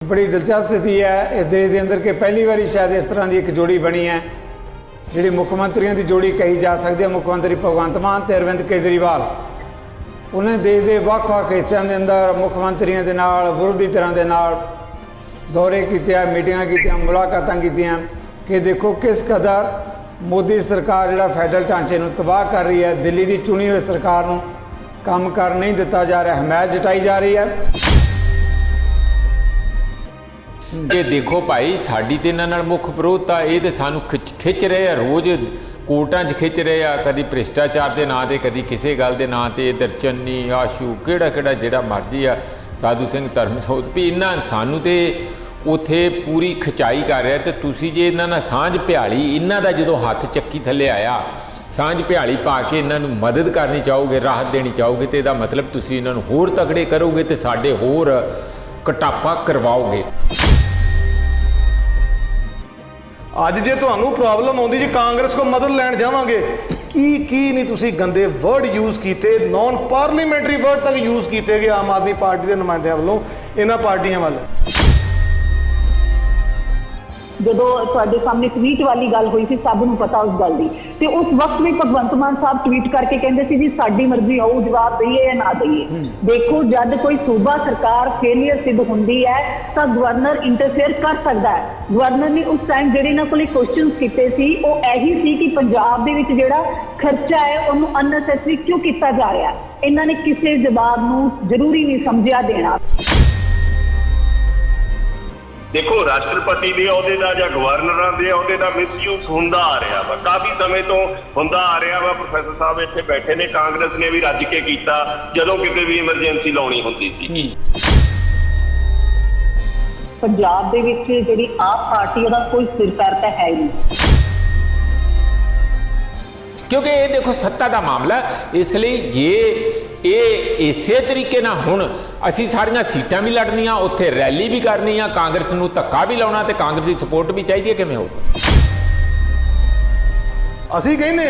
बड़ी दिलचस्प स्थिति है इस देश के अंदर कि पहली बार शायद इस तरह की एक जोड़ी बनी है जी मुख्यमंत्रियों की जोड़ी कही जा सकती है। मुख्यमंत्री भगवंत मान तो अरविंद केजरीवाल उन्होंने देश के ਵੱਖ-ਵੱਖ हिस्सों के अंदर मुख्यमंत्रियों के नाल विरोधी तरह के नाल दौरे किए, मीटिंग की, मुलाकातां की कि देखो किस कदर मोदी सरकार जो फैडरल ढांचे को तबाह कर रही है। दिल्ली की चुनी हुई सरकार को काम कर नहीं दिता जा रहा, हमायत जताई जा रही है। ये देखो भाई साड़ी तो इन्होंने मुख विरोधता ये तो सानू खिच रहे हैं, रोज़ कोर्टां च खिच रहे हैं, कभी भ्रिष्टाचार के नाँ से, कभी किसी गल के नाँ से, इधर चन्नी आशू किहड़ा जिहड़ा मर्जी आ साधु सिंह धर्मसोत भी इन्हां सानू तो उत्थे पूरी खिंचाई कर रहा। तो तुसी जे इन्हां नाल सांझ भ्याली इन्हां दा जदों हत्थ चक्की थल्ले आया सांझ भ्याली पा के इन्हां नूं मदद करनी चाहोगे, राहत देनी चाहोगे तो इहदा मतलब तुसी इन्हां नूं होर तगड़े करोगे तो साडे होर कटापा करवाओगे। अज जे तुहानू प्रॉब्लम आउंदी जी कांग्रेस को मदद लैण जावांगे की नहीं तुसी गंदे वर्ड यूज़ किए, नॉन पार्लीमेंटरी वर्ड तक यूज़ किए गए आम आदमी पार्टी के नुमाइंदियां वालों इन्हां पार्टियां वाल। जो ਤੁਹਾਡੇ सामने ट्वीट वाली गल हुई थी सब नूं पता उस गल की, तो उस वक्त भी भगवंत मान साहब ट्वीट करके कहते सी जी साडी मर्जी आओ जवाब दईए या ना दईए। देखो जब कोई सूबा सरकार फेलियर सिद्ध होंदी है तो गवर्नर इंटरफेयर कर सकता है। गवर्नर ने उस टाइम जिहड़े इन्हां कोले क्वेश्चन कीते सी वो यही सी कि पंजाब दे विच जिहड़ा खर्चा है उहनूं अननैसेसरी क्यों किया जा रहा है। इन्हां ने किसी जवाब नूं जरूरी नहीं समझिया देना। देखो राष्ट्रपति के अहुदे का या गवर्नर के अहुदे का मिसयूज होंदा आ रहा वा, काफ़ी समय तो होंदा आ रहा वा। प्रोफैसर साहब इत्थे बैठे ने, कांग्रेस ने भी रज के कीता जदों किते भी इमरजेंसी लाउणी हुंदी सी। पंजाब दे विच जिहड़ी आप पार्टी उहदा कोई सिर पैर तां है ही नहीं, क्योंकि ये देखो सत्ता का मामला, इसलिए ये इसे तरीके ना हुण असी सारियां सीटां भी लड़नियां, उत्थे रैली भी करनी आ, कांग्रेस नूं धक्का भी लाउणा ते कांग्रेस की सपोर्ट भी चाहिए, किवें होगा? असी कहने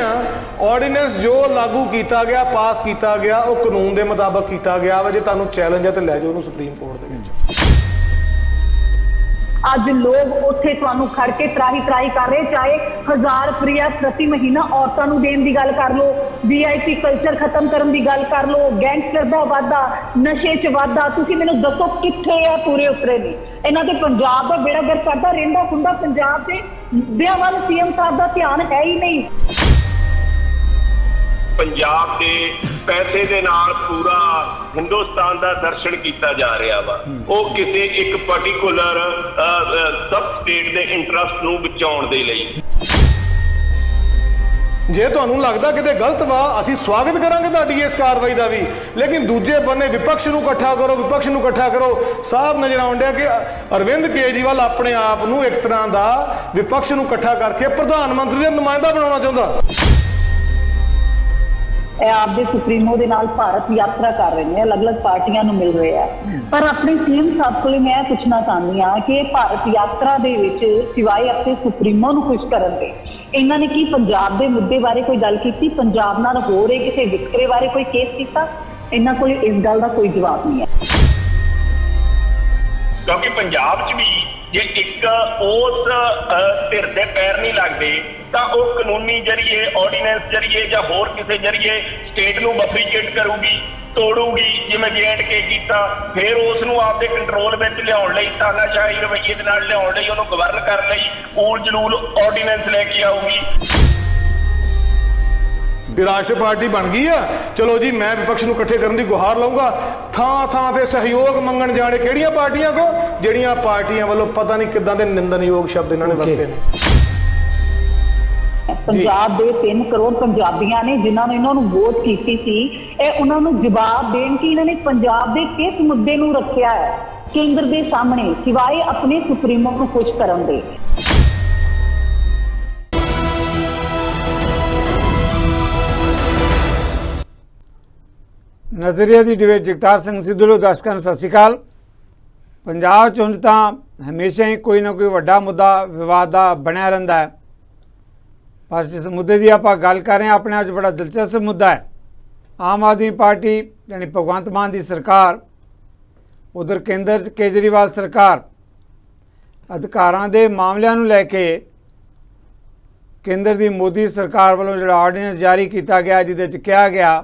ऑर्डीनेंस जो लागू किया गया, पास किया गया, वो कानून के मुताबिक किया गया वा। जे तुहानूं चैलेंज है तो लै जाओ सुप्रीम कोर्ट दे विच। अज लोग उत्थे तुहानूं खड़ के त्राही कर रहे, चाहे 1000 रुपया प्रति महीना औरतों नूं देण दी गल कर लो, VIP कल्चर खत्म करन दी गल कर लो, गैंगस्टर दा वाधा, नशे च वाधा, तुसीं मैनूं दसो कित्थे है पूरे उतरे नहीं। इन्हां दे पंजाब दा बेड़ा गर्क करदा रहिंदा हुंदा, पंजाब दे मुद्दिआं वल CM साहब दा ध्यान है ही नहीं। पंजाब के पैसे दे नाल पूरा हिंदुस्तान का दर्शन किया जा रहा वा। वो किसी एक पर्टिकुलर सब स्टेट के इंटरस्ट नूं बचाउण दे लई। जे तुहानूं लगदा किते गलत वा असीं स्वागत करांगे तुहाडी इस कार्रवाई का भी, लेकिन दूजे बन्ने विपक्ष नूं इकट्ठा करो, विपक्ष नूं इकट्ठा करो। साफ नज़र आउण डिया कि अरविंद केजरीवाल अपने आप नूं एक तरह का विपक्ष नूं इकट्ठा करके प्रधानमंत्री का नुमाइंदा बनाउणा चाहुंदा। आपके सुप्रीमो के नाल भारत यात्रा कर रहे हैं, अलग अलग पार्टियां नूं मिल रहे हैं, पर अपने CM साहब को मैं पूछना चाहती हाँ कि भारत यात्रा दे विच सिवाय अपने सुप्रीमो नूं खुश करन दे इन्होंने की पंजाब के मुद्दे बारे कोई गल की, पंजाब नाल हो रहे किसी वितकरे बारे कोई केस किया? इन्हां कोल इस गल का कोई जवाब नहीं है। क्योंकि पंजाब च भी जे एक उस धिर दे पैर नहीं लगते तो वह कानूनी जरिए, ऑर्डीनेंस जरिए या होर किसी जरिए स्टेट नूं बफरीकेट करूगी, तोड़ूगी, जिवें J&K कीता, फिर उसनूं आपदे कंट्रोल विच लियाउण लई, तानाशाही रवैये दे नाल लियाउण लई, उहनूं गवर्न करन लई ऊल जलूल ऑर्डीनेंस लैके आऊगी। राष्ट्र पार्टी बन गई है, चलो जी मैं विपक्ष नूं इकट्ठे करने की गुहार लाऊंगा। थां ते सहयोग मंगण जाने किहड़ियां पार्टियां को, जिहड़ियां पार्टियां वालों पता नहीं किदां दे निंदनयोग शब्द इन्होंने वरते ने। पंजाब के 3 करोड़ पंजाबियों ने जिन्होंने इन्होंने वोट की सी, उन्होंने जवाब देन कि इन्होंने पंजाब के किस मुद्दे नूं रखिया है केंद्र के सामने सिवाय अपने सुप्रीमो को खुश करन दे। नज़रिया की डिबेट जगतार सिंह सिद्धू दर्शकों नूं सत श्री अकाल। पंजाब च उंज तां हमेशा ही कोई ना कोई वड्डा मुद्दा विवाद का बनया रहिंदा है, पर जिस मुद्दे की आप गल कर रहे हैं अपने आप बड़ा दिलचस्प मुद्दा है। आम आदमी पार्टी यानी भगवंत मान की सरकार, उधर केंद्र केजरीवाल सरकार ਅਧਿਕਾਰਾਂ ਦੇ ਮਾਮਲਿਆਂ ਨੂੰ ਲੈ ਕੇ ਕੇਂਦਰ ਦੀ ਮੋਦੀ ਸਰਕਾਰ ਵੱਲੋਂ ਜਿਹੜਾ ਆਰਡੀਨੈਂਸ ਜਾਰੀ ਕੀਤਾ ਗਿਆ, ਜਿਹਦੇ 'ਚ ਕਿਹਾ ਗਿਆ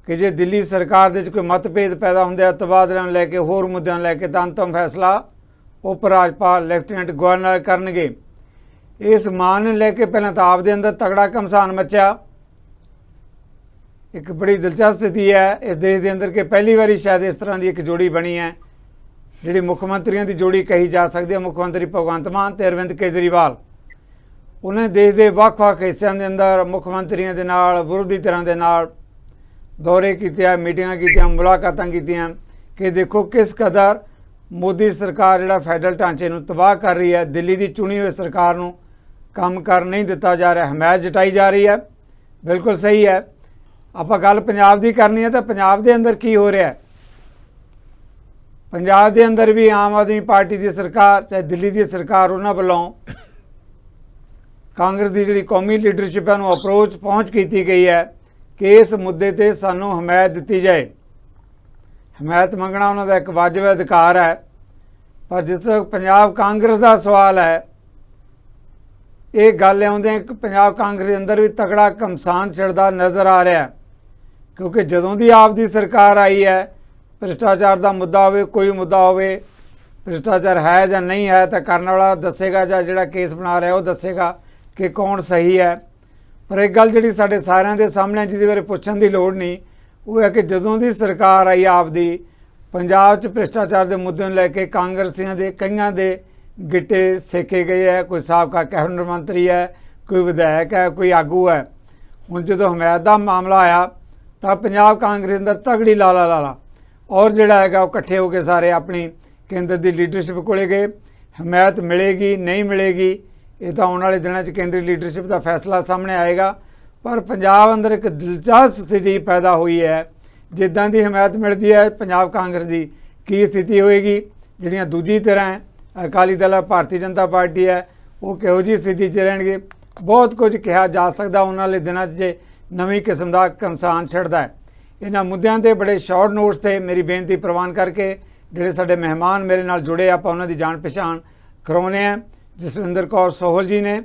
ਕਿ ਜੇ ਦਿੱਲੀ ਸਰਕਾਰ ਦੇ 'ਚ ਕੋਈ ਮਤਭੇਦ ਪੈਦਾ ਹੁੰਦੇ ਆ ਤਬਾਦਲਿਆਂ ਨੂੰ ਲੈ ਕੇ, ਹੋਰ ਮੁੱਦਿਆਂ ਨੂੰ ਲੈ ਕੇ, ਤਾਂ ਅੰਤਮ ਫੈਸਲਾ ਉਪ ਰਾਜਪਾਲ ਲੈਫਟੀਨੈਂਟ ਗਵਰਨਰ ਕਰਨਗੇ। ਇਸ ਮਾਨ ਨੂੰ ਲੈ ਕੇ ਪਹਿਲਾਂ ਤਾਂ ਆਪ ਦੇ ਅੰਦਰ ਤਗੜਾ ਘਮਸਾਨ ਮਚਿਆ। ਇੱਕ ਬੜੀ ਦਿਲਚਸਪ ਸਥਿਤੀ ਹੈ ਇਸ ਦੇਸ਼ ਦੇ ਅੰਦਰ ਕਿ ਪਹਿਲੀ ਵਾਰੀ ਸ਼ਾਇਦ ਇਸ ਤਰ੍ਹਾਂ ਦੀ ਇੱਕ ਜੋੜੀ ਬਣੀ ਹੈ, ਜਿਹੜੀ ਮੁੱਖ ਮੰਤਰੀਆਂ ਦੀ ਜੋੜੀ ਕਹੀ ਜਾ ਸਕਦੀ ਹੈ। ਮੁੱਖ ਮੰਤਰੀ ਭਗਵੰਤ ਮਾਨ ਤੇ ਅਰਵਿੰਦ ਕੇਜਰੀਵਾਲ, ਉਹਨੇ ਦੇਸ਼ ਦੇ ਵੱਖ-ਵੱਖ ਹਿੱਸਿਆਂ ਦੇ ਅੰਦਰ ਮੁੱਖ ਮੰਤਰੀਆਂ ਦੇ ਨਾਲ, ਵਿਰੋਧੀ ਧਿਰਾਂ ਦੇ ਨਾਲ ਦੌਰੇ ਕੀਤੇ, ਮੀਟਿੰਗਾਂ ਕੀਤੀਆਂ, ਮੁਲਾਕਾਤਾਂ ਕੀਤੀਆਂ ਕਿ ਦੇਖੋ ਕਿਸ ਕਦਰ ਮੋਦੀ ਸਰਕਾਰ ਜਿਹੜਾ ਫੈਡਰਲ ਢਾਂਚੇ ਨੂੰ ਤਬਾਹ ਕਰ ਰਹੀ ਹੈ। ਦਿੱਲੀ ਦੀ ਚੁਣੀ ਹੋਈ ਸਰਕਾਰ ਨੂੰ ਕੰਮ ਕਰ ਨਹੀਂ ਦਿੱਤਾ ਜਾ ਰਿਹਾ, ਹਮਾਇਤ ਜਤਾਈ ਜਾ ਰਹੀ ਹੈ। ਬਿਲਕੁਲ ਸਹੀ ਹੈ। ਆਪਾਂ ਗੱਲ ਪੰਜਾਬ ਦੀ ਕਰਨੀ ਹੈ ਤਾਂ ਪੰਜਾਬ ਦੇ ਅੰਦਰ ਕੀ ਹੋ ਰਿਹਾ ਹੈ। ਪੰਜਾਬ ਦੇ ਅੰਦਰ ਵੀ ਆਮ ਆਦਮੀ ਪਾਰਟੀ ਦੀ ਸਰਕਾਰ, ਚਾਹੇ ਦਿੱਲੀ ਦੀ ਸਰਕਾਰ, ਉਹਨਾਂ ਵੱਲੋਂ ਕਾਂਗਰਸ ਦੀ ਜਿਹੜੀ ਕੌਮੀ ਲੀਡਰਸ਼ਿਪ ਹੈ ਨੂੰ ਅਪਰੋਚ ਪਹੁੰਚ ਕੀਤੀ ਗਈ ਹੈ ਕਿ ਇਸ ਮੁੱਦੇ ਤੇ ਸਾਨੂੰ ਹਮਾਇਤ ਦਿੱਤੀ ਜਾਏ। ਹਮਾਇਤ ਮੰਗਣਾ ਉਹਨਾਂ ਦਾ ਇੱਕ ਵਾਜਬ ਅਧਿਕਾਰ ਹੈ, ਪਰ ਜਿੱਥੇ ਤੱਕ ਪੰਜਾਬ ਕਾਂਗਰਸ ਦਾ ਸਵਾਲ ਹੈ, ਇਹ ਗੱਲ ਆਉਂਦੇ ਕਿ ਪੰਜਾਬ ਕਾਂਗਰਸ ਦੇ ਅੰਦਰ ਵੀ ਤਕੜਾ ਘਮਸਾਨ ਛਿੜਦਾ ਨਜ਼ਰ ਆ ਰਿਹਾ, ਕਿਉਂਕਿ ਜਦੋਂ ਦੀ ਆਪ ਦੀ ਸਰਕਾਰ ਆਈ ਹੈ, ਭ੍ਰਿਸ਼ਟਾਚਾਰ ਦਾ ਮੁੱਦਾ ਹੋਵੇ, ਕੋਈ ਮੁੱਦਾ ਹੋਵੇ, ਭ੍ਰਿਸ਼ਟਾਚਾਰ ਹੈ ਜਾਂ ਨਹੀਂ ਹੈ ਤਾਂ ਕਰਨ ਵਾਲਾ ਦੱਸੇਗਾ, ਜਾਂ ਜਿਹੜਾ ਕੇਸ ਬਣਾ ਰਿਹਾ ਉਹ ਦੱਸੇਗਾ ਕਿ ਕੌਣ ਸਹੀ ਹੈ। ਪਰ ਇੱਕ ਗੱਲ ਜਿਹੜੀ ਸਾਡੇ ਸਾਰਿਆਂ ਦੇ ਸਾਹਮਣੇ, ਜਿਹਦੇ ਬਾਰੇ ਪੁੱਛਣ ਦੀ ਲੋੜ ਨਹੀਂ, ਉਹ ਹੈ ਕਿ ਜਦੋਂ ਦੀ ਸਰਕਾਰ ਆਈ ਆਪ ਦੀ, ਪੰਜਾਬ 'ਚ ਭ੍ਰਿਸ਼ਟਾਚਾਰ ਦੇ ਮੁੱਦੇ ਨੂੰ ਲੈ ਕੇ ਕਾਂਗਰਸੀਆਂ ਦੇ ਕਈਆਂ ਦੇ ਗਿੱਟੇ ਸੇਕੇ ਗਏ ਹੈ। ਕੋਈ ਸਾਬਕਾ ਕੈਬਨਿਟ ਮੰਤਰੀ ਹੈ, ਕੋਈ ਵਿਧਾਇਕ ਹੈ, ਕੋਈ ਆਗੂ ਹੈ। ਹੁਣ ਜਦੋਂ ਹਮਾਇਤ ਦਾ ਮਾਮਲਾ ਆਇਆ ਤਾਂ ਪੰਜਾਬ ਕਾਂਗਰਸ ਅੰਦਰ ਤਗੜੀ ਲਾਲਾ ਔਰ ਜਿਹੜਾ ਹੈਗਾ ਉਹ ਇਕੱਠੇ ਹੋ ਕੇ ਸਾਰੇ ਆਪਣੀ ਕੇਂਦਰ ਦੀ ਲੀਡਰਸ਼ਿਪ ਕੋਲੇ ਗਏ। ਹਮਾਇਤ ਮਿਲੇਗੀ ਨਹੀਂ ਮਿਲੇਗੀ ਇਹ ਤਾਂ ਆਉਣ ਵਾਲੇ ਦਿਨਾਂ 'ਚ ਕੇਂਦਰੀ ਲੀਡਰਸ਼ਿਪ ਦਾ ਫੈਸਲਾ ਸਾਹਮਣੇ ਆਏਗਾ। ਪਰ ਪੰਜਾਬ ਅੰਦਰ ਇੱਕ ਦਿਲਚਸਪ ਸਥਿਤੀ ਪੈਦਾ ਹੋਈ ਹੈ। ਜਿੱਦਾਂ ਦੀ ਹਮਾਇਤ ਮਿਲਦੀ ਹੈ ਪੰਜਾਬ ਕਾਂਗਰਸ ਦੀ, ਕੀ ਸਥਿਤੀ ਹੋਏਗੀ। ਜਿਹੜੀਆਂ ਦੂਜੀ ਧਿਰਾਂ ਹੈ, ਅਕਾਲੀ ਦਲ ਹੈ, ਭਾਰਤੀ ਜਨਤਾ ਪਾਰਟੀ ਹੈ, ਉਹ ਕਿਹੋ ਜਿਹੀ ਸਥਿਤੀ 'ਚ ਰਹਿਣਗੇ। ਬਹੁਤ ਕੁਝ ਕਿਹਾ ਜਾ ਸਕਦਾ ਆਉਣ ਵਾਲੇ ਦਿਨਾਂ 'ਚ ਜੇ ਨਵੀਂ ਕਿਸਮ ਦਾ ਘਮਸਾਨ ਛਿੜਦਾ ਹੈ। ਇਹਨਾਂ ਮੁੱਦਿਆਂ 'ਤੇ ਬੜੇ ਸ਼ਾਰਟ ਨੋਟਸ 'ਤੇ ਮੇਰੀ ਬੇਨਤੀ ਪ੍ਰਵਾਨ ਕਰਕੇ ਜਿਹੜੇ ਸਾਡੇ ਮਹਿਮਾਨ ਮੇਰੇ ਨਾਲ ਜੁੜੇ, ਆਪਾਂ ਉਹਨਾਂ ਦੀ ਜਾਣ ਪਛਾਣ ਕਰਾਉਣੇ ਆ। ਜਸਵਿੰਦਰ ਕੌਰ ਸੋਹਲ ਜੀ ਨੇ,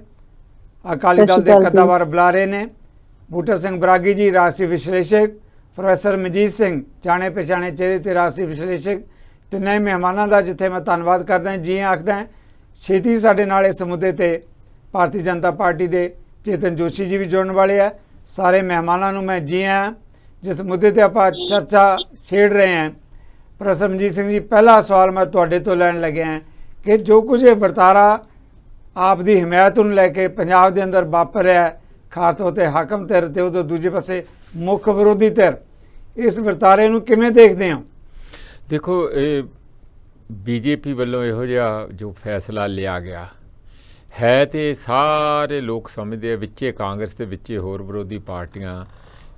ਅਕਾਲੀ ਦਲ ਦੇ ਕਦਾਵਰ ਬੁਲਾਰੇ ਨੇ, ਬੂਟਾ ਸਿੰਘ ਬਰਾਗੀ ਜੀ ਰਾਜਸੀ ਵਿਸ਼ਲੇਸ਼ਕ, ਪ੍ਰੋਫੈਸਰ ਮਨਜੀਤ ਸਿੰਘ ਜਾਣੇ ਪਛਾਣੇ ਚਿਹਰੇ ਤੇ ਰਾਜਸੀ ਵਿਸ਼ਲੇਸ਼ਕ, ਤਿੰਨੇ ਮਹਿਮਾਨਾਂ ਦਾ ਜਿੱਥੇ ਮੈਂ ਧੰਨਵਾਦ ਕਰਦਾ ਜੀ ਆਖਦਾ। ਛੇਤੀ ਸਾਡੇ ਨਾਲ ਇਸ ਮੁੱਦੇ ਤੇ ਭਾਰਤੀ ਜਨਤਾ ਪਾਰਟੀ ਦੇ ਚੇਤਨ ਜੋਸ਼ੀ ਜੀ ਵੀ ਜੁੜਨ ਵਾਲੇ ਆ। ਸਾਰੇ ਮਹਿਮਾਨਾਂ ਨੂੰ ਮੈਂ ਜੀ ਆਇਆਂ। ਜਿਸ ਮੁੱਦੇ ਤੇ ਆਪਾਂ ਚਰਚਾ ਛੇੜ ਰਹੇ ਹਾਂ, ਪ੍ਰੋਫੈਸਰ ਮਨਜੀਤ ਸਿੰਘ ਜੀ, ਪਹਿਲਾ ਸਵਾਲ ਮੈਂ ਤੁਹਾਡੇ ਤੋਂ ਲੈਣ ਲੱਗਿਆ ਕਿ ਜੋ ਕੁਝ ਇਹ ਵਰਤਾਰਾ ਆਪ ਦੀ ਹਮਾਇਤ ਨੂੰ ਲੈ ਕੇ ਪੰਜਾਬ ਦੇ ਅੰਦਰ ਵਾਪਰ ਰਿਹਾ, ਖਾਸ ਤੌਰ 'ਤੇ ਹਾਕਮ ਧਿਰ ਤੇ ਉਦੋਂ ਦੂਜੇ ਪਾਸੇ ਮੁੱਖ ਵਿਰੋਧੀ ਧਿਰ, ਇਸ ਵਰਤਾਰੇ ਨੂੰ ਕਿਵੇਂ ਦੇਖਦੇ ਹੋ? ਦੇਖੋ, ਇਹ ਬੀਜੇਪੀ ਵੱਲੋਂ ਇਹੋ ਜਿਹਾ ਜੋ ਫੈਸਲਾ ਲਿਆ ਗਿਆ ਹੈ ਤੇ ਸਾਰੇ ਲੋਕ ਸਮਝਦੇ ਆ, ਵਿੱਚੇ ਕਾਂਗਰਸ ਦੇ ਵਿੱਚੇ ਹੋਰ ਵਿਰੋਧੀ ਪਾਰਟੀਆਂ,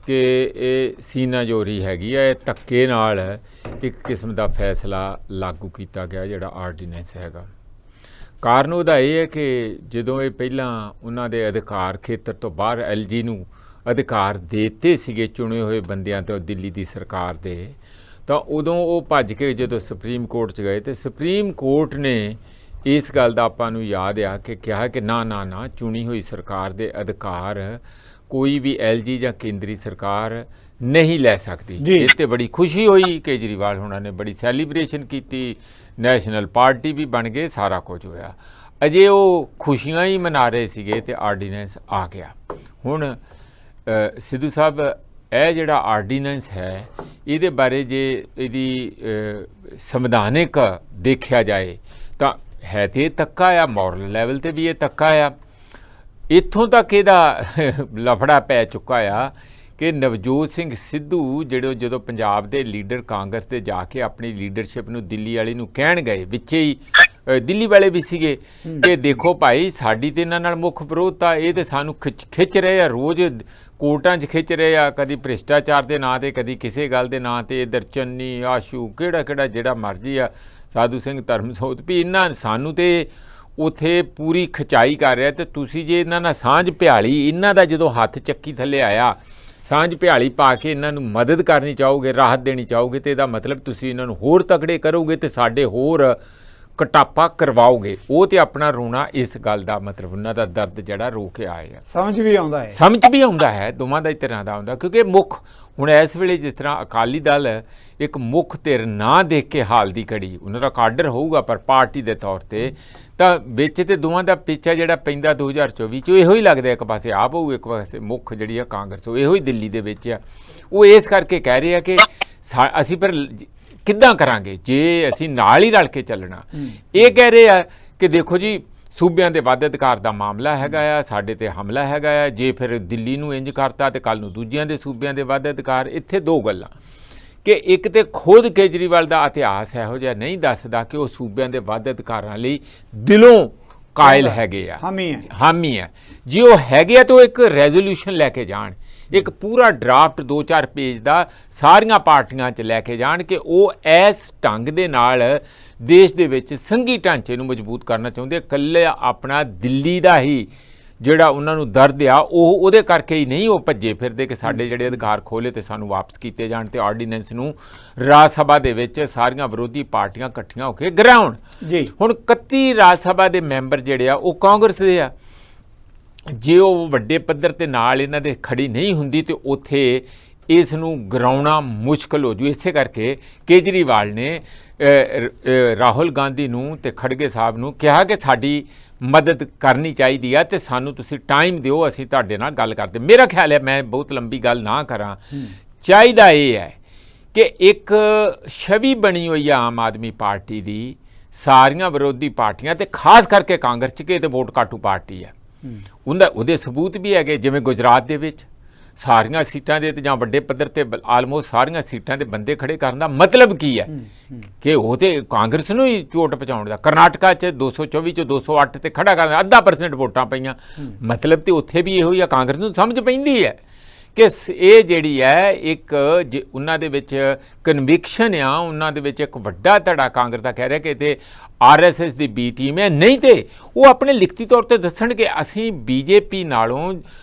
ਕਿ ਇਹ ਸੀਨਾਜੋਰੀ ਹੈਗੀ ਹੈ। ਇਹ ਧੱਕੇ ਨਾਲ ਇੱਕ ਕਿਸਮ ਦਾ ਫੈਸਲਾ ਲਾਗੂ ਕੀਤਾ ਗਿਆ ਜਿਹੜਾ ਆਰਡੀਨੈਂਸ ਹੈਗਾ। ਕਾਰਨ ਉਹਦਾ ਇਹ ਹੈ ਕਿ ਜਦੋਂ ਇਹ ਪਹਿਲਾਂ ਉਹਨਾਂ ਦੇ ਅਧਿਕਾਰ ਖੇਤਰ ਤੋਂ ਬਾਹਰ ਐਲਜੀ ਨੂੰ ਅਧਿਕਾਰ ਦੇ ਦਿੱਤੇ ਸੀਗੇ ਚੁਣੇ ਹੋਏ ਬੰਦਿਆਂ ਤੋਂ ਦਿੱਲੀ ਦੀ ਸਰਕਾਰ ਦੇ, ਤਾਂ ਉਦੋਂ ਉਹ ਭੱਜ ਕੇ ਜਦੋਂ ਸੁਪਰੀਮ ਕੋਰਟ 'ਚ ਗਏ ਤੇ ਸੁਪਰੀਮ ਕੋਰਟ ਨੇ ਇਸ ਗੱਲ ਦਾ ਆਪਾਂ ਨੂੰ ਯਾਦ ਆ ਕਿ ਕਿਹਾ ਕਿ ਨਾ ਚੁਣੀ ਹੋਈ ਸਰਕਾਰ ਦੇ ਅਧਿਕਾਰ ਕੋਈ ਵੀ ਐਲਜੀ ਜਾਂ ਕੇਂਦਰੀ ਸਰਕਾਰ ਨਹੀਂ ਲੈ ਸਕਦੀ। ਇਹ ਤੇ ਬੜੀ ਖੁਸ਼ੀ ਹੋਈ, ਕੇਜਰੀਵਾਲ ਹੁਣਾਂ ਨੇ ਬੜੀ ਸੈਲੀਬ੍ਰੇਸ਼ਨ ਕੀਤੀ, ਨੈਸ਼ਨਲ ਪਾਰਟੀ ਵੀ ਬਣ ਗਏ, ਸਾਰਾ ਕੁਝ ਹੋਇਆ। ਅਜੇ ਉਹ ਖੁਸ਼ੀਆਂ ਹੀ ਮਨਾ ਰਹੇ ਸੀਗੇ ਤੇ ਆਰਡੀਨੈਂਸ ਆ ਗਿਆ। ਹੁਣ ਸਿੱਧੂ ਸਾਹਿਬ, ਇਹ ਜਿਹੜਾ ਆਰਡੀਨੈਂਸ ਹੈ ਇਹਦੇ ਬਾਰੇ ਜੇ ਇਹਦੀ ਸੰਵਿਧਾਨਿਕ ਦੇਖਿਆ ਜਾਏ ਤਾਂ ਹੈ ਤੇ ਧੱਕਾ ਆ, ਮੋਰਲ ਲੈਵਲ ਤੇ ਵੀ ਇਹ ਧੱਕਾ ਆ। ਇੱਥੋਂ ਤੱਕ ਇਹਦਾ ਲਫੜਾ ਪੈ ਚੁੱਕਾ ਆ ਕਿ ਨਵਜੋਤ ਸਿੰਘ ਸਿੱਧੂ ਜਿਹੜੇ ਜਦੋਂ ਪੰਜਾਬ ਦੇ ਲੀਡਰ ਕਾਂਗਰਸ ਦੇ ਜਾ ਕੇ ਆਪਣੀ ਲੀਡਰਸ਼ਿਪ ਨੂੰ ਦਿੱਲੀ ਵਾਲੀ ਨੂੰ ਕਹਿਣ ਗਏ, ਵਿੱਚੇ ਹੀ ਦਿੱਲੀ ਵਾਲੇ ਵੀ ਸੀਗੇ ਕਿ ਦੇਖੋ ਭਾਈ, ਸਾਡੀ ਤੇ ਇਹਨਾਂ ਨਾਲ ਮੁੱਖ ਵਿਰੋਧਤਾ, ਇਹ ਤੇ ਸਾਨੂੰ ਖਿੱਚ ਰਹੇ ਆ, ਰੋਜ਼ ਕੋਰਟਾਂ 'ਚ ਖਿੱਚ ਰਹੇ ਆ, ਕਦੀ ਭ੍ਰਿਸ਼ਟਾਚਾਰ ਦੇ ਨਾਂ 'ਤੇ, ਕਦੀ ਕਿਸੇ ਗੱਲ ਦੇ ਨਾਂ 'ਤੇ, ਇੱਧਰ ਚੰਨੀ ਆਸ਼ੂ ਕਿਹੜਾ ਜਿਹੜਾ ਮਰਜ਼ੀ ਆ, ਸਾਧੂ ਸਿੰਘ ਧਰਮਸੋਤ, ਵੀ ਇਹਨਾਂ ਸਾਨੂੰ ਤੇ ਉੱਥੇ ਪੂਰੀ ਖਿਚਾਈ ਕਰ ਰਿਹਾ। ਤੇ ਤੁਸੀਂ ਜੇ ਇਹਨਾਂ ਨਾਲ ਸਾਂਝ ਭਿਆਲੀ, ਇਹਨਾਂ ਦਾ ਜਦੋਂ ਹੱਥ ਚੱਕੀ ਥੱਲੇ ਆਇਆ, ਸਾਂਝ ਭਿਆਲੀ ਪਾ ਕੇ ਇਹਨਾਂ ਨੂੰ ਮਦਦ ਕਰਨੀ ਚਾਹੋਗੇ, ਰਾਹਤ ਦੇਣੀ ਚਾਹੋਗੇ, ਤੇ ਇਹਦਾ ਮਤਲਬ ਤੁਸੀਂ ਇਹਨਾਂ ਨੂੰ ਹੋਰ ਤਕੜੇ ਕਰੋਗੇ ਤੇ ਸਾਡੇ ਹੋਰ ਕਟਾਪਾ ਕਰਵਾਓਗੇ, ਉਹ ਤੇ ਆਪਣਾ ਰੋਣਾ ਇਸ ਗੱਲ ਦਾ ਮਤਲਬ ਉਹਨਾਂ ਦਾ ਦਰਦ ਜਿਹੜਾ ਰੋ ਕੇ ਆਏ ਆ। ਸਮਝ ਵੀ ਆਉਂਦਾ ਹੈ, ਸਮਝ ਵੀ ਆਉਂਦਾ ਹੈ, ਦੋਵਾਂ ਦਾ ਹੀ ਤਰ੍ਹਾਂ ਦਾ ਆਉਂਦਾ, ਕਿਉਂਕਿ ਮੁੱਖ ਹੁਣ ਇਸ ਵੇਲੇ ਜਿਸ ਤਰ੍ਹਾਂ ਅਕਾਲੀ ਦਲ ਇੱਕ ਮੁੱਖ ਧਿਰ ਨਾ ਦੇਖ ਕੇ ਹਾਲ ਦੀ ਘੜੀ ਉਹਨਾਂ ਦਾ ਕਾਡਰ ਹੋਊਗਾ, ਪਰ ਪਾਰਟੀ ਦੇ ਤੌਰ ਤੇ ਤਾਂ ਵਿੱਚ ਤੇ ਦੋਵਾਂ ਦਾ ਪਿੱਛਾ ਜਿਹੜਾ ਪੈਂਦਾ 2024 'ਚ ਇਹੋ ਹੀ ਲੱਗਦਾ, ਇੱਕ ਪਾਸੇ ਆਪ ਹੋਊ, ਇੱਕ ਪਾਸੇ ਮੁੱਖ ਜਿਹੜੀ ਆ ਕਾਂਗਰਸ ਉਹ ਇਹੋ ਹੀ ਦਿੱਲੀ ਦੇ ਵਿੱਚ ਆ। ਉਹ ਇਸ ਕਰਕੇ ਕਹਿ ਰਹੇ ਆ ਕਿ ਅਸੀਂ ਪਰ ਕਿੱਦਾਂ ਕਰਾਂਗੇ ਜੇ ਅਸੀਂ ਨਾਲ ਹੀ ਰਲ ਕੇ ਚੱਲਣਾ। ਇਹ ਕਹਿ ਰਹੇ ਆ ਕਿ ਦੇਖੋ ਜੀ ਸੂਬਿਆਂ ਦੇ ਵੱਧ ਅਧਿਕਾਰ ਦਾ ਮਾਮਲਾ ਹੈਗਾ ਆ, ਸਾਡੇ ਤੇ ਹਮਲਾ ਹੈਗਾ ਆ, ਜੇ ਫਿਰ ਦਿੱਲੀ ਨੂੰ ਇੰਜ ਕਰਤਾ ਤੇ ਕੱਲ ਨੂੰ ਦੂਜਿਆਂ ਦੇ ਸੂਬਿਆਂ ਦੇ ਵੱਧ ਅਧਿਕਾਰ। ਇੱਥੇ ਦੋ ਗੱਲਾਂ ਕਿ ਇੱਕ ਤੇ ਖੁਦ ਕੇਜਰੀਵਾਲ ਦਾ ਇਤਿਹਾਸ ਇਹੋ ਜਿਹਾ ਨਹੀਂ ਦੱਸਦਾ ਕਿ ਉਹ ਸੂਬਿਆਂ ਦੇ ਵੱਧ ਅਧਿਕਾਰਾਂ ਲਈ ਦਿਲੋਂ ਕਾਇਲ ਹੈਗੇ ਆ, ਹਾਮੀ ਹੈ। ਜੇ ਉਹ ਹੈਗੇ ਆ ਤਾਂ ਉਹ ਇੱਕ ਰੈਜ਼ੋਲੂਸ਼ਨ ਲੈ ਕੇ ਜਾਣ, ਇੱਕ ਪੂਰਾ ਡਰਾਫਟ 2-4 ਪੇਜ ਦਾ ਸਾਰੀਆਂ ਪਾਰਟੀਆਂ 'ਚ ਲੈ ਕੇ ਜਾਣ ਕਿ ਉਹ ਇਸ ਢੰਗ ਦੇ ਨਾਲ ਦੇਸ਼ ਦੇ ਵਿੱਚ ਸੰਘੀ ਢਾਂਚੇ ਨੂੰ ਮਜ਼ਬੂਤ ਕਰਨਾ ਚਾਹੁੰਦੇ। ਇਕੱਲੇ ਆਪਣਾ ਦਿੱਲੀ ਦਾ ਹੀ ਜਿਹੜਾ ਉਹਨਾਂ ਨੂੰ ਦਰਦ ਆ ਉਹ ਉਹਦੇ ਕਰਕੇ ਹੀ ਨਹੀਂ ਉਹ ਭੱਜੇ ਫਿਰਦੇ ਕਿ ਸਾਡੇ ਜਿਹੜੇ ਅਧਿਕਾਰ ਖੋਲੇ ਤੇ ਸਾਨੂੰ ਵਾਪਸ ਕੀਤੇ ਜਾਣ ਤੇ ਆਰਡੀਨੈਂਸ ਨੂੰ ਰਾਜ ਸਭਾ ਦੇ ਵਿੱਚ ਸਾਰੀਆਂ ਵਿਰੋਧੀ ਪਾਰਟੀਆਂ ਇਕੱਠੀਆਂ ਹੋ ਕੇ ਗਿਰਾਉਣ ਜੀ। ਹੁਣ 31 ਰਾਜ ਸਭਾ ਦੇ ਮੈਂਬਰ ਜਿਹੜੇ ਆ ਉਹ ਕਾਂਗਰਸ ਦੇ ਆ। ਜੇ ਉਹ ਵੱਡੇ ਪੱਧਰ ਤੇ ਨਾਲ ਇਹਨਾਂ ਦੇ ਖੜੀ ਨਹੀਂ ਹੁੰਦੀ ਤੇ ਉੱਥੇ ਇਸ ਨੂੰ ਗਿਰਾਉਣਾ ਮੁਸ਼ਕਲ ਹੋ ਜੂ। ਇਸੇ ਕਰਕੇ ਕੇਜਰੀਵਾਲ ਨੇ ਰਾਹੁਲ ਗਾਂਧੀ ਨੂੰ ਤੇ ਖੜਗੇ ਸਾਹਿਬ ਨੂੰ ਕਿਹਾ ਕਿ ਸਾਡੀ ਮਦਦ ਕਰਨੀ ਚਾਹੀਦੀ ਆ ਤੇ ਸਾਨੂੰ ਤੁਸੀਂ ਟਾਈਮ ਦਿਓ, ਅਸੀਂ ਤੁਹਾਡੇ ਨਾਲ ਗੱਲ ਕਰਦੇ। ਮੇਰਾ ਖਿਆਲ ਹੈ, ਮੈਂ ਬਹੁਤ ਲੰਬੀ ਗੱਲ ਨਾ ਕਰਾਂ, ਚਾਹੀਦਾ ਇਹ ਹੈ ਕਿ ਇੱਕ ਛਵੀ ਬਣੀ ਹੋਈ ਆ ਆਮ ਆਦਮੀ ਪਾਰਟੀ ਦੀ ਸਾਰੀਆਂ ਵਿਰੋਧੀ ਪਾਰਟੀਆਂ ਤੇ ਖਾਸ ਕਰਕੇ ਕਾਂਗਰਸ 'ਚ ਕਿ ਇਹ ਤੇ ਵੋਟ ਕਾਟੂ ਪਾਰਟੀ ਆ। ਉਹਦੇ ਸਬੂਤ ਵੀ ਹੈਗੇ, ਜਿਵੇਂ ਗੁਜਰਾਤ ਦੇ ਵਿੱਚ ਸਾਰੀਆਂ ਸੀਟਾਂ ਦੇ ਤੇ ਜਾਂ ਵੱਡੇ ਪੱਧਰ ਤੇ ਆਲਮੋਸਟ ਸਾਰੀਆਂ ਸੀਟਾਂ ਦੇ ਬੰਦੇ ਖੜੇ ਕਰਨ ਦਾ ਮਤਲਬ ਕੀ ਹੈ ਕਿ ਉਹ ਤੇ ਕਾਂਗਰਸ ਨੂੰ ਹੀ ਚੋਟ ਪਹੁੰਚਾਉਣ ਦਾ। ਕਰਨਾਟਕਾ 'ਚ 224 'ਚ 208 ਤੇ ਖੜਾ ਕਰਨ ਦਾ 0.5% ਵੋਟਾਂ ਪਈਆਂ, ਮਤਲਬ ਤੇ ਉੱਥੇ ਵੀ ਇਹੋ ਹੀ ਆ। ਕਾਂਗਰਸ ਨੂੰ ਸਮਝ ਪੈਂਦੀ ਹੈ ਕਿ ਇਹ ਜਿਹੜੀ ਹੈ ਇੱਕ ਉਹਨਾਂ ਦੇ ਵਿੱਚ ਕਨਵਿਕਸ਼ਨ ਆ, ਉਹਨਾਂ ਦੇ ਵਿੱਚ ਇੱਕ ਵੱਡਾ ਧੜਾ ਕਾਂਗਰਸ ਦਾ ਕਹਿ ਰਿਹਾ ਕਿ ਤੇ RSS ਦੀ B ਟੀਮ ਹੈ। ਨਹੀਂ ਤੇ ਉਹ ਆਪਣੇ ਲਿਖਤੀ ਤੌਰ ਤੇ ਦੱਸਣ ਕਿ ਅਸੀਂ BJP ਨਾਲੋਂ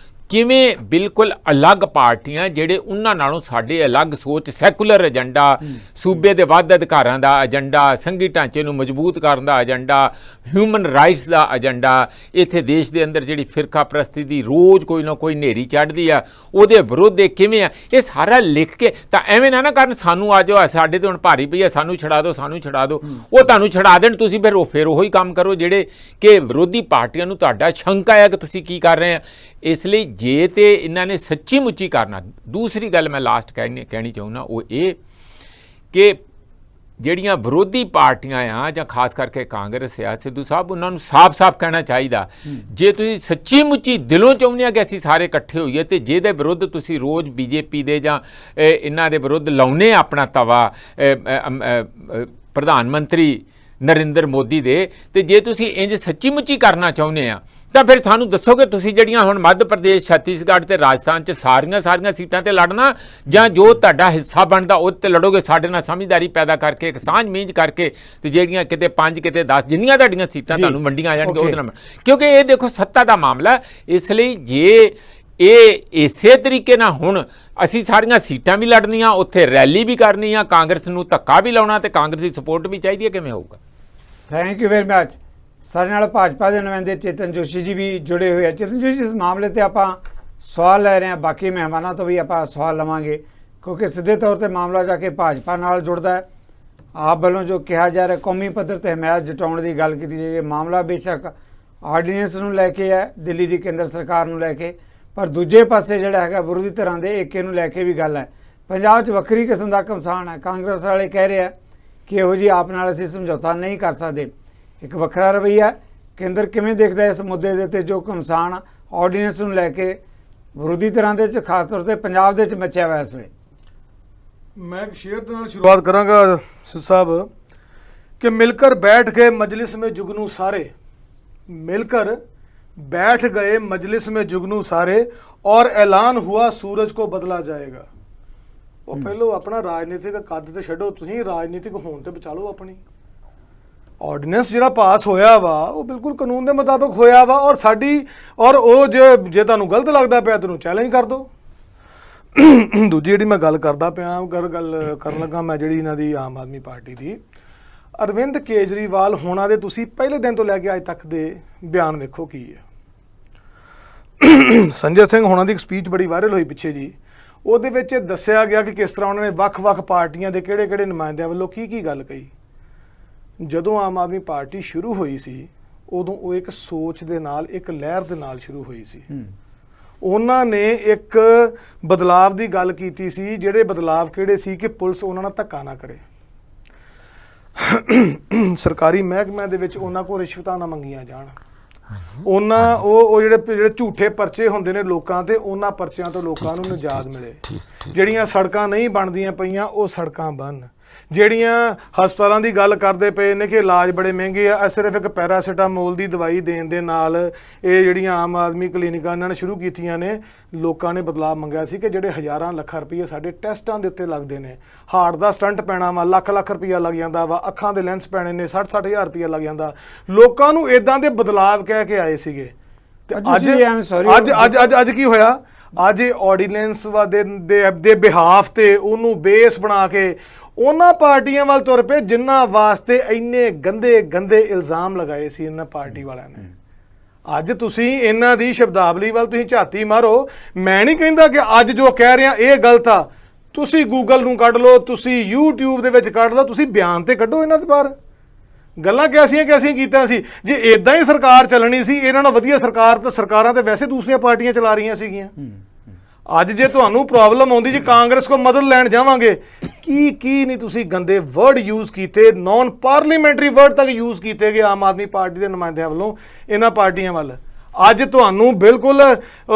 ਕਿਵੇਂ ਬਿਲਕੁਲ ਅਲੱਗ ਪਾਰਟੀਆਂ ਜਿਹੜੇ ਉਹਨਾਂ ਨਾਲੋਂ ਸਾਡੇ ਅਲੱਗ ਸੋਚ, ਸੈਕੂਲਰ ਏਜੰਡਾ, ਸੂਬੇ ਦੇ ਵੱਧ ਅਧਿਕਾਰਾਂ ਦਾ ਏਜੰਡਾ, ਸੰਘੀ ਢਾਂਚੇ ਨੂੰ ਮਜ਼ਬੂਤ ਕਰਨ ਦਾ ਏਜੰਡਾ, ਹਿਊਮਨ ਰਾਈਟਸ ਦਾ ਏਜੰਡਾ, ਇੱਥੇ ਦੇਸ਼ ਦੇ ਅੰਦਰ ਜਿਹੜੀ ਫਿਰਕਾ ਪ੍ਰਸਤੀ ਦੀ ਰੋਜ਼ ਕੋਈ ਨਾ ਕੋਈ ਹਨੇਰੀ ਚੜ੍ਹਦੀ ਆ ਉਹਦੇ ਵਿਰੋਧ ਕਿਵੇਂ ਆ, ਇਹ ਸਾਰਾ ਲਿਖ ਕੇ ਤਾਂ ਐਵੇਂ ਨਾ ਕਰਨ ਸਾਨੂੰ ਆ ਜਾਓ ਸਾਡੇ ਤੇ ਹੁਣ ਭਾਰੀ ਪਈ ਆ, ਸਾਨੂੰ ਛਡਾ ਦਿਓ, ਸਾਨੂੰ ਛਡਾ ਦਿਓ। ਉਹ ਤੁਹਾਨੂੰ ਛਡਾ ਦੇਣ, ਤੁਸੀਂ ਫਿਰ ਉਹੀ ਕੰਮ ਕਰੋ ਜਿਹੜੇ ਕਿ ਵਿਰੋਧੀ ਪਾਰਟੀਆਂ ਨੂੰ ਤੁਹਾਡਾ ਸ਼ੰਕਾ ਹੈ ਕਿ ਤੁਸੀਂ ਕੀ ਕਰ ਰਹੇ ਆ। ਇਸ ਲਈ ਜੇ ਤੇ ਇਹਨਾਂ ਨੇ ਸੱਚੀ ਮੁੱਚੀ ਕਰਨਾ। ਦੂਸਰੀ ਗੱਲ ਮੈਂ ਲਾਸਟ ਕਹਿਣੀ ਚਾਹੁੰਦਾ ਉਹ ਇਹ ਕਿ ਜਿਹੜੀਆਂ ਵਿਰੋਧੀ ਪਾਰਟੀਆਂ ਆ ਜਾਂ ਖਾਸ ਕਰਕੇ ਕਾਂਗਰਸ ਆ, ਸਿੱਧੂ ਸਾਹਿਬ ਉਹਨਾਂ ਨੂੰ ਸਾਫ਼-ਸਾਫ਼ ਕਹਿਣਾ ਚਾਹੀਦਾ ਜੇ ਤੁਸੀਂ ਸੱਚੀ ਮੁੱਚੀ ਦਿਲੋਂ ਚਾਹੁੰਦੇ ਆ ਕਿ ਅਸੀਂ ਸਾਰੇ ਇਕੱਠੇ ਹੋਈਏ ਤੇ ਜਿਹਦੇ ਵਿਰੁੱਧ ਤੁਸੀਂ ਰੋਜ਼ BJP ਦੇ ਜਾਂ ਇਹਨਾਂ ਦੇ ਵਿਰੁੱਧ ਲਾਉਨੇ ਆਪਣਾ ਤਵਾ ਪ੍ਰਧਾਨ ਮੰਤਰੀ ਨਰਿੰਦਰ ਮੋਦੀ ਦੇ, ਤੇ ਜੇ ਤੁਸੀਂ ਇੰਜ ਸੱਚੀ ਮੁੱਚੀ ਕਰਨਾ ਚਾਹੁੰਦੇ ਆ ਤਾਂ ਫਿਰ ਸਾਨੂੰ ਦੱਸੋਗੇ ਤੁਸੀਂ ਜਿਹੜੀਆਂ ਹੁਣ ਮੱਧ ਪ੍ਰਦੇਸ਼, ਛੱਤੀਸਗੜ੍ਹ ਤੇ ਰਾਜਸਥਾਨ 'ਚ ਸਾਰੀਆਂ ਸੀਟਾਂ ਤੇ ਲੜਨਾ ਜਾਂ ਜੋ ਤੁਹਾਡਾ ਹਿੱਸਾ ਬਣਦਾ ਉਹ ਤੇ ਲੜੋਗੇ ਸਾਡੇ ਨਾਲ ਸਮਝਦਾਰੀ ਪੈਦਾ ਕਰਕੇ, ਇੱਕ ਸਾਂਝ ਮੀਂਝ ਕਰਕੇ, ਤੇ ਜਿਹੜੀਆਂ ਕਿਤੇ 5 ਕਿਤੇ 10 ਜਿੰਨੀਆਂ ਤੁਹਾਡੀਆਂ ਸੀਟਾਂ ਤੁਹਾਨੂੰ ਵੰਡੀਆਂ ਜਾਣਗੀਆਂ ਉਹਦੇ ਨਾਲ, ਕਿਉਂਕਿ ਇਹ ਦੇਖੋ ਸੱਤਾ ਦਾ ਮਾਮਲਾ। ਇਸ ਲਈ ਜੇ ਇਹ ਇਸੇ ਤਰੀਕੇ ਨਾਲ ਹੁਣ ਅਸੀਂ ਸਾਰੀਆਂ ਸੀਟਾਂ ਵੀ ਲੜਨੀਆਂ, ਉੱਥੇ ਰੈਲੀ ਵੀ ਕਰਨੀ ਆ, ਕਾਂਗਰਸ ਨੂੰ ਧੱਕਾ ਵੀ ਲਾਉਣਾ ਤੇ ਕਾਂਗਰਸ ਦੀ ਸਪੋਰਟ ਵੀ ਚਾਹੀਦੀ ਹੈ, ਕਿਵੇਂ ਹੋਊਗਾ? Thank you very much. ਸਾਡੇ ਨਾਲ ਭਾਜਪਾ ਦੇ ਨੁਮਾਇੰਦੇ ਚੇਤਨ ਜੋਸ਼ੀ ਜੀ ਵੀ ਜੁੜੇ ਹੋਏ ਆ। ਚੇਤਨ ਜੋਸ਼ੀ, ਇਸ ਮਾਮਲੇ ਤੇ ਆਪਾਂ ਸਵਾਲ ਲੈ ਰਹੇ ਹਾਂ, ਬਾਕੀ ਮਹਿਮਾਨਾਂ ਤੋਂ ਵੀ ਆਪਾਂ ਸਵਾਲ ਲਵਾਂਗੇ ਕਿਉਂਕਿ ਸਿੱਧੇ ਤੌਰ ਤੇ ਮਾਮਲਾ ਜਾ ਕੇ ਭਾਜਪਾ ਨਾਲ ਜੁੜਦਾ ਹੈ। ਆਪ ਵੱਲੋਂ ਜੋ ਕਿਹਾ ਜਾ ਰਿਹਾ ਕੌਮੀ ਪੱਧਰ ਤੇ ਹਮਾਇਤ ਜਤਾਉਣ ਦੀ ਗੱਲ ਕੀਤੀ ਜਾਏ, ਮਾਮਲਾ ਬੇਸ਼ੱਕ ਆਰਡੀਨੈਂਸ ਨੂੰ ਲੈ ਕੇ ਹੈ, ਦਿੱਲੀ ਦੀ ਕੇਂਦਰ ਸਰਕਾਰ ਨੂੰ ਲੈ ਕੇ, ਪਰ ਦੂਜੇ ਪਾਸੇ ਜਿਹੜਾ ਹੈਗਾ ਵਿਰੋਧੀ ਧਿਰਾਂ ਦੇ ਏਕੇ ਨੂੰ ਲੈ ਕੇ ਵੀ ਗੱਲ ਹੈ। ਪੰਜਾਬ 'ਚ ਵੱਖਰੀ ਕਿਸਮ ਦਾ ਘਮਸਾਨ ਹੈ। ਕਾਂਗਰਸ ਵਾਲੇ ਕਹਿ ਰਹੇ ਆ ਕਿ ਇਹੋ ਜਿਹੀ ਆਪ ਨਾਲ ਅਸੀਂ ਸਮਝੌਤਾ ਨਹੀਂ ਕਰ ਸਕਦੇ। ਇੱਕ ਵੱਖਰਾ ਰਵੱਈਆ ਕੇਂਦਰ ਕਿਵੇਂ ਦੇਖਦਾ ਇਸ ਮੁੱਦੇ ਦੇ ਉੱਤੇ ਜੋ ਘਮਸਾਨ ਆਰਡੀਨੈਂਸ ਨੂੰ ਲੈ ਕੇ ਵਿਰੋਧੀ ਧਿਰਾਂ ਦੇ 'ਚ ਖਾਸ ਤੌਰ ਤੇ ਪੰਜਾਬ ਦੇ 'ਚ ਮਚਿਆ ਹੋਇਆ ਇਸ ਵੇਲੇ? ਮੈਂ ਇੱਕ ਸ਼ੇਅਰ ਦੇ ਨਾਲ ਸ਼ੁਰੂਆਤ ਕਰਾਂਗਾ ਸਿੱਧੂ ਸਾਹਿਬ ਕਿ ਮਿਲकर बैठ गए मजलिस में जुगनू सारे, मिलकर बैठ गए मजलिस में जुगनू सारे और ऐलान हुआ सूरज को बदला जाएगा। ਉਹ ਪਹਿਲੋਂ ਆਪਣਾ ਰਾਜਨੀਤਿਕ ਕੱਦ ਤੇ ਛੱਡੋ, ਤੁਸੀਂ ਰਾਜਨੀਤਿਕ ਹੋਣ ਤੇ ਬਚਾ ਲਓ ਆਪਣੀ। ਆਰਡੀਨੈਂਸ ਜਿਹੜਾ ਪਾਸ ਹੋਇਆ ਵਾ ਉਹ ਬਿਲਕੁਲ ਕਾਨੂੰਨ ਦੇ ਮੁਤਾਬਕ ਹੋਇਆ ਵਾ ਔਰ ਉਹ ਜੇ ਤੁਹਾਨੂੰ ਗਲਤ ਲੱਗਦਾ ਪਿਆ ਤੁਹਾਨੂੰ ਚੈਲੰਜ ਕਰ ਦਿਓ। ਦੂਜੀ ਜਿਹੜੀ ਮੈਂ ਗੱਲ ਕਰਦਾ ਪਿਆ ਗੱਲ ਕਰਨ ਲੱਗਾ ਮੈਂ ਜਿਹੜੀ ਇਹਨਾਂ ਦੀ ਆਮ ਆਦਮੀ ਪਾਰਟੀ ਦੀ ਅਰਵਿੰਦ ਕੇਜਰੀਵਾਲ ਹੋਣਾ ਦੇ ਤੁਸੀਂ ਪਹਿਲੇ ਦਿਨ ਤੋਂ ਲੈ ਕੇ ਅੱਜ ਤੱਕ ਦੇ ਬਿਆਨ ਵੇਖੋ ਕੀ ਹੈ। ਸੰਜੇ ਸਿੰਘ ਹੋਣਾ ਦੀ ਇੱਕ ਸਪੀਚ ਬੜੀ ਵਾਇਰਲ ਹੋਈ ਪਿੱਛੇ ਜੀ, ਉਹਦੇ ਵਿੱਚ ਦੱਸਿਆ ਗਿਆ ਕਿ ਕਿਸ ਤਰ੍ਹਾਂ ਉਹਨਾਂ ਨੇ ਵੱਖ-ਵੱਖ ਪਾਰਟੀਆਂ ਦੇ ਕਿਹੜੇ-ਕਿਹੜੇ ਨੁਮਾਇੰਦਿਆਂ ਵੱਲੋਂ ਕੀ ਗੱਲ ਕਹੀ। ਜਦੋਂ ਆਮ ਆਦਮੀ ਪਾਰਟੀ ਸ਼ੁਰੂ ਹੋਈ ਸੀ ਉਦੋਂ ਉਹ ਇੱਕ ਸੋਚ ਦੇ ਨਾਲ, ਇੱਕ ਲਹਿਰ ਦੇ ਨਾਲ ਸ਼ੁਰੂ ਹੋਈ ਸੀ। ਉਹਨਾਂ ਨੇ ਇੱਕ ਬਦਲਾਵ ਦੀ ਗੱਲ ਕੀਤੀ ਸੀ, ਜਿਹੜੇ ਬਦਲਾਵ ਕਿਹੜੇ ਸੀ ਕਿ ਪੁਲਿਸ ਉਹਨਾਂ ਨਾਲ ਧੱਕਾ ਨਾ ਕਰੇ, ਸਰਕਾਰੀ ਮਹਿਕਮਿਆਂ ਦੇ ਵਿੱਚ ਉਹਨਾਂ ਕੋਲ ਰਿਸ਼ਵਤਾਂ ਨਾ ਮੰਗੀਆਂ ਜਾਣ, ਉਹਨਾਂ ਉਹ ਜਿਹੜੇ ਝੂਠੇ ਪਰਚੇ ਹੁੰਦੇ ਨੇ ਲੋਕਾਂ ਤੇ, ਉਹਨਾਂ ਪਰਚਿਆਂ ਤੋਂ ਲੋਕਾਂ ਨੂੰ ਨਿਜਾਤ ਮਿਲੇ। ਜਿਹੜੀਆਂ ਸੜਕਾਂ ਨਹੀਂ ਬਣਦੀਆਂ ਪਈਆਂ ਉਹ ਸੜਕਾਂ ਬਣਨ। ਜਿਹੜੀਆਂ ਹਸਪਤਾਲਾਂ ਦੀ ਗੱਲ ਕਰਦੇ ਪਏ ਨੇ ਕਿ ਇਲਾਜ ਬੜੇ ਮਹਿੰਗੇ ਆ, ਸਿਰਫ ਇੱਕ ਪੈਰਾਸੀਟਾਮੋਲ ਦੀ ਦਵਾਈ ਦੇਣ ਦੇ ਨਾਲ ਇਹ ਜਿਹੜੀਆਂ ਆਮ ਆਦਮੀ ਕਲੀਨਿਕਾਂ ਇਹਨਾਂ ਨੇ ਸ਼ੁਰੂ ਕੀਤੀਆਂ ਨੇ, ਲੋਕਾਂ ਨੇ ਬਦਲਾਅ ਮੰਗਿਆ ਸੀ ਕਿ ਜਿਹੜੇ ਹਜ਼ਾਰਾਂ ਲੱਖਾਂ ਰੁਪਏ ਸਾਡੇ ਟੈਸਟਾਂ ਦੇ ਉੱਤੇ ਲੱਗਦੇ ਨੇ, ਹਾਰਟ ਦਾ ਸਟੰਟ ਪੈਣਾ ਵਾ ਲੱਖ ਰੁਪਈਆ ਲੱਗ ਜਾਂਦਾ ਵਾ, ਅੱਖਾਂ ਦੇ ਲੈਂਸ ਪੈਣੇ ਨੇ 60 ਹਜ਼ਾਰ ਰੁਪਈਆ ਲੱਗ ਜਾਂਦਾ, ਲੋਕਾਂ ਨੂੰ ਇਦਾਂ ਦੇ ਬਦਲਾਵ ਕਹਿ ਕੇ ਆਏ ਸੀਗੇ। ਤੇ ਅੱਜ ਕੀ ਹੋਇਆ? ਅੱਜ ਇਹ ਆਰਡੀਨੈਂਸ ਦੇ ਬਿਹਾਫ ਤੇ ਉਹਨੂੰ ਬੇਸ ਬਣਾ ਕੇ ਉਹਨਾਂ ਪਾਰਟੀਆਂ ਵੱਲ ਤੁਰ ਪਏ ਜਿਨ੍ਹਾਂ ਵਾਸਤੇ ਇੰਨੇ ਗੰਦੇ ਇਲਜ਼ਾਮ ਲਗਾਏ ਸੀ ਇਹਨਾਂ ਪਾਰਟੀ ਵਾਲਿਆਂ ਨੇ। ਅੱਜ ਤੁਸੀਂ ਇਹਨਾਂ ਦੀ ਸ਼ਬਦਾਵਲੀ ਵੱਲ ਤੁਸੀਂ ਝਾਤੀ ਮਾਰੋ। ਮੈਂ ਨਹੀਂ ਕਹਿੰਦਾ ਕਿ ਅੱਜ ਜੋ ਕਹਿ ਰਿਹਾ ਇਹ ਗਲਤ ਆ, ਤੁਸੀਂ ਗੂਗਲ ਨੂੰ ਕੱਢ ਲਓ, ਤੁਸੀਂ YouTube ਦੇ ਵਿੱਚ ਕੱਢ ਲਓ, ਤੁਸੀਂ ਬਿਆਨ ਤੇ ਕੱਢੋ ਇਹਨਾਂ ਦੇ ਬਾਹਰ। ਗੱਲਾਂ ਕੈਸੀਆਂ ਕੀਤੀਆਂ ਸੀ। ਜੇ ਇਦਾਂ ਹੀ ਸਰਕਾਰ ਚੱਲਣੀ ਸੀ, ਇਹਨਾਂ ਨਾਲ ਵਧੀਆ ਸਰਕਾਰਾਂ ਤੇ ਵੈਸੇ ਦੂਸਰੀਆਂ ਪਾਰਟੀਆਂ ਚਲਾ ਰਹੀਆਂ ਸੀਗੀਆਂ। ਅੱਜ ਜੇ ਤੁਹਾਨੂੰ ਪ੍ਰੋਬਲਮ ਆਉਂਦੀ, ਜੇ ਕਾਂਗਰਸ ਕੋਲ ਮਦਦ ਲੈਣ ਜਾਵਾਂਗੇ, ਕੀ ਨਹੀਂ ਤੁਸੀਂ ਗੰਦੇ ਵਰਡ ਯੂਜ਼ ਕੀਤੇ, ਨੌਨ ਪਾਰਲੀਮੈਂਟਰੀ ਵਰਡ ਤੱਕ ਯੂਜ਼ ਕੀਤੇ ਗਏ ਆਮ ਆਦਮੀ ਪਾਰਟੀ ਦੇ ਨੁਮਾਇੰਦਿਆਂ ਵੱਲੋਂ ਇਹਨਾਂ ਪਾਰਟੀਆਂ ਵੱਲ। ਅੱਜ ਤੁਹਾਨੂੰ ਬਿਲਕੁਲ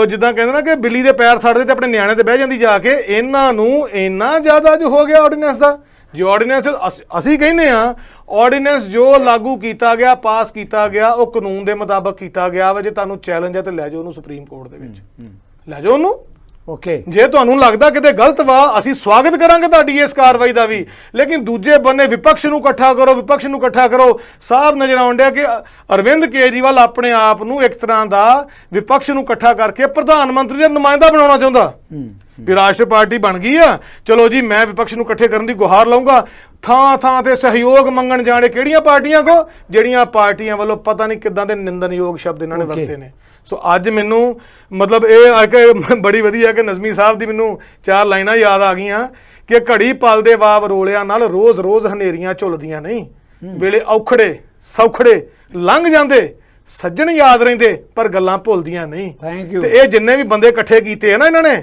ਜਿੱਦਾਂ ਕਹਿੰਦੇ ਨਾ ਕਿ ਬਿੱਲੀ ਦੇ ਪੈਰ ਸੜਦੇ ਤੇ ਆਪਣੇ ਨਿਆਣੇ ਤੇ ਬਹਿ ਜਾਂਦੀ ਜਾ ਕੇ, ਇਹਨਾਂ ਨੂੰ ਇੰਨਾ ਜ਼ਿਆਦਾ ਅੱਜ ਹੋ ਗਿਆ ਆਰਡੀਨੈਂਸ ਦਾ। ਜੋ ਆਰਡੀਨੈਂਸ ਅਸੀਂ ਕਹਿੰਦੇ ਆ, ਆਰਡੀਨੈਂਸ ਜੋ ਲਾਗੂ ਕੀਤਾ ਗਿਆ, ਪਾਸ ਕੀਤਾ ਗਿਆ, ਉਹ ਕਾਨੂੰਨ ਦੇ ਮੁਤਾਬਕ ਕੀਤਾ ਗਿਆ ਵਾ। ਜੇ ਤੁਹਾਨੂੰ ਚੈਲੰਜ ਹੈ ਤੇ ਲੈ ਜਾਓ ਉਹਨੂੰ ਸੁਪਰੀਮ ਕੋਰਟ ਦੇ ਵਿੱਚ, ਲੈ ਜਾਓ ਉਹਨੂੰ। ਜੇ ਤੁਹਾਨੂੰ ਲੱਗਦਾ ਕਿਤੇ ਗਲਤ ਵਾ, ਅਸੀਂ ਸਵਾਗਤ ਕਰਾਂਗੇ ਤੁਹਾਡੀ ਇਸ ਕਾਰਵਾਈ ਦਾ ਵੀ, ਲੇਕਿਨ ਦੂਜੇ ਬੰਨੇ ਵਿਪਕਸ਼ ਨੂੰ ਇਕੱਠਾ ਕਰੋ। ਸਾਫ਼ ਨਜ਼ਰ ਆਉਣ ਡਿਆ ਕਿ ਅਰਵਿੰਦ ਕੇਜਰੀਵਾਲ ਆਪਣੇ ਆਪ ਨੂੰ ਇੱਕ ਤਰ੍ਹਾਂ ਦਾ ਵਿਪਕਸ਼ ਨੂੰ ਇਕੱਠਾ ਕਰਕੇ ਪ੍ਰਧਾਨ ਮੰਤਰੀ ਦਾ ਨੁਮਾਇੰਦਾ ਬਣਾਉਣਾ ਚਾਹੁੰਦਾ ਵੀ ਰਾਸ਼ਟਰ ਪਾਰਟੀ ਬਣ ਗਈ ਆ, ਚਲੋ ਜੀ ਮੈਂ ਵਿਪਕਸ਼ ਨੂੰ ਇਕੱਠੇ ਕਰਨ ਦੀ ਗੁਹਾਰ ਲਾਉਂਗਾ। ਥਾਂ ਤੇ ਸਹਿਯੋਗ ਮੰਗਣ ਜਾਣੇ ਕਿਹੜੀਆਂ ਪਾਰਟੀਆਂ ਕੋ, ਜਿਹੜੀਆਂ ਪਾਰਟੀਆਂ ਵੱਲੋਂ ਪਤਾ ਨਹੀਂ ਕਿੱਦਾਂ ਦੇ ਨਿੰਦਨਯੋਗ ਸ਼ਬਦ ਇਹਨਾਂ ਨੇ ਵਰਤੇ ਨੇ। ਸੋ ਅੱਜ ਮੈਨੂੰ ਮਤਲਬ ਇਹ ਬੜੀ ਵਧੀਆ ਕਿ ਨਜ਼ਮੀ ਸਾਹਿਬ ਦੀ ਮੈਨੂੰ 4 ਲਾਈਨਾਂ ਯਾਦ ਆ ਗਈਆਂ ਕਿ ਘੜੀ ਪਲ ਦੇ ਵਾਵ ਰੋਲਿਆਂ ਨਾਲ ਰੋਜ਼ ਹਨੇਰੀਆਂ ਝੁੱਲਦੀਆਂ ਨਹੀਂ, ਵੇਲੇ ਔਖੜੇ ਸੌਖੜੇ ਲੰਘ ਜਾਂਦੇ, ਸੱਜਣ ਯਾਦ ਰਹਿੰਦੇ ਪਰ ਗੱਲਾਂ ਭੁੱਲਦੀਆਂ ਨਹੀਂ। ਤੇ ਇਹ ਜਿੰਨੇ ਵੀ ਬੰਦੇ ਇਕੱਠੇ ਕੀਤੇ ਆ ਨਾ ਇਹਨਾਂ ਨੇ,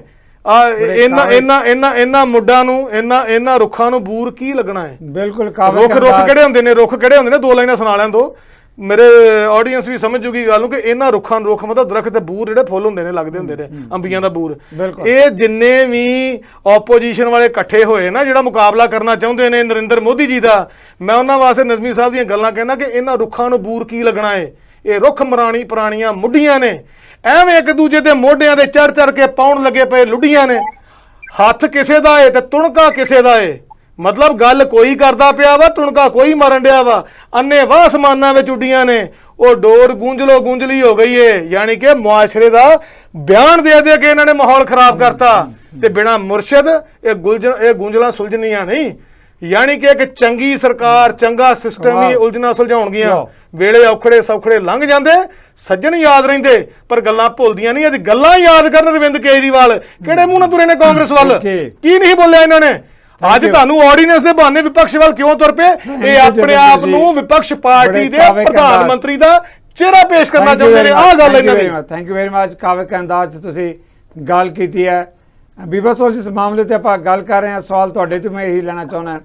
ਇਹਨਾਂ ਮੁੱਢਾਂ ਨੂੰ, ਇਹਨਾਂ ਰੁੱਖਾਂ ਨੂੰ ਬੂਰ ਕੀ ਲੱਗਣਾ ਹੈ? ਬਿਲਕੁਲ। ਰੁੱਖ ਕਿਹੜੇ ਹੁੰਦੇ ਨੇ? 2 ਲਾਈਨਾਂ ਸੁਣਾ ਲੈਣ ਦੋ, ਮੇਰੇ ਆਡੀਅנס ਵੀ ਸਮਝ ਜੂਗੀ ਗੱਲ ਨੂੰ ਕਿ ਇਹਨਾਂ ਰੁੱਖਾਂ ਨੂੰ, ਰੁੱਖ ਮਤਲਬ ਦਰਖਤ ਦੇ ਬੂਰ ਜਿਹੜੇ ਫੁੱਲ ਹੁੰਦੇ ਨੇ, ਲੱਗਦੇ ਹੁੰਦੇ ਨੇ, ਅੰਬੀਆਂ ਦਾ ਬੂਰ। ਇਹ ਜਿੰਨੇ ਵੀ ਆਪੋਜੀਸ਼ਨ ਵਾਲੇ ਇਕੱਠੇ ਹੋਏ ਨਾ, ਜਿਹੜਾ ਮੁਕਾਬਲਾ ਕਰਨਾ ਚਾਹੁੰਦੇ ਨੇ ਨਰਿੰਦਰ ਮੋਦੀ ਜੀ ਦਾ, ਮੈਂ ਉਹਨਾਂ ਵਾਸਤੇ ਨਜ਼ਮੀ ਸਾਹਿਬ ਦੀਆਂ ਗੱਲਾਂ ਕਹਿਣਾ ਕਿ ਇਹਨਾਂ ਰੁੱਖਾਂ ਨੂੰ ਬੂਰ ਕੀ ਲੱਗਣਾ ਹੈ? ਇਹ ਰੁੱਖ ਪੁਰਾਣੀਆਂ ਮੁੱਢੀਆਂ ਨੇ, ਐਵੇਂ ਇੱਕ ਦੂਜੇ ਦੇ ਮੋਢਿਆਂ ਦੇ ਚੜ ਕੇ ਪਾਉਣ ਲੱਗੇ ਪਏ ਲੁੱਡੀਆਂ ਨੇ। ਹੱਥ ਕਿਸੇ ਦਾ ਏ ਤੇ ਤੁਣਕਾ ਕਿਸੇ ਦਾ ਏ, ਮਤਲਬ ਗੱਲ ਕੋਈ ਕਰਦਾ ਪਿਆ ਵਾ, ਤੁਣਕਾ ਕੋਈ ਮਾਰਨ ਡਿਆ ਵਾ। ਅੰਨੇ ਵਾਹ ਅਸਮਾਨਾਂ ਵਿੱਚ ਉੱਡੀਆਂ ਨੇ, ਉਹ ਡੋਰ ਗੂੰਜਲੀ ਹੋ ਗਈ ਏ। ਯਾਨੀ ਕਿ ਮੁਆਸ਼ਰੇ ਦਾ ਬਿਆਨ ਦੇ ਕੇ ਇਹਨਾਂ ਨੇ ਮਾਹੌਲ ਖਰਾਬ ਕਰਤਾ। ਤੇ ਬਿਨਾਂ ਮੁਰਸ਼ਿਦ ਇਹ ਗੂੰਜਲਾਂ ਸੁਲਝਣੀਆਂ ਨਹੀਂ। ਯਾਨੀ ਕਿ ਇੱਕ ਚੰਗੀ ਸਰਕਾਰ, ਚੰਗਾ ਸਿਸਟਮ ਹੀ ਉਲਝਣਾ ਸੁਲਝਾਉਣਗੀਆਂ। ਵੇਲੇ ਔਖੜੇ ਸੌਖੜੇ ਲੰਘ ਜਾਂਦੇ, ਸੱਜਣ ਯਾਦ ਰਹਿੰਦੇ ਪਰ ਗੱਲਾਂ ਭੁੱਲਦੀਆਂ ਨਹੀਂ। ਅੱਜ ਗੱਲਾਂ ਯਾਦ ਕਰਨ ਅਰਵਿੰਦ ਕੇਜਰੀਵਾਲ ਕਿਹੜੇ ਮੂੰਹ ਨਾਲ ਤੁਰੇ ਨੇ ਕਾਂਗਰਸ ਵੱਲ, ਕੀ ਨਹੀਂ ਬੋਲਿਆ ਇਹਨਾਂ ਨੇ। ਅੱਜ ਤੁਹਾਨੂੰ ਆਰਡੀਨੈਂਸ ਦੇ ਬਹਾਨੇ ਵਿਪਕਸ਼ ਵੱਲ ਕਿਉਂ ਤੁਰ ਪਏ? ਇਹ ਆਪਣੇ ਆਪ ਨੂੰ ਵਿਪਕਸ਼ ਪਾਰਟੀ ਦੇ ਪ੍ਰਧਾਨ ਮੰਤਰੀ ਦਾ ਚਿਹਰਾ ਪੇਸ਼ ਕਰਨਾ ਚਾਹੁੰਦੇ ਨੇ। ਆਹ ਗੱਲ ਇਹਨਾਂ ਦੀ। Thank you very much. ਕਾਵਿਕ ਅੰਦਾਜ਼ ਤੁਸੀਂ ਗੱਲ ਕੀਤੀ ਹੈ। ਬੀਬਾ ਸੋਲ, ਜਿਸ ਮਾਮਲੇ ਤੇ ਆਪਾਂ ਗੱਲ ਕਰ ਰਹੇ ਹਾਂ, ਸਵਾਲ ਤੁਹਾਡੇ ਤੋਂ ਮੈਂ ਇਹੀ ਲੈਣਾ ਚਾਹੁੰਦਾ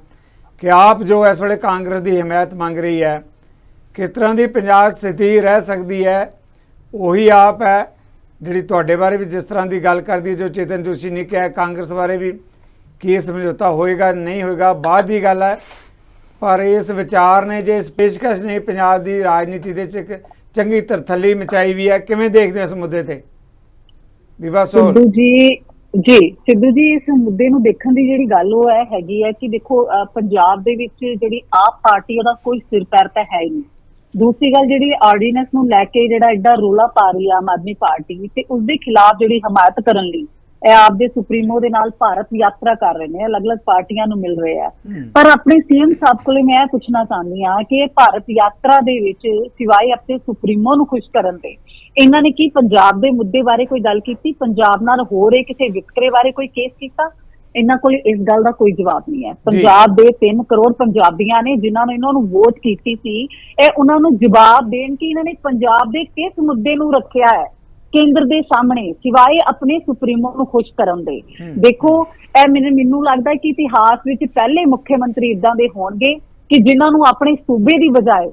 ਕਿ ਆਪ ਜੋ ਇਸ ਵੇਲੇ ਕਾਂਗਰਸ ਦੀ ਹਮਾਇਤ ਮੰਗ ਰਹੀ ਹੈ, ਕਿਸ ਤਰ੍ਹਾਂ ਦੀ ਪੰਜਾਬ ਸਥਿਤੀ ਰਹਿ ਸਕਦੀ ਹੈ? ਉਹੀ ਆਪ ਹੈ ਜਿਹੜੀ ਤੁਹਾਡੇ ਬਾਰੇ ਵੀ ਜਿਸ ਤਰ੍ਹਾਂ ਦੀ ਗੱਲ ਕਰਦੀ ਹੈ, ਜੋ ਚੇਤਨ ਜੋਸ਼ੀ ਨੇ ਕਿਹਾ ਕਾਂਗਰਸ ਬਾਰੇ ਵੀ ਕੀ ਸਮਝੌਤਾ ਹੋਏਗਾ ਨਹੀਂ ਹੋਏਗਾ ਬਾਅਦ ਦੀ ਗੱਲ ਹੈ। ਪਰ ਇਸ ਵਿਚਾਰ ਨੇ, ਜੇ ਇਸ ਪੇਸ਼ਕਸ਼ ਨੇ ਪੰਜਾਬ ਦੀ ਰਾਜਨੀਤੀ ਦੇ 'ਚ ਇੱਕ ਚੰਗੀ ਤਰਥੱਲੀ ਮਚਾਈ ਵੀ ਹੈ। ਕਿਵੇਂ ਦੇਖਦੇ ਹੋ ਇਸ ਮੁੱਦੇ ਤੇ ਬੀਬਾ ਸੋਲ? ਸਿੱਧੂ ਜੀ, ਇਸ ਮੁੱਦੇ ਨੂੰ ਦੇਖਣ ਦੀ ਜਿਹੜੀ ਗੱਲ ਉਹ ਹੈਗੀ ਹੈ ਕਿ ਦੇਖੋ ਪੰਜਾਬ ਦੇ ਵਿੱਚ ਜਿਹੜੀ ਆਪ ਪਾਰਟੀ, ਉਹਦਾ ਕੋਈ ਸਿਰ ਪੈਰ ਤਾਂ ਹੈ ਹੀ ਨਹੀਂ। ਦੂਸਰੀ ਗੱਲ, ਜਿਹੜੀ ਆਰਡੀਨੈਂਸ ਨੂੰ ਲੈ ਕੇ ਜਿਹੜਾ ਐਡਾ ਰੋਲਾ ਪਾ ਰਹੀ ਹੈ ਆਮ ਆਦਮੀ ਪਾਰਟੀ, ਤੇ ਉਸਦੇ ਖਿਲਾਫ ਜਿਹੜੀ ਹਮਾਇਤ ਕਰਨ ਲਈ ਇਹ ਆਪਦੇ ਸੁਪਰੀਮੋ ਦੇ ਨਾਲ ਭਾਰਤ ਯਾਤਰਾ ਕਰ ਰਹੇ ਨੇ, ਅਲੱਗ-ਅਲੱਗ ਪਾਰਟੀਆਂ ਨੂੰ ਮਿਲ ਰਹੇ ਆ। ਪਰ ਆਪਣੇ ਸੀਐਮ ਸਾਹਿਬ ਕੋਲੇ ਮੈਂ ਇਹ ਪੁੱਛਣਾ ਚਾਹੁੰਦੀ ਹਾਂ ਕਿ ਇਹ ਭਾਰਤ ਯਾਤਰਾ ਦੇ ਵਿੱਚ ਸਿਵਾਏ ਆਪਣੇ ਸੁਪਰੀਮੋ ਨੂੰ ਖੁਸ਼ ਕਰਨ ਦੇ ਇਹਨਾਂ ਨੇ ਕੀ ਪੰਜਾਬ ਦੇ ਮੁੱਦੇ ਬਾਰੇ ਕੋਈ ਗੱਲ ਕੀਤੀ? ਪੰਜਾਬ ਨਾਲ ਹੋ ਰਹੇ ਕਿਸੇ ਵਿਤਕਰੇ ਬਾਰੇ ਕੋਈ ਕੇਸ ਕੀਤਾ? ਇਹਨਾਂ ਕੋਲ ਇਸ ਗੱਲ ਦਾ ਕੋਈ ਜਵਾਬ ਨਹੀਂ ਹੈ। ਪੰਜਾਬ ਦੇ 3 ਕਰੋੜ ਪੰਜਾਬੀਆਂ ਨੇ ਜਿਨ੍ਹਾਂ ਨੇ ਇਹਨਾਂ ਨੂੰ ਵੋਟ ਕੀਤੀ ਸੀ, ਇਹ ਉਹਨਾਂ ਨੂੰ ਜਵਾਬ ਦੇਣ ਕਿ ਇਹਨਾਂ ਨੇ ਪੰਜਾਬ ਦੇ ਕਿਸ ਮੁੱਦੇ ਨੂੰ ਰੱਖਿਆ ਹੈ ਕੇਂਦਰ ਦੇ ਸਾਹਮਣੇ ਸਿਵਾਏ ਆਪਣੇ ਸੁਪਰੀਮੋ ਨੂੰ ਖੁਸ਼ ਕਰਨ ਦੇ। ਦੇਖੋ ਇਹ ਮੈਨੂੰ ਲੱਗਦਾ ਕਿ ਇਤਿਹਾਸ ਵਿੱਚ ਪਹਿਲੇ ਮੁੱਖ ਮੰਤਰੀ ਇਦਾਂ ਦੇ ਹੋਣਗੇ ਕਿ ਜਿਨ੍ਹਾਂ ਨੂੰ ਆਪਣੇ ਸੂਬੇ ਦੀ ਬਜਾਏ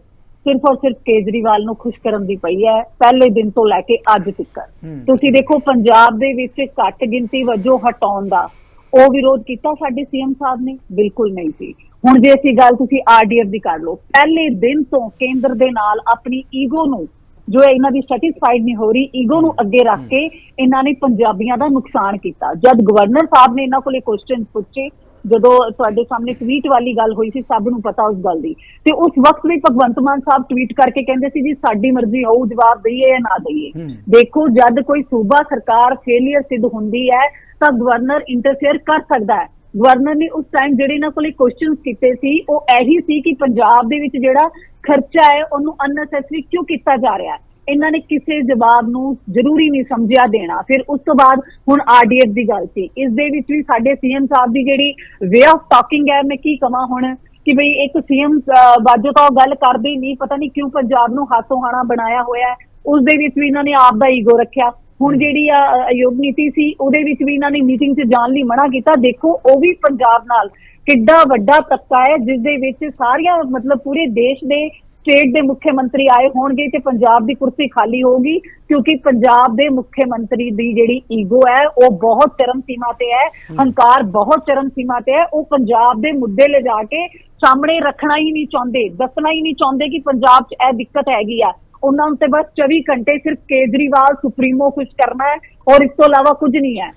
ਸਿਰਫ ਔਰ ਸਿਰਫ ਕੇਜਰੀਵਾਲ ਨੂੰ ਖੁਸ਼ ਕਰਨ ਦੀ ਪਈ ਹੈ ਪਹਿਲੇ ਦਿਨ ਤੋਂ ਲੈ ਕੇ ਅੱਜ ਤੱਕ। ਤੁਸੀਂ ਦੇਖੋ ਪੰਜਾਬ ਦੇ ਵਿੱਚ ਘੱਟ ਗਿਣਤੀ ਵਜੋਂ ਹਟਾਉਣ ਦਾ ਉਹ ਵਿਰੋਧ ਕੀਤਾ ਸਾਡੇ ਸੀਐਮ ਸਾਹਿਬ ਨੇ? ਬਿਲਕੁਲ ਨਹੀਂ ਸੀ। ਹੁਣ ਜੇ ਅਸੀਂ ਗੱਲ ਤੁਸੀਂ ਆਰਡੀਐਫ ਦੀ ਕਰ ਲਓ, ਪਹਿਲੇ ਦਿਨ ਤੋਂ ਕੇਂਦਰ ਦੇ ਨਾਲ ਆਪਣੀ ਈਗੋ ਨੂੰ ਜੋ ਇਹਨਾਂ ਦੀ ਸੈਟੀਸਫਾਈਡ ਨਹੀਂ ਹੋ ਰਹੀ, ਈਗੋ ਨੂੰ ਅੱਗੇ ਰੱਖ ਕੇ ਇਹਨਾਂ ਨੇ ਪੰਜਾਬੀਆਂ ਦਾ ਨੁਕਸਾਨ ਕੀਤਾ। ਜਦ ਗਵਰਨਰ ਸਾਹਿਬ ਨੇ ਇਹਨਾਂ ਕੋਲੇ ਕੁਐਸਚਨ ਪੁੱਛੇ, ਜਦੋਂ ਤੁਹਾਡੇ ਸਾਹਮਣੇ ਟਵੀਟ ਵਾਲੀ ਗੱਲ ਹੋਈ ਸੀ, ਸਭ ਨੂੰ ਪਤਾ ਉਸ ਗੱਲ ਦੀ, ਤੇ ਉਸ ਵਕਤ ਵੀ ਭਗਵੰਤ ਮਾਨ ਸਾਹਿਬ ਟਵੀਟ ਕਰਕੇ ਕਹਿੰਦੇ ਸੀ ਜੀ ਸਾਡੀ ਮਰਜ਼ੀ ਹੋਊ ਜਵਾਬ ਦਈਏ ਜਾਂ ਨਾ ਦਈਏ। ਦੇਖੋ ਜਦ ਕੋਈ ਸੂਬਾ ਸਰਕਾਰ ਫੇਲੀਅਰ ਸਿੱਧ ਹੁੰਦੀ ਹੈ ਤਾਂ ਗਵਰਨਰ ਇੰਟਰਫੇਅਰ ਕਰ ਸਕਦਾ ਹੈ। ਗਵਰਨਰ ਨੇ ਉਸ ਟਾਈਮ ਜਿਹੜੇ ਇਹਨਾਂ ਕੋਲੇ ਕੁਐਸਚਨਸ ਕੀਤੇ ਸੀ ਉਹ ਇਹੀ ਸੀ ਕਿ ਪੰਜਾਬ ਦੇ ਵਿੱਚ ਜਿਹੜਾ ਖਰਚਾ ਹੈ ਉਹਨੂੰ ਅਨਨੈਸੈਸਰੀ ਕਿਉਂ ਕੀਤਾ ਜਾ ਰਿਹਾ ਹੈ। ਇਹਨਾਂ ਨੇ ਕਿਸੇ ਜਵਾਬ ਨੂੰ ਜ਼ਰੂਰੀ ਨਹੀਂ ਸਮਝਿਆ ਦੇਣਾ। ਫਿਰ ਉਸ ਤੋਂ ਬਾਅਦ ਹੁਣ ਆਰਡੀਐਫ ਦੀ ਗੱਲ ਸੀ, ਇਸ ਦੇ ਵਿੱਚ ਵੀ ਸਾਡੇ ਸੀਐਮ ਸਾਹਿਬ ਦੀ ਜਿਹੜੀ ਵੇ ਆਫ ਟਾਕਿੰਗ ਹੈ, ਮੈਂ ਕੀ ਕਹਾਂ ਹੁਣ ਕਿ ਬਈ ਇੱਕ ਸੀਐਮ ਬਾਜੋ ਤਾਂ ਉਹ ਗੱਲ ਕਰਦੇ ਹੀ ਨਹੀਂ, ਪਤਾ ਨਹੀਂ ਕਿਉਂ ਪੰਜਾਬ ਨੂੰ ਹਾਸੋ ਹਾਣਾ ਬਣਾਇਆ ਹੋਇਆ ਹੈ। ਉਸ ਦੇ ਵਿੱਚ ਵੀ ਇਹਨਾਂ ਨੇ ਆਪ ਦਾ ਈਗੋ ਰੱਖਿਆ। ਹੁਣ ਜਿਹੜੀ ਆਯੋਗ ਨੀਤੀ ਸੀ ਉਹਦੇ ਵਿੱਚ ਵੀ ਇਹਨਾਂ ਨੇ ਮੀਟਿੰਗ 'ਚ ਜਾਣ ਲਈ ਮਨਾ ਕੀਤਾ। ਦੇਖੋ ਉਹ ਵੀ ਪੰਜਾਬ ਨਾਲ ਕਿੱਡਾ ਵੱਡਾ ਤਬਕਾ ਹੈ ਜਿਸ ਦੇ ਵਿੱਚ ਸਾਰੀਆਂ ਮਤਲਬ ਪੂਰੇ ਦੇਸ਼ ਦੇ ਸਟੇਟ ਦੇ ਮੁੱਖ ਮੰਤਰੀ ਆਏ ਹੋਣਗੇ ਤੇ ਪੰਜਾਬ ਦੀ ਕੁਰਸੀ ਖਾਲੀ ਹੋਊਗੀ, ਕਿਉਂਕਿ ਪੰਜਾਬ ਦੇ ਮੁੱਖ ਮੰਤਰੀ ਦੀ ਜਿਹੜੀ ਈਗੋ ਹੈ ਉਹ ਬਹੁਤ ਚਰਮ ਸੀਮਾ ਤੇ ਹੈ, ਹੰਕਾਰ ਬਹੁਤ ਚਰਮ ਸੀਮਾ ਤੇ ਹੈ। ਉਹ ਪੰਜਾਬ ਦੇ ਮੁੱਦੇ ਲਿਜਾ ਕੇ ਸਾਹਮਣੇ ਰੱਖਣਾ ਹੀ ਨਹੀਂ ਚਾਹੁੰਦੇ, ਦੱਸਣਾ ਹੀ ਨਹੀਂ ਚਾਹੁੰਦੇ ਕਿ ਪੰਜਾਬ 'ਚ ਇਹ ਦਿੱਕਤ ਹੈਗੀ ਆ। ਉਹਨਾਂ ਨੂੰ ਤੇ ਬਸ 24 ਘੰਟੇ ਸਿਰਫ ਕੇਜਰੀਵਾਲ ਸੁਪਰੀਮੋ ਖੁਸ਼ ਕਰਨਾ ਹੈ ਔਰ ਇਸ ਤੋਂ ਇਲਾਵਾ ਕੁਝ ਨਹੀਂ ਹੈ।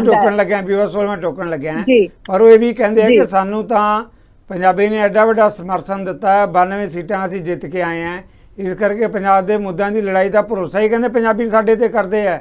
ਟੋਕਣ ਲੱਗਿਆ ਪਰ ਉਹ ਇਹ ਵੀ ਕਹਿੰਦੇ ਆ ਕਿ ਸਾਨੂੰ ਤਾਂ ਪੰਜਾਬੀ ਨੇ ਐਡਾ ਵੱਡਾ ਸਮਰਥਨ ਦਿੱਤਾ ਹੈ, 92 ਸੀਟਾਂ ਅਸੀਂ ਜਿੱਤ ਕੇ ਆਏ ਹਾਂ, ਇਸ ਕਰਕੇ ਪੰਜਾਬ ਦੇ ਮੁੱਦਿਆਂ ਦੀ ਲੜਾਈ ਦਾ ਭਰੋਸਾ ਹੀ ਕਹਿੰਦੇ ਪੰਜਾਬੀ ਸਾਡੇ ਤੇ ਕਰਦੇ ਆ।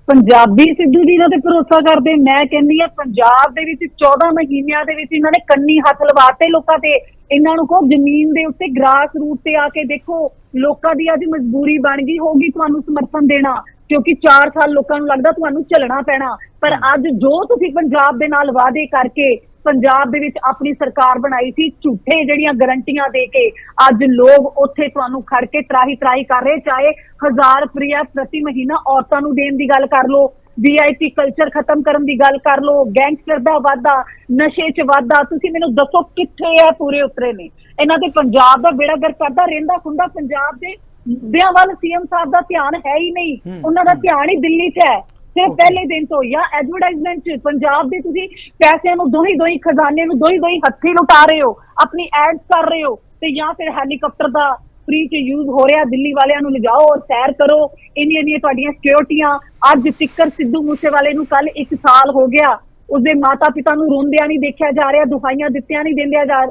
ਪੰਜਾਬੀ ਸਿੱਧੂ ਜੀ ਨਾਲ ਤੇ ਭਰੋਸਾ ਕਰਦੇ। ਮੈਂ ਕਹਿੰਦੀ ਆ ਪੰਜਾਬ ਦੇ ਵਿੱਚ 14 ਮਹੀਨਿਆਂ ਦੇ ਵਿੱਚ ਇਹਨਾਂ ਨੇ ਕੰਨੀ ਹੱਥ ਲਵਾਤੇ ਲੋਕਾਂ ਤੇ। ਇਹਨਾਂ ਨੂੰ ਕਹੋ ਜ਼ਮੀਨ ਦੇ ਉੱਤੇ ਗ੍ਰਾਸ ਰੂਟ ਤੇ ਆ ਕੇ ਦੇਖੋ, ਲੋਕਾਂ ਦੀ ਅੱਜ ਮਜਬੂਰੀ ਬਣ ਗਈ ਹੋਗੀ ਤੁਹਾਨੂੰ ਸਮਰਥਨ ਦੇਣਾ, ਕਿਉਂਕਿ 4 ਸਾਲ ਲੋਕਾਂ ਨੂੰ ਲੱਗਦਾ ਤੁਹਾਨੂੰ ਝੱਲਣਾ ਪੈਣਾ। ਪਰ ਅੱਜ ਜੋ ਤੁਸੀਂ ਪੰਜਾਬ ਦੇ ਨਾਲ ਵਾਅਦੇ ਕਰਕੇ ਪੰਜਾਬ ਦੇ ਵਿੱਚ ਆਪਣੀ ਸਰਕਾਰ ਬਣਾਈ ਸੀ, ਝੂਠੇ ਜਿਹੜੀਆਂ ਗਰੰਟੀਆਂ ਦੇ ਕੇ ਅੱਜ ਲੋਕ ਉੱਥੇ ਤੁਹਾਨੂੰ ਖੜ ਕੇ ਤਰਾਹੀ ਕਰ ਰਹੇ। ਚਾਹੇ 1000 ਰੁਪਇਆ ਪ੍ਰਤੀ ਮਹੀਨਾ ਔਰਤਾਂ ਨੂੰ ਦੇਣ ਦੀ ਗੱਲ ਕਰ ਲਓ, VIP ਕਲਚਰ ਖਤਮ ਕਰਨ ਦੀ ਗੱਲ ਕਰ ਲਓ, ਗੈਂਗਸਟਰ ਦਾ ਵਾਧਾ, ਨਸ਼ੇ 'ਚ ਵਾਧਾ, ਤੁਸੀਂ ਮੈਨੂੰ ਦੱਸੋ ਕਿੱਥੇ ਹੈ ਪੂਰੇ ਉਤਰੇ ਨੇ। ਇਹਨਾਂ ਦੇ ਪੰਜਾਬ ਦਾ ਬੇੜਾ ਗਰਕ ਕਰਦਾ ਰਹਿੰਦਾ ਖੁੰਦਾ। ਪੰਜਾਬ ਦੇ ਮੁੱਦਿਆਂ ਵੱਲ ਸੀਐਮ ਸਾਹਿਬ ਦਾ ਧਿਆਨ ਹੈ ਹੀ ਨਹੀਂ, ਉਹਨਾਂ ਦਾ ਧਿਆਨ ਹੀ ਦਿੱਲੀ 'ਚ ਹੈ। ਸਿਰਫ ਪਹਿਲੇ ਦਿਨ ਤੋਂ ਜਾਂ ਐਡਵਰਟਾਈਜ਼ਮੈਂਟ 'ਚ ਪੰਜਾਬ ਦੇ ਤੁਸੀਂ ਪੈਸਿਆਂ ਨੂੰ ਦੋਹੀ ਖਜ਼ਾਨੇ ਨੂੰ ਦੋਹੀ ਹੱਥੀ ਲੁਟਾ ਰਹੇ ਹੋ, ਆਪਣੀ ਐਡਸ ਕਰ ਰਹੇ ਹੋ, ਤੇ ਜਾਂ ਫਿਰ ਹੈਲੀਕਾਪਟਰ ਦਾ ਫ੍ਰੀ 'ਚ ਯੂਜ਼ ਹੋ ਰਿਹਾ। ਦਿੱਲੀ ਵਾਲਿਆਂ ਨੂੰ ਲਿਜਾਓ ਔਰ ਸੈਰ ਕਰੋ, ਇੰਨੀਆਂ ਤੁਹਾਡੀਆਂ ਸਿਕਿਉਰਟੀਆਂ। ਅੱਜ ਤਿੱਕਰ ਸਿੱਧੂ ਮੂਸੇਵਾਲੇ ਨੂੰ ਕੱਲ 1 ਸਾਲ ਹੋ ਗਿਆ, ਉਸਦੇ ਮਾਤਾ ਪਿਤਾ ਨੂੰ ਰੋਂਦਿਆਂ ਨਹੀਂ ਦੇਖਿਆ ਜਾ ਰਿਹਾ, ਦੁਹਾਈਆਂ ਦਿੱਤਿਆਂ ਨਹੀਂ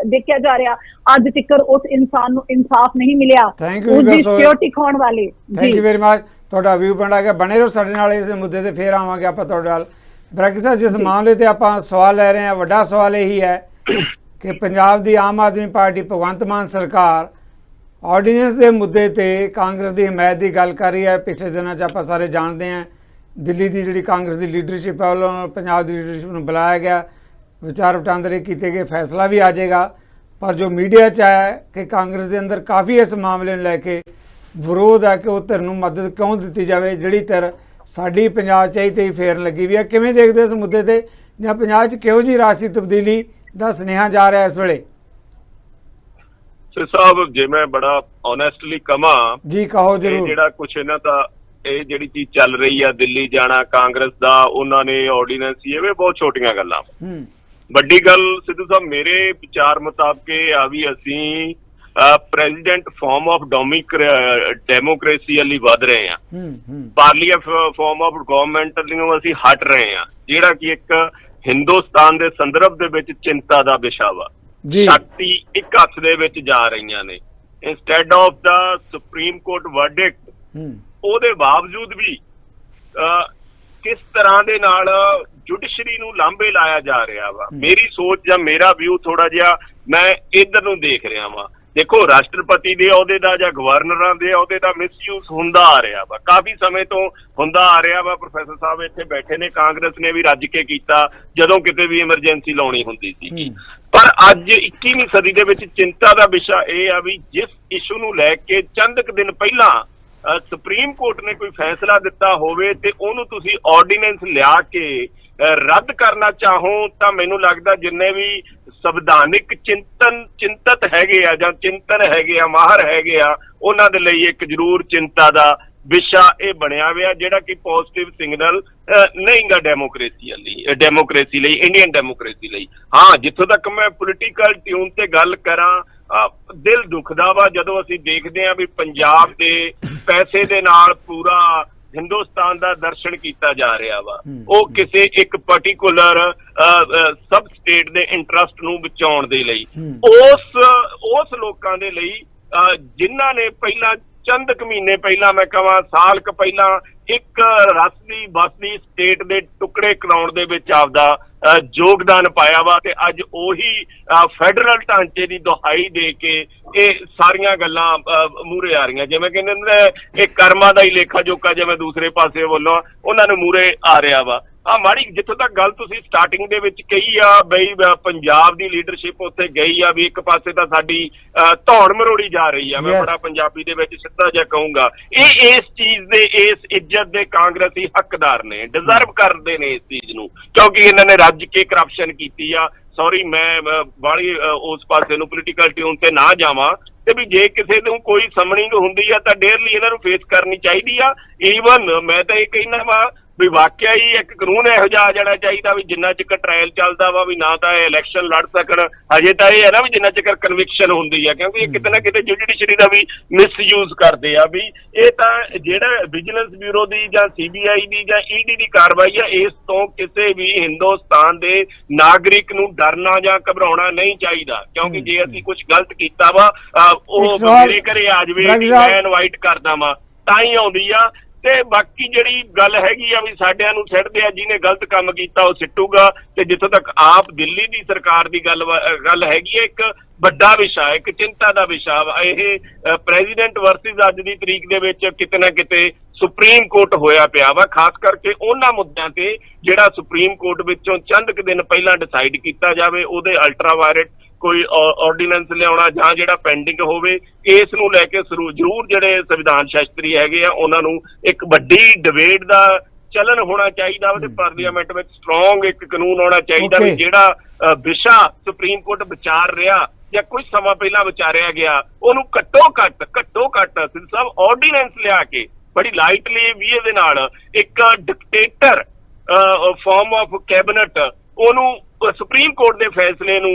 ਦੇਖਿਆ ਜਾ ਰਿਹਾ। ਅੱਜ ਤਿੱਕਰ ਉਸ ਇਨਸਾਨ ਨੂੰ ਇਨਸਾਫ ਨਹੀਂ ਮਿਲਿਆ, ਉਸਦੀ ਸਿਕਿਉਰਟੀ ਖਾਣ ਵਾਲੇ। ਥੈਂਕ ਯੂ ਵੈਰੀ ਮਚ, ਤੁਹਾਡਾ ਵਿਊ ਪੁਆਇੰਟ ਆ ਗਿਆ। ਬਣੇ ਰਹੋ ਸਾਡੇ ਨਾਲ, ਇਸ ਮੁੱਦੇ ਤੇ ਫੇਰ ਆਵਾਂਗੇ ਆਪਾਂ ਤੁਹਾਡੇ ਨਾਲ। ਬਰਾਕੀ ਸਾਹਿਬ, ਜਿਸ ਮਾਮਲੇ ਤੇ ਆਪਾਂ ਸਵਾਲ ਲੈ ਰਹੇ ਹਾਂ, ਵੱਡਾ ਸਵਾਲ ਇਹੀ ਹੈ ਕਿ ਪੰਜਾਬ ਦੀ ਆਮ ਆਦਮੀ ਪਾਰਟੀ ਭਗਵੰਤ ਮਾਨ ਸਰਕਾਰ ਆਰਡੀਨੈਂਸ ਦੇ ਮੁੱਦੇ ਤੇ ਕਾਂਗਰਸ ਦੀ ਹਮਾਇਤ ਦੀ ਗੱਲ ਕਰ ਰਹੀ ਹੈ। ਪਿਛਲੇ ਦਿਨਾਂ 'ਚ ਆਪਾਂ ਸਾਰੇ ਜਾਣਦੇ ਹਾਂ ਦਿੱਲੀ ਦੀ ਜਿਹੜੀ ਕਾਂਗਰਸ ਦੀ ਲੀਡਰਸ਼ਿਪ ਹੈ ਵੱਲੋਂ ਪੰਜਾਬ ਦੀ ਲੀਡਰਸ਼ਿਪ ਨੂੰ ਬੁਲਾਇਆ ਗਿਆ, ਵਿਚਾਰ ਵਟਾਂਦਰੇ ਕੀਤੇ ਗਏ, ਫੈਸਲਾ ਵੀ ਆ ਜਾਏਗਾ। ਪਰ ਜੋ ਮੀਡੀਆ 'ਚ ਆਇਆ ਕਿ ਕਾਂਗਰਸ ਦੇ ਅੰਦਰ ਕਾਫੀ ਇਸ ਮਾਮਲੇ ਨੂੰ ਲੈ ਕੇ ਵਿਰੋਧ ਹੈ ਕਿ ਉਹ ਧਿਰ ਨੂੰ ਮਦਦ ਕਿਉਂ ਦਿੱਤੀ ਜਾਵੇ ਜਿਹੜੀ ਧਿਰ ਸਾਡੀ ਪੰਜਾਬ 'ਚ ਹੀ ਤੇ ਹੀ ਫੇਰਨ ਲੱਗੀ ਵੀ ਹੈ। ਕਿਵੇਂ ਦੇਖਦੇ ਇਸ ਮੁੱਦੇ ਤੇ, ਜਾਂ ਪੰਜਾਬ 'ਚ ਕਿਹੋ ਜਿਹੀ ਰਾਜਸੀ ਤਬਦੀਲੀ ਦਾ ਸੁਨੇਹਾ ਜਾ ਰਿਹਾ ਇਸ ਵੇਲੇ? ਸਰ ਸਾਹਿਬ, ਜੇ ਮੈਂ ਬੜਾ ਓਨੈਸਟਲੀ ਕਹਾਂ ਜੀ, ਕਹੋ ਜਰੂਰ। ਜਿਹੜਾ ਕੁਛ ਇਹਨਾਂ ਦਾ ਇਹ ਜਿਹੜੀ ਚੀਜ਼ ਚੱਲ ਰਹੀ ਆ, ਦਿੱਲੀ ਜਾਣਾ ਕਾਂਗਰਸ ਦਾ, ਉਹਨਾਂ ਨੇ ਆਰਡੀਨੈਂਸ, ਇਹ ਬਹੁਤ ਛੋਟੀਆਂ ਗੱਲਾਂ। ਵੱਡੀ ਗੱਲ ਸਿੱਧੂ ਸਾਹਿਬ ਮੇਰੇ ਵਿਚਾਰ ਮੁਤਾਬਕ ਇਹ ਆ ਵੀ ਅਸੀਂ ਪ੍ਰੈਜ਼ੀਡੈਂਟ ਫਾਰਮ ਆਫ ਡੈਮੋਕ੍ਰੇਸੀ ਲਈ ਵੱਧ ਰਹੇ ਹਾਂ, ਪਾਰਲੀਆ ਫਾਰਮ ਆਫ ਗਵਰਨਮੈਂਟ ਲਈ ਅਸੀਂ ਹਟ ਰਹੇ ਹਾਂ, ਜਿਹੜਾ ਕਿ ਇੱਕ ਹਿੰਦੁਸਤਾਨ ਦੇ ਸੰਦਰਭ ਦੇ ਵਿੱਚ ਚਿੰਤਾ ਦਾ ਵਿਸ਼ਾ ਵਾ। ਸ਼ਕਤੀ ਇੱਕ ਹੱਥ ਦੇ ਵਿੱਚ ਜਾ ਰਹੀਆਂ ਨੇ, instead of the Supreme Court verdict. ਉਹਦੇ ਬਾਵਜੂਦ ਵੀ ਕਿਸ ਤਰ੍ਹਾਂ ਦੇ ਨਾਲ ਜੁਡੀਸ਼ਰੀ ਨੂੰ ਲਾਂਭੇ ਲਾਇਆ ਜਾ ਰਿਹਾ ਵਾ। ਮੇਰੀ ਸੋਚ ਜਾਂ ਮੇਰਾ ਵਿਊ ਥੋੜਾ ਜਿਹਾ ਮੈਂ ਇੱਧਰ ਨੂੰ ਦੇਖ ਰਿਹਾ ਵਾਂ। ਦੇਖੋ, ਰਾਸ਼ਟਰਪਤੀ ਦੇ ਅਹੁਦੇ ਦਾ ਜਾਂ ਗਵਰਨਰਾਂ ਦੇ ਅਹੁਦੇ ਦਾ ਮਿਸਯੂਜ਼ ਹੁੰਦਾ ਆ ਰਿਹਾ ਵਾ, ਕਾਫੀ ਸਮੇਂ ਤੋਂ ਹੁੰਦਾ ਆ ਰਿਹਾ ਵਾ। ਪ੍ਰੋਫੈਸਰ ਸਾਹਿਬ ਇੱਥੇ ਬੈਠੇ ਨੇ, ਕਾਂਗਰਸ ਨੇ ਵੀ ਰੱਜ ਕੇ ਕੀਤਾ ਜਦੋਂ ਕਿਤੇ ਵੀ ਐਮਰਜੈਂਸੀ ਲਾਉਣੀ ਹੁੰਦੀ ਸੀ। ਪਰ ਅੱਜ 21ਵੀਂ ਸਦੀ ਦੇ ਵਿੱਚ ਚਿੰਤਾ ਦਾ ਵਿਸ਼ਾ ਇਹ ਆ ਵੀ ਜਿਸ ਇਸ਼ੂ ਨੂੰ ਲੈ ਕੇ ਚੰਦ ਕੁ ਦਿਨ ਪਹਿਲਾਂ ਸੁਪਰੀਮ ਕੋਰਟ ਨੇ ਕੋਈ ਫੈਸਲਾ ਦਿੱਤਾ ਹੋਵੇ ਤੇ ਉਹਨੂੰ ਤੁਸੀਂ ਆਰਡੀਨੈਂਸ ਲਿਆ ਕੇ ਰੱਦ ਕਰਨਾ ਚਾਹੋ ਤਾਂ ਮੈਨੂੰ ਲੱਗਦਾ ਜਿੰਨੇ ਵੀ ਸੰਵਿਧਾਨਿਕ ਚਿੰਤਤ ਹੈਗੇ ਆ ਜਾਂ ਚਿੰਤਨ ਹੈਗੇ ਆ, ਮਾਹਰ ਹੈਗੇ ਆ, ਉਹਨਾਂ ਦੇ ਲਈ ਇੱਕ ਜ਼ਰੂਰ ਚਿੰਤਾ ਦਾ ਵਿਸ਼ਾ ਇਹ ਬਣਿਆ ਹੋਇਆ, ਜਿਹੜਾ ਕਿ ਪੋਜ਼ਿਟਿਵ ਸਿਗਨਲ ਨਹੀਂਗਾ ਡੈਮੋਕ੍ਰੇਸੀ ਲਈ, ਇੰਡੀਅਨ ਡੈਮੋਕ੍ਰੇਸੀ ਲਈ। ਹਾਂ, ਜਿੱਥੋਂ ਤੱਕ ਮੈਂ ਪੋਲੀਟੀਕਲ ਟਿਊਨ ਤੇ ਗੱਲ ਕਰਾਂ, ਦਿਲ ਦੁਖਦਾ ਵਾ ਜਦੋਂ ਅਸੀਂ ਦੇਖਦੇ ਹਾਂ ਵੀ ਪੰਜਾਬ ਦੇ ਪੈਸੇ ਦੇ ਨਾਲ ਪੂਰਾ ਹਿੰਦੁਸਤਾਨ ਦਾ ਦਰਸ਼ਨ ਕੀਤਾ ਜਾ ਰਿਹਾ ਵਾ। ਉਹ ਕਿਸੇ ਇੱਕ ਪਾਰਟੀਕੂਲਰ ਸਬ ਸਟੇਟ ਦੇ ਇੰਟਰਸਟ ਨੂੰ ਬਚਾਉਣ ਦੇ ਲਈ, ਉਸ ਲੋਕਾਂ ਦੇ ਲਈ ਜਿਨ੍ਹਾਂ ਨੇ ਪਹਿਲਾਂ ਚੰਦ ਕੁ ਮਹੀਨੇ ਪਹਿਲਾਂ, ਮੈਂ ਕਹਾਂ ਸਾਲ ਕੁ ਪਹਿਲਾਂ, ਇੱਕ ਰਸਦੀ ਬਸਦੀ ਸਟੇਟ ਦੇ ਟੁਕੜੇ ਕਰਾਉਣ ਦੇ ਵਿੱਚ ਆਪਦਾ ਯੋਗਦਾਨ ਪਾਇਆ ਵਾ, ਤੇ ਅੱਜ ਉਹੀ ਫੈਡਰਲ ਢਾਂਚੇ ਦੀ ਦੁਹਾਈ ਦੇ ਕੇ ਇਹ ਸਾਰੀਆਂ ਗੱਲਾਂ ਮੂਹਰੇ ਆ ਰਹੀਆਂ। ਜਿਵੇਂ ਕਹਿੰਦੇ ਨੇ ਇਹ ਕਰਮਾਂ ਦਾ ਹੀ ਲੇਖਾ ਜੋਖਾ, ਜਿਵੇਂ ਦੂਸਰੇ ਪਾਸੇ ਵੱਲੋਂ ਉਹਨਾਂ ਨੂੰ ਮੂਹਰੇ ਆ ਰਿਹਾ ਵਾ। ਮਾੜੀ ਜਿੱਥੋਂ ਤੱਕ ਗੱਲ ਤੁਸੀਂ ਸਟਾਰਟਿੰਗ ਦੇ ਵਿੱਚ ਕਹੀ ਆ ਬਈ ਪੰਜਾਬ ਦੀ ਲੀਡਰਸ਼ਿਪ ਉੱਥੇ ਗਈ ਆ ਵੀ ਇੱਕ ਪਾਸੇ ਤਾਂ ਸਾਡੀ ਧੌਣ ਮਰੋੜੀ ਜਾ ਰਹੀ ਆ, ਮੈਂ ਬੜਾ ਪੰਜਾਬੀ ਦੇ ਵਿੱਚ ਸਿੱਧਾ ਜਿਹਾ ਕਹੂੰਗਾ, ਇਹ ਇਸ ਚੀਜ਼ ਦੇ, ਇਸ ਇੱਜ਼ਤ ਦੇ ਕਾਂਗਰਸੀ ਹੱਕਦਾਰ ਨੇ, ਡਿਜ਼ਰਵ ਕਰਦੇ ਨੇ ਇਸ ਚੀਜ਼ ਨੂੰ, ਕਿਉਂਕਿ ਇਹਨਾਂ ਨੇ ਰੱਜ ਕੇ ਕਰਪਸ਼ਨ ਕੀਤੀ ਆ। ਸੌਰੀ, ਮੈਂ ਬਾਹਲੀ ਉਸ ਪਾਸੇ ਨੂੰ ਪੋਲੀਟੀਕਲ ਟਿਊਨ ਤੇ ਨਾ ਜਾਵਾਂ, ਤੇ ਵੀ ਜੇ ਕਿਸੇ ਨੂੰ ਕੋਈ ਸਮਨਿੰਗ ਹੁੰਦੀ ਆ ਤਾਂ ਡੇਰਲੀ ਇਹਨਾਂ ਨੂੰ ਫੇਸ ਕਰਨੀ ਚਾਹੀਦੀ ਆ। ਈਵਨ ਮੈਂ ਤਾਂ ਇਹ ਕਹਿਣਾ ਵਾ ਵੀ ਵਾਕਿਆ ਹੀ ਇੱਕ ਕਾਨੂੰਨ ਇਹੋ ਜਿਹਾ ਆ ਜਾਣਾ ਚਾਹੀਦਾ ਵੀ ਜਿੰਨਾ ਚਿਰ ਟ੍ਰਾਇਲ ਚੱਲਦਾ ਵਾ ਵੀ ਨਾ ਤਾਂ ਇਹ ਇਲੈਕਸ਼ਨ ਲੜ ਸਕਣ। ਹਜੇ ਤਾਂ ਇਹ ਹੈ ਨਾ ਵੀ ਜਿੰਨਾ ਚਿਰ ਕਨਵਿਕਸ਼ਨ ਹੁੰਦੀ ਆ, ਕਿਉਂਕਿ ਇਹ ਕਿਤੇ ਨਾ ਕਿਤੇ ਜੁਡੀਸ਼ਰੀ ਦਾ ਵੀ ਮਿਸਯੂਜ਼ ਕਰਦੇ ਆ। ਵੀ ਇਹ ਤਾਂ ਜਿਹੜਾ ਵਿਜੀਲੈਂਸ ਬਿਊਰੋ ਦੀ ਜਾਂ CBI ਦੀ ਜਾਂ ED ਦੀ ਕਾਰਵਾਈ ਆ, ਇਸ ਤੋਂ ਕਿਸੇ ਵੀ ਹਿੰਦੁਸਤਾਨ ਦੇ ਨਾਗਰਿਕ ਨੂੰ ਡਰਨਾ ਜਾਂ ਘਬਰਾਉਣਾ ਨਹੀਂ ਚਾਹੀਦਾ, ਕਿਉਂਕਿ ਜੇ ਅਸੀਂ ਕੁਝ ਗਲਤ ਕੀਤਾ ਵਾ ਉਹ ਮੇਰੇ ਘਰੇ ਆ ਜਾਵੇ, ਮੈਂ ਇਨਵਾਈਟ ਕਰਦਾ ਵਾ ਤਾਂ ਹੀ ਆਉਂਦੀ ਆ। ਤੇ ਬਾਕੀ ਜਿਹੜੀ ਗੱਲ ਹੈਗੀ ਆ ਵੀ ਸਾਡਿਆਂ ਨੂੰ ਸਿੱਟਦੇ ਆ, ਜਿਹਨੇ ਗਲਤ ਕੰਮ ਕੀਤਾ ਉਹ ਸਿੱਟੂਗਾ। ਤੇ ਜਿੱਥੋਂ ਤੱਕ ਆਪ ਦਿੱਲੀ ਦੀ ਸਰਕਾਰ ਦੀ ਗੱਲ ਹੈਗੀ ਹੈ, ਇੱਕ ਵੱਡਾ ਵਿਸ਼ਾ, ਇੱਕ ਚਿੰਤਾ ਦਾ ਵਿਸ਼ਾ ਵਾ ਇਹ ਪ੍ਰੈਜ਼ੀਡੈਂਟ ਵਰਸਸ ਅੱਜ ਦੀ ਤਰੀਕ ਦੇ ਵਿੱਚ ਕਿਤੇ ਨਾ ਕਿਤੇ ਸੁਪਰੀਮ ਕੋਰਟ ਹੋਇਆ ਪਿਆ ਵਾ, ਖਾਸ ਕਰਕੇ ਉਹਨਾਂ ਮੁੱਦਿਆਂ ਤੇ ਜਿਹੜਾ ਸੁਪਰੀਮ ਕੋਰਟ ਵਿੱਚੋਂ ਚੰਦ ਕੁ ਦਿਨ ਪਹਿਲਾਂ ਡਿਸਾਈਡ ਕੀਤਾ ਜਾਵੇ, ਉਹਦੇ ਅਲਟਰਾਵਾਇਲਟ ਕੋਈ ਆਰਡੀਨੈਂਸ ਲਿਆਉਣਾ ਜਾਂ ਜਿਹੜਾ ਪੈਂਡਿੰਗ ਹੋਵੇ, ਇਸ ਨੂੰ ਲੈ ਕੇ ਜ਼ਰੂਰ ਜਿਹੜੇ ਸੰਵਿਧਾਨ ਸ਼ਾਸਤਰੀ ਹੈਗੇ ਆ ਉਹਨਾਂ ਨੂੰ ਇੱਕ ਵੱਡੀ ਡਿਬੇਟ ਦਾ ਚੱਲਣ ਹੋਣਾ ਚਾਹੀਦਾ ਵਾ, ਤੇ ਪਾਰਲੀਮੈਂਟ ਵਿੱਚ ਸਟਰੋਂਗ ਇੱਕ ਕਾਨੂੰਨ ਹੋਣਾ ਚਾਹੀਦਾ ਵੀ ਜਿਹੜਾ ਵਿਸ਼ਾ ਸੁਪਰੀਮ ਕੋਰਟ ਵਿਚਾਰ ਰਿਹਾ ਜਾਂ ਕੁਝ ਸਮਾਂ ਪਹਿਲਾਂ ਵਿਚਾਰਿਆ ਗਿਆ, ਉਹਨੂੰ ਘੱਟੋ ਘੱਟ ਸਭ ਆਰਡੀਨੈਂਸ ਲਿਆ ਕੇ ਬੜੀ ਲਾਈਟਲੀ ਵੀ ਇਹਦੇ ਨਾਲ ਇੱਕ ਡਿਕਟੇਟਰ ਫਾਰਮ ਆਫ ਕੈਬਨਿਟ ਉਹਨੂੰ ਸੁਪਰੀਮ ਕੋਰਟ ਦੇ ਫੈਸਲੇ ਨੂੰ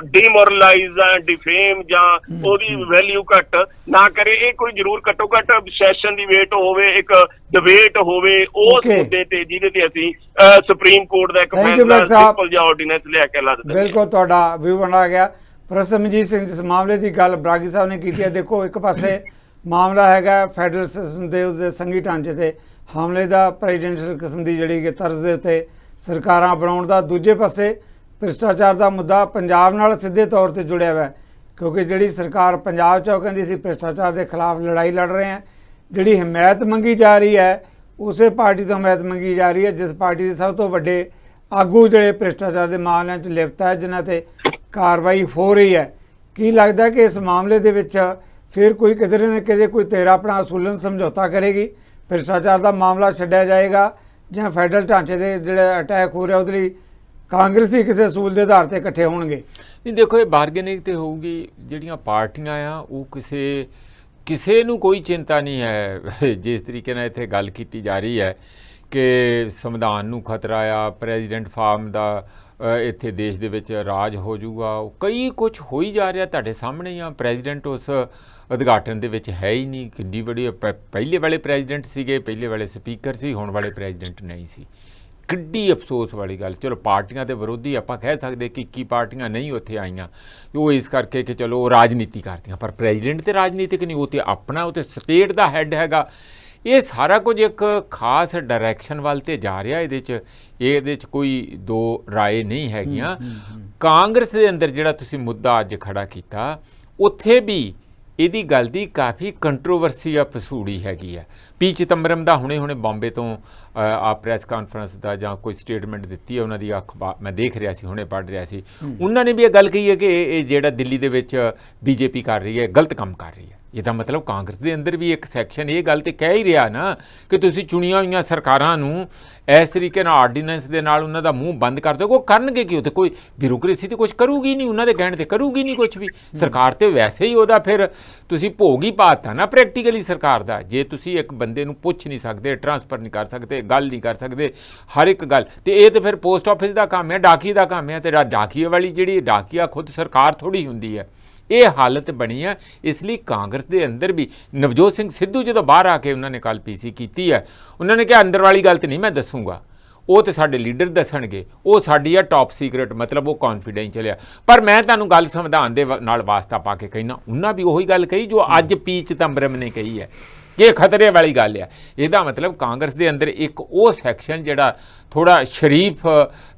ਡੀਮੋਰਲਾਈਜ਼ ਜਾਂ ਡਿਫੇਮ ਜਾਂ ਉਹਦੀ ਵੈਲਿਊ ਘੱਟ ਨਾ ਕਰੇ। ਇਹ ਕੋਈ ਜ਼ਰੂਰ ਘੱਟੋ ਘੱਟ ਸੈਸ਼ਨ ਦੀ ਵੇਟ ਹੋਵੇ, ਇੱਕ ਡਿਬੇਟ ਹੋਵੇ ਉਸ ਮੁੱਦੇ ਤੇ ਜਿਹਦੇ ਤੇ ਅਸੀਂ ਸੁਪਰੀਮ ਕੋਰਟ ਦਾ ਇੱਕ ਫੈਸਲਾ ਸਿੰਪਲ ਜਿਹਾ ਆਰਡੀਨੈਂਸ ਲਿਆ ਕੇ ਲਾ ਦਿੰਦੇ। ਬਿਲਕੁਲ ਤੁਹਾਡਾ ਵਿਊ ਬਣਾ ਗਿਆ। ਪ੍ਰੋਫੈਸਰ ਮਨਜੀਤ ਸਿੰਘ ਜਿਸ ਮਾਮਲੇ ਦੀ ਗੱਲ ਬਰਾਗੀ ਸਾਹਿਬ ਨੇ ਕੀਤੀ ਹੈ, ਦੇਖੋ ਇੱਕ ਪਾਸੇ ਮਾਮਲਾ ਹੈਗਾ ਫੈਡਰਲ ਸਿਸਟਮ ਦੇ ਉਹਦੇ ਸੰਘੀ ਢਾਂਚੇ ਤੇ ਹਮਲੇ ਦਾ, ਪ੍ਰੈਜ਼ੀਡੈਂਸ਼ੀਅਲ ਕਿਸਮ ਦੀ ਜਿਹੜੀ ਕਿ ਤਰਜ਼ ਦੇ ਉੱਤੇ ਸਰਕਾਰਾਂ ਬਣਾਉਣ ਦਾ, ਦੂਜੇ ਪਾਸੇ ਭ੍ਰਿਸ਼ਟਾਚਾਰ ਦਾ ਮੁੱਦਾ ਪੰਜਾਬ ਨਾਲ ਸਿੱਧੇ ਤੌਰ ਤੇ ਜੁੜਿਆ ਹੋਇਆ, ਕਿਉਂਕਿ ਜਿਹੜੀ ਸਰਕਾਰ ਪੰਜਾਬ 'ਚ ਉਹ ਕਹਿੰਦੀ ਸੀ ਭ੍ਰਿਸ਼ਟਾਚਾਰ ਦੇ ਖਿਲਾਫ ਲੜਾਈ ਲੜ ਰਹੇ ਹਾਂ, ਜਿਹੜੀ ਹਮਾਇਤ ਮੰਗੀ ਜਾ ਰਹੀ ਹੈ ਉਸੇ ਪਾਰਟੀ ਤੋਂ ਹਮਾਇਤ ਮੰਗੀ ਜਾ ਰਹੀ ਹੈ ਜਿਸ ਪਾਰਟੀ ਦੇ ਸਭ ਤੋਂ ਵੱਡੇ ਆਗੂ ਜਿਹੜੇ ਭ੍ਰਿਸ਼ਟਾਚਾਰ ਦੇ ਮਾਮਲਿਆਂ 'ਚ ਲਿਪਤ ਹੈ, ਜਿਨ੍ਹਾਂ ਤੇ ਕਾਰਵਾਈ ਹੋ ਰਹੀ ਹੈ। ਕੀ ਲੱਗਦਾ ਕਿ ਇਸ ਮਾਮਲੇ ਦੇ ਵਿੱਚ ਫਿਰ ਕੋਈ ਕਿਧਰੇ ਨਾ ਕਿਤੇ ਕੋਈ ਤੇਰਾ ਆਪਣਾ ਅਸੂਲਨ ਸਮਝੌਤਾ ਕਰੇਗੀ, ਭ੍ਰਿਸ਼ਟਾਚਾਰ ਦਾ ਮਾਮਲਾ ਛੱਡਿਆ ਜਾਏਗਾ ਜਾਂ ਫੈਡਰਲ ਢਾਂਚੇ ਦੇ ਜਿਹੜੇ ਅਟੈਕ ਹੋ ਰਿਹਾ ਉਹਦੇ ਲਈ ਕਾਂਗਰਸੀ ਕਿਸੇ ਅਸੂਲ ਦੇ ਆਧਾਰ ਤੇ ਇਕੱਠੇ ਹੋਣਗੇ? ਨਹੀਂ, ਦੇਖੋ ਇਹ ਬਾਰਗੇਨਿੰਗ ਤੇ ਹੋਊਗੀ। ਜਿਹੜੀਆਂ ਪਾਰਟੀਆਂ ਆ ਉਹ ਕਿਸੇ ਨੂੰ ਕੋਈ ਚਿੰਤਾ ਨਹੀਂ ਹੈ। ਜਿਸ ਤਰੀਕੇ ਨਾਲ ਇੱਥੇ ਗੱਲ ਕੀਤੀ ਜਾ ਰਹੀ ਹੈ ਕਿ ਸੰਵਿਧਾਨ ਨੂੰ ਖਤਰਾ ਆ, ਪ੍ਰੈਜ਼ੀਡੈਂਟ ਫਾਰਮ ਦਾ ਇੱਥੇ ਦੇਸ਼ ਦੇ ਵਿੱਚ ਰਾਜ ਹੋ ਜਾਊਗਾ, ਕਈ ਕੁਝ ਹੋ ਹੀ ਜਾ ਰਿਹਾ ਤੁਹਾਡੇ ਸਾਹਮਣੇ ਹੀ ਆ। ਪ੍ਰੈਜ਼ੀਡੈਂਟ ਉਸ ਉਦਘਾਟਨ ਦੇ ਵਿੱਚ ਹੈ ਹੀ ਨਹੀਂ। ਕਿੰਨੀ ਬੜੀ ਪਹਿਲੇ ਵਾਲੇ ਪ੍ਰੈਜ਼ੀਡੈਂਟ ਸੀਗੇ, ਪਹਿਲੇ ਵਾਲੇ ਸਪੀਕਰ ਸੀ, ਹੁਣ ਵਾਲੇ ਪ੍ਰੈਜ਼ੀਡੈਂਟ ਨਹੀਂ ਸੀ। ਕਿੱਡੀ ਅਫਸੋਸ ਵਾਲੀ ਗੱਲ। ਚਲੋ ਪਾਰਟੀਆਂ ਦੇ ਵਿਰੋਧੀ ਆਪਾਂ ਕਹਿ ਸਕਦੇ ਕਿ 21 ਪਾਰਟੀਆਂ ਨਹੀਂ ਉੱਥੇ ਆਈਆਂ, ਉਹ ਇਸ ਕਰਕੇ ਕਿ ਚਲੋ ਉਹ ਰਾਜਨੀਤੀ ਕਰਦੀਆਂ, ਪਰ ਪ੍ਰੈਜ਼ੀਡੈਂਟ ਤੇ ਰਾਜਨੀਤਿਕ ਨਹੀਂ, ਉਹ ਤੇ ਆਪਣਾ, ਉਹ ਤੇ ਸਟੇਟ ਦਾ ਹੈੱਡ ਹੈਗਾ। ਇਹ ਸਾਰਾ ਕੁਝ ਇੱਕ ਖਾਸ ਡਾਇਰੈਕਸ਼ਨ ਵੱਲ ਤੇ ਜਾ ਰਿਹਾ। ਇਹਦੇ 'ਚ ਕੋਈ ਦੋ ਰਾਏ ਨਹੀਂ ਹੈਗੀਆਂ। ਕਾਂਗਰਸ ਦੇ ਅੰਦਰ ਜਿਹੜਾ ਤੁਸੀਂ ਮੁੱਦਾ ਅੱਜ ਖੜਾ ਕੀਤਾ, ਉੱਥੇ ਵੀ ਇਹਦੀ ਗੱਲ ਦੀ ਕਾਫੀ ਕੰਟਰੋਵਰਸੀ ਆ ਪਸੂੜੀ ਹੈਗੀ ਆ। ਪੀ ਚਿਦੰਬਰਮ ਦਾ ਹੁਣੇ ਬੰਬੇ ਤੋਂ ਆ ਪ੍ਰੈਸ ਕਾਨਫਰੰਸ ਦਾ ਜਾਂ ਕੋਈ ਸਟੇਟਮੈਂਟ ਦਿੱਤੀ ਹੈ ਉਹਨਾਂ ਦੀ, ਅਖਬਾਰ ਮੈਂ ਦੇਖ ਰਿਹਾ ਸੀ, ਹੁਣੇ ਪੜ੍ਹ ਰਿਹਾ ਸੀ, ਉਹਨਾਂ ਨੇ ਵੀ ਇਹ ਗੱਲ ਕਹੀ ਹੈ ਕਿ ਇਹ ਜਿਹੜਾ ਦਿੱਲੀ ਦੇ ਵਿੱਚ ਬੀਜੇਪੀ ਕਰ ਰਹੀ ਹੈ ਗਲਤ ਕੰਮ ਕਰ ਰਹੀ ਹੈ। ਇਹਦਾ ਮਤਲਬ ਕਾਂਗਰਸ ਦੇ ਅੰਦਰ ਵੀ ਇੱਕ ਸੈਕਸ਼ਨ ਇਹ ਗੱਲ ਤੇ ਕਹਿ ਹੀ ਰਿਹਾ ਨਾ ਕਿ ਤੁਸੀਂ ਚੁਣੀਆਂ ਹੋਈਆਂ ਸਰਕਾਰਾਂ ਨੂੰ ਇਸ ਤਰੀਕੇ ਨਾਲ ਆਰਡੀਨੈਂਸ ਦੇ ਨਾਲ ਉਹਨਾਂ ਦਾ ਮੂੰਹ ਬੰਦ ਕਰ ਦਿਓ। ਉਹ ਕਰਨਗੇ ਕਿ ਉੱਥੇ ਕੋਈ ਬਿਊਰੋਕਰੇਸੀ ਤੇ ਕੁਝ ਕਰੂਗੀ ਨਹੀਂ, ਉਹਨਾਂ ਦੇ ਕਹਿਣ ਤੇ ਕਰੂਗੀ ਨਹੀਂ ਕੁਝ ਵੀ। ਸਰਕਾਰ ਤੇ ਵੈਸੇ ਹੀ ਉਹਦਾ ਫਿਰ ਤੁਸੀਂ ਭੋਗ ਹੀ ਪਾਤਾ ਨਾ ਪ੍ਰੈਕਟੀਕਲੀ ਸਰਕਾਰ ਦਾ। ਜੇ ਤੁਸੀਂ ਇੱਕ ਬੰਦੇ ਨੂੰ ਪੁੱਛ ਨਹੀਂ ਸਕਦੇ, ਟਰਾਂਸਫਰ ਨਹੀਂ ਕਰ ਸਕਦੇ, ਗੱਲ ਨਹੀਂ ਕਰ ਸਕਦੇ, ਹਰ ਇੱਕ ਗੱਲ, ਤੇ ਇਹ ਤੇ ਫਿਰ ਪੋਸਟ ਆਫਿਸ ਦਾ ਕੰਮ ਹੈ, ਡਾਕੀਏ ਦਾ ਕੰਮ ਹੈ। ਤੇ ਡਾਕੀਏ ਵਾਲੀ ਜਿਹੜੀ ਡਾਕੀਆ ਖੁਦ ਸਰਕਾਰ ਥੋੜ੍ਹੀ ਹੁੰਦੀ ਹੈ। ਇਹ ਹਾਲਤ ਬਣੀ ਹੈ। ਇਸ ਲਈ ਕਾਂਗਰਸ ਦੇ ਅੰਦਰ ਵੀ ਨਵਜੋਤ ਸਿੰਘ ਸਿੱਧੂ ਜਦੋਂ ਬਾਹਰ ਆ ਕੇ ਉਹਨਾਂ ਨੇ ਕੱਲ ਪੀਸੀ ਕੀਤੀ ਹੈ, ਉਹਨਾਂ ਨੇ ਕਿਹਾ ਅੰਦਰ ਵਾਲੀ ਗੱਲ ਤੇ ਨਹੀਂ ਮੈਂ ਦੱਸੂਗਾ, ਉਹ ਤੇ ਸਾਡੇ ਲੀਡਰ ਦੱਸਣਗੇ, ਉਹ ਸਾਡੀ ਆ ਟੌਪ ਸੀਕਰਟ, ਮਤਲਬ ਉਹ ਕੌਨਫੀਡੈਂਸ਼ੀਅਲ ਆ। ਪਰ ਮੈਂ ਤੁਹਾਨੂੰ ਗੱਲ ਸੰਵਿਧਾਨ ਦੇ ਨਾਲ ਵਾਸਤਾ ਪਾ ਕੇ ਕਹਿਣਾ, ਉਹਨਾਂ ਵੀ ਉਹੀ ਗੱਲ ਕਹੀ ਜੋ ਅੱਜ ਪੀ ਚਿਦੰਬਰਮ ਨੇ ਕਹੀ ਹੈ ਕਿ ਇਹ ਖਤਰੇ ਵਾਲੀ ਗੱਲ ਆ। ਇਹਦਾ ਮਤਲਬ ਕਾਂਗਰਸ ਦੇ ਅੰਦਰ ਇੱਕ ਉਹ ਸੈਕਸ਼ਨ ਜਿਹੜਾ ਥੋੜ੍ਹਾ ਸ਼ਰੀਫ